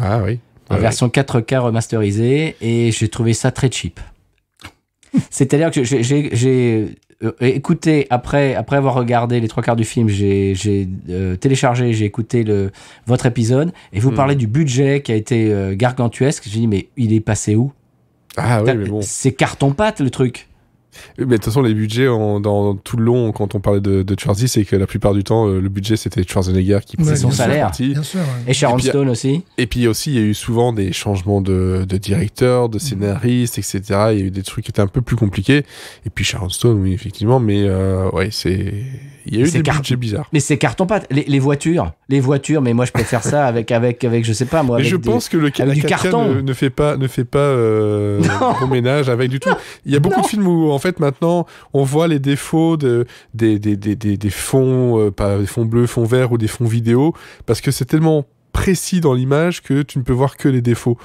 Ah oui.
En version 4K remasterisée, et j'ai trouvé ça très cheap. C'est-à-dire que j'ai écouté, après avoir regardé les 3/4 du film, j'ai téléchargé, j'ai écouté votre épisode, et vous parlez du budget qui a été gargantuesque. J'ai dit, mais il est passé où?
Ah oui, mais bon.
C'est carton-pâte le truc.
Mais de toute façon, les budgets dans tout le long, quand on parlait de Schwarzy, c'est que la plupart du temps, le budget c'était Schwarzenegger qui
prenait son salaire.
Bien sûr, ouais.
Et Sharon Stone aussi.
Et puis aussi, il y a eu souvent des changements de directeurs, de scénaristes, etc. Il y a eu des trucs qui étaient un peu plus compliqués. Et puis Sharon Stone, oui, effectivement, mais il y a eu des budgets bizarres.
Mais c'est carton-pâte. Les voitures, mais moi je préfère ça avec je sais pas moi.
Mais je pense que la 4K ne fait pas bon ménage avec du tout. Il y a beaucoup de films où en fait maintenant on voit les défauts des fonds, pas des fonds bleus, fonds verts ou des fonds vidéo, parce que c'est tellement précis dans l'image que tu ne peux voir que les défauts.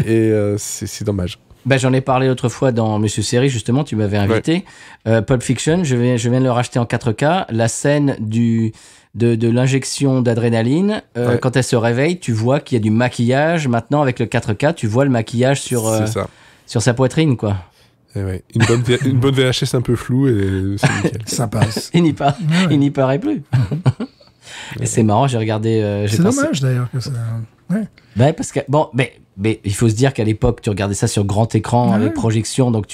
Et c'est dommage.
J'en ai parlé l'autre fois dans Monsieur Série, justement, tu m'avais invité. Pulp Fiction, je viens de le racheter en 4K. La scène de l'injection d'adrénaline, quand elle se réveille, tu vois qu'il y a du maquillage. Maintenant, avec le 4K, tu vois le maquillage sur sa poitrine, quoi.
Et ouais. Une bonne VHS un peu floue et c'est nickel.
Ça passe.
Il n'y paraît plus. Et c'est marrant, j'ai regardé...
c'est dommage d'ailleurs que ça...
Ouais. Parce que, mais il faut se dire qu'à l'époque, tu regardais ça sur grand écran avec projection, donc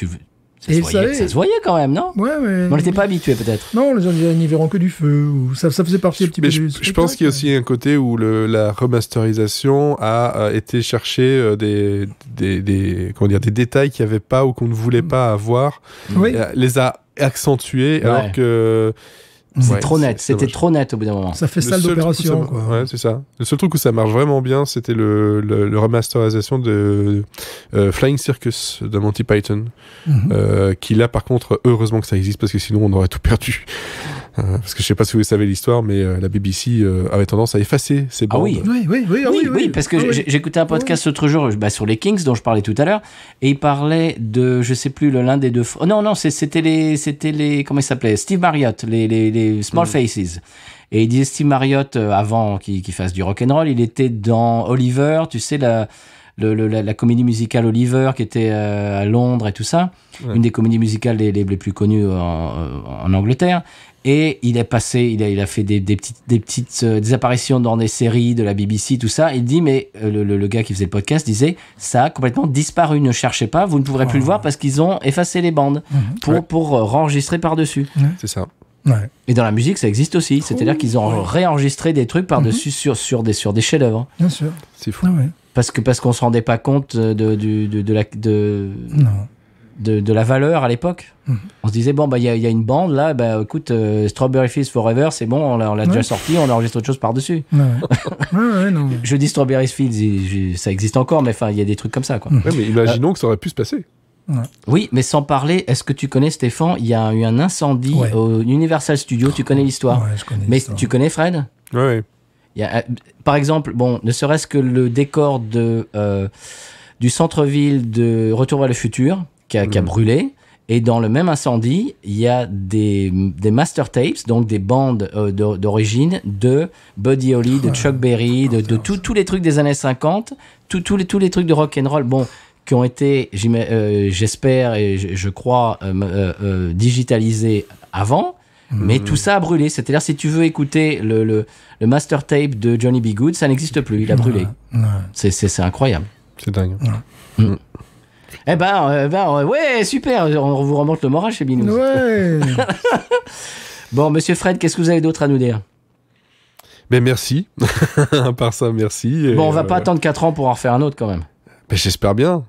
Et
Ça se voyait quand même, non?
Ouais, ouais.
On n'était pas habitué peut-être.
Non, les Indiens n'y verront que du feu. Ou ça faisait partie un petit peu du
Je pense qu'il y a aussi un côté où la remasterisation a été chercher des détails qu'il n'y avait pas ou qu'on ne voulait pas avoir.
Oui.
Les a accentués alors que...
C'est
Ouais,
trop net,
c'est
c'était
dommage.
trop net au bout d'un moment.
Ça fait
Le
salle
seul
d'opération,
truc où ça-
quoi.
Ouais, c'est ça. Le seul truc où ça marche vraiment bien, c'était le remasterisation de Flying Circus de Monty Python. Qui là, par contre, heureusement que ça existe parce que sinon on aurait tout perdu. Parce que je sais pas si vous savez l'histoire, mais la BBC avait tendance à effacer ces bandes.
oui. Oui, parce que j'écoutais un podcast l'autre jour sur les Kings dont je parlais tout à l'heure, et il parlait de, je sais plus, l'un des deux. Non, c'était les, comment il s'appelait, Steve Marriott, les Small Faces. Et il disait Steve Marriott avant qu'il fasse du rock'n'roll, il était dans Oliver, tu sais la comédie musicale Oliver qui était à Londres et tout ça, une des comédies musicales les plus connues en Angleterre. Et il est passé, il a fait des petites apparitions dans des séries de la BBC, tout ça. Il dit, mais le gars qui faisait le podcast disait, ça a complètement disparu, ne cherchez pas, vous ne pourrez plus le voir parce qu'ils ont effacé les bandes pour enregistrer par-dessus.
C'est ça.
Ouais.
Et dans la musique, ça existe aussi. C'est-à-dire qu'ils ont réenregistré des trucs par-dessus sur des chefs-d'œuvre.
Bien sûr.
C'est fou.
Ah ouais.
Parce qu'on se rendait pas compte de la valeur à l'époque. On se disait, bon, il y a une bande là, écoute, Strawberry Fields Forever, c'est bon, on l'a déjà sorti, on enregistre autre chose par-dessus.
Ouais, non.
Je dis Strawberry Fields, ça existe encore, mais enfin, il y a des trucs comme ça, quoi.
Ouais, mais imaginons que ça aurait pu se passer.
Oui, mais sans parler, est-ce que tu connais, Stéphane, il y a eu un incendie au Universal Studios, tu connais l'histoire?
Ouais, je connais
Mais
l'histoire.
tu connais Fred?
Ouais.
Par exemple, ne serait-ce que le décor du centre-ville de Retour vers le futur qui a brûlé, et dans le même incendie, il y a des master tapes, donc des bandes d'origine de Buddy Holly, de Chuck Berry, de tous les trucs des années 50, tous les trucs de rock'n'roll, qui ont été, j'espère et je crois, digitalisés avant. Mais tout ça a brûlé. C'est-à-dire, si tu veux écouter le master tape de Johnny B. Good, ça n'existe plus. Il a brûlé. C'est incroyable.
C'est dingue.
Ouais, super. On vous remonte le moral chez Binous.
Ouais.
Bon, monsieur Fred, qu'est-ce que vous avez d'autre à nous dire?
Mais merci. À part ça, merci. Et
Bon, on va pas attendre 4 ans pour en refaire un autre quand même.
Ben, j'espère bien.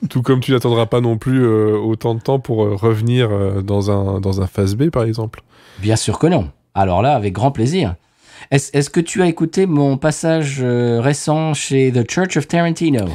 Tout comme tu n'attendras pas non plus autant de temps pour revenir dans un phase B, par exemple.
Bien sûr que non. Alors là, avec grand plaisir. Est-ce que tu as écouté mon passage récent chez The Church of Tarantino?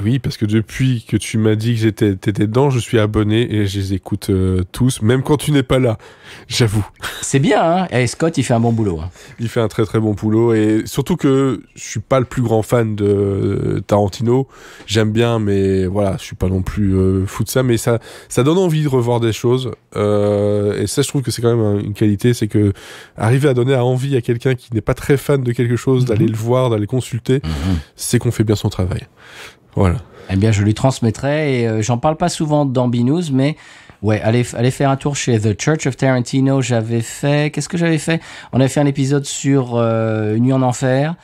Oui, parce que depuis que tu m'as dit que t'étais dedans, je suis abonné et je les écoute tous, même quand tu n'es pas là, j'avoue.
C'est bien, hein? Et Scott, il fait un bon boulot. Hein.
Il fait un très très bon boulot et surtout que je suis pas le plus grand fan de Tarantino. J'aime bien, mais voilà, je suis pas non plus fou de ça, mais ça donne envie de revoir des choses. Et ça, je trouve que c'est quand même une qualité, c'est que arriver à donner envie à quelqu'un qui n'est pas très fan de quelque chose, d'aller le voir, d'aller le consulter, c'est qu'on fait bien son travail. Voilà.
Eh bien, je lui transmettrai et j'en parle pas souvent dans Binous, mais ouais, allez faire un tour chez The Church of Tarantino. Qu'est-ce que j'avais fait? On avait fait un épisode sur Une nuit en enfer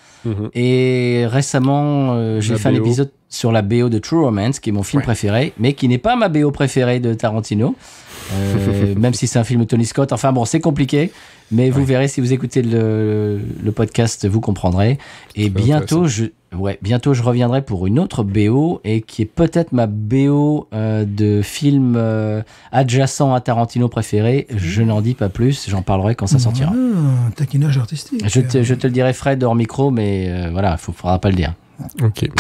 et récemment, j'ai fait un épisode sur la BO de True Romance, qui est mon film préféré, mais qui n'est pas ma BO préférée de Tarantino. Même si c'est un film de Tony Scott. Enfin bon, c'est compliqué, mais vous verrez si vous écoutez le podcast, vous comprendrez. Et bientôt je reviendrai pour une autre BO et qui est peut-être ma BO de film adjacent à Tarantino préféré. Je n'en dis pas plus, j'en parlerai quand ça sortira.
Taquinage artistique.
Je te le dirai Fred hors micro, mais voilà, faudra pas le dire.
Ok.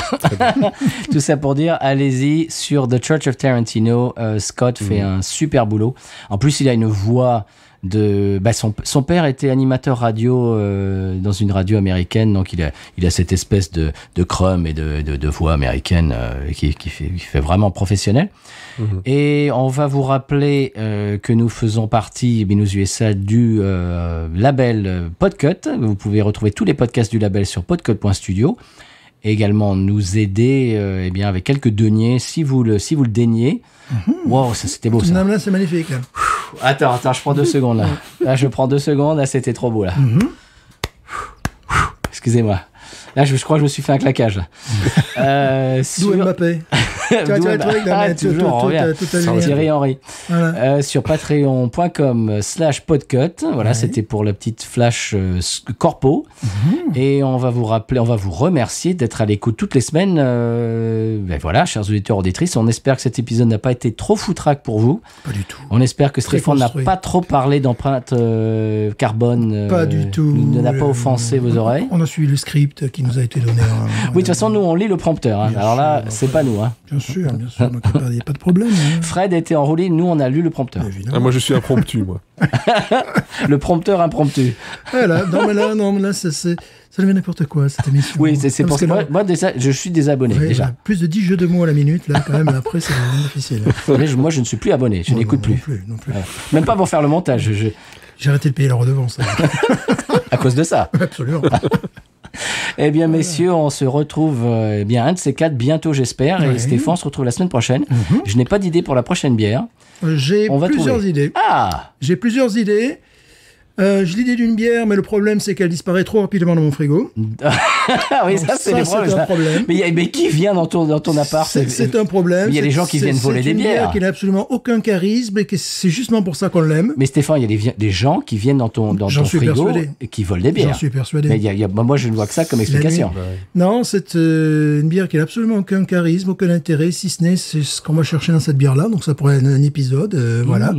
Tout ça pour dire, allez-y sur The Church of Tarantino. Scott fait un super boulot. En plus, il a une voix de. Son père était animateur radio dans une radio américaine, donc il a cette espèce de crumb et de voix américaine qui fait vraiment professionnel. Et on va vous rappeler que nous faisons partie, Binous USA, du label Podcut. Vous pouvez retrouver tous les podcasts du label sur podcut.studio. Et également nous aider avec quelques deniers si vous le daignez. Wow, ça c'était beau ça.
Non, là, c'est magnifique. Là.
Attends, je prends 2 secondes là. Là, je prends 2 secondes. Là, c'était trop beau là. Excusez-moi. Là, je crois que je me suis fait un claquage.
D'où Mbappé. Tu vas trouver que la mettre
toujours, on revient.
tout à
Thierry Henry.
Voilà.
Sur patreon.com/podcut. Voilà,
Ouais.
c'était pour la petite flash corpo. Et on va vous remercier d'être à l'écoute toutes les semaines. Ben voilà, chers auditeurs, auditrices, on espère que cet épisode n'a pas été trop foutraque pour vous.
Pas du tout.
On espère que
Très
Stéphane n'a
construit.
pas trop parlé d'empreinte carbone.
Pas du tout.
N'a pas offensé vos oreilles.
On a suivi le script qui nous a été donné.
Oui, de toute façon, nous, on lit le prompteur. Hein.
Bien
Alors là,
sûr,
c'est pas nous. Hein.
Bien sûr. Donc il n'y a pas de problème. Hein.
Fred était enroulé, nous, on a lu le prompteur.
Évidemment.
Ah, moi, je suis impromptu, moi.
Le prompteur impromptu.
Voilà. Non, mais là, ça devient n'importe quoi, cette émission.
Oui, c'est
Parce
pour
que
ça.
là,
Moi, déjà, je suis désabonné,
ouais,
déjà.
plus de 10 jeux de mots à la minute, là, quand même, après, c'est vraiment difficile.
Moi, je ne suis plus abonné, je n'écoute plus.
Non plus.
Voilà. Même pas pour faire le montage,
J'ai arrêté de payer la redevance.
à cause de ça.
Absolument.
Eh bien, messieurs, on se retrouve bien un de ces quatre bientôt, j'espère. Et
Ouais.
Stéphane se retrouve la semaine prochaine. Je n'ai pas d'idée pour la prochaine bière.
J'ai
On va
plusieurs
trouver.
idées.
Ah
J'ai plusieurs idées. J'ai l'idée d'une bière, mais le problème, c'est qu'elle disparaît trop rapidement dans mon frigo.
Ah oui,
Donc
ça, c'est le problème.
un
ça.
problème.
Mais qui vient dans ton appart
C'est un problème.
Mais il y a des gens qui viennent voler des
C'est une bière
bières.
qui n'a absolument aucun charisme et que c'est justement pour ça qu'on l'aime.
Mais Stéphane, il y a des gens qui viennent dans ton
J'en suis
frigo
persuadé.
et qui volent des
J'en
bières.
suis persuadé.
Mais moi, je ne vois que ça comme explication.
Non, c'est une bière qui n'a absolument aucun charisme, aucun intérêt, si ce n'est c'est ce qu'on va chercher dans cette bière-là. Donc ça pourrait être un épisode, voilà.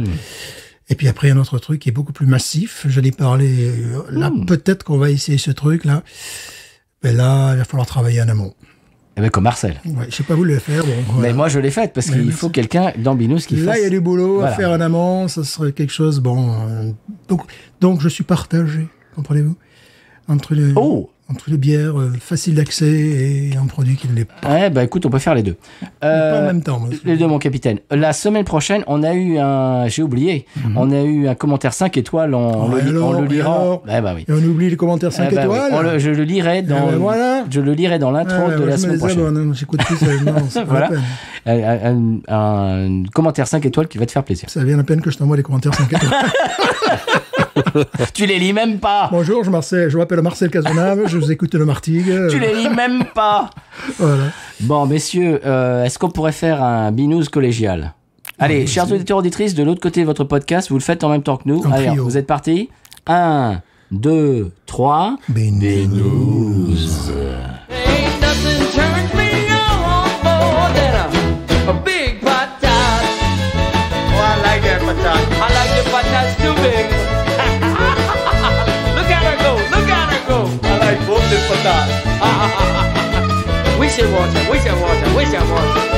Et puis après, un autre truc qui est beaucoup plus massif. J'allais parler, là, peut-être qu'on va essayer ce truc-là. Mais là, il va falloir travailler en amont.
Eh ben, comme Marcel.
Ouais, je sais pas vous le faire. Bon, voilà.
Mais moi, je l'ai faite parce qu'il faut quelqu'un dans Binous qui
Là,
fasse...
il y a du boulot
Voilà.
à faire en amont. Ça serait quelque chose, bon. Donc, je suis partagé, comprenez-vous, entre les bières faciles d'accès et un produit qui ne l'est pas.
Ouais, bah écoute, on peut faire les deux.
Pas en même temps. moi.
Les deux, mon capitaine. La semaine prochaine, on a eu j'ai oublié, on a eu un commentaire 5 étoiles, on le lira. Eh bah oui.
Et on oublie les commentaires 5
Eh bah oui.
étoiles.
Je le lirai dans,
ben voilà.
je le lirai dans l'intro
Ah,
de
moi,
la
je me
semaine
les
prochaine.
abonne, j'écoute plus ça. Non, c'est pas
Voilà.
la peine.
Un commentaire 5 étoiles qui va te faire plaisir.
Ça vient à peine que je t'envoie les commentaires 5 étoiles.
Tu les lis même pas.
Bonjour, je m'appelle Marcel Cazenave, je vous écoute le Martigues.
Tu les lis même pas.
Voilà.
Bon, messieurs, est-ce qu'on pourrait faire un binous collégial? Allez,
Oui,
chers
c'est-
auditeurs auditrices, de l'autre côté de votre podcast, vous le faites en même temps que nous.
En
Allez,
trio.
vous êtes partis. 1, 2, 3.
Binous.
Ain't nothing turns me on more than a big patat. Oh, I like that patat. I like the patats too big. Look at her go, look at her go. I like both the patats. We should watch her, we should watch her, we should watch her.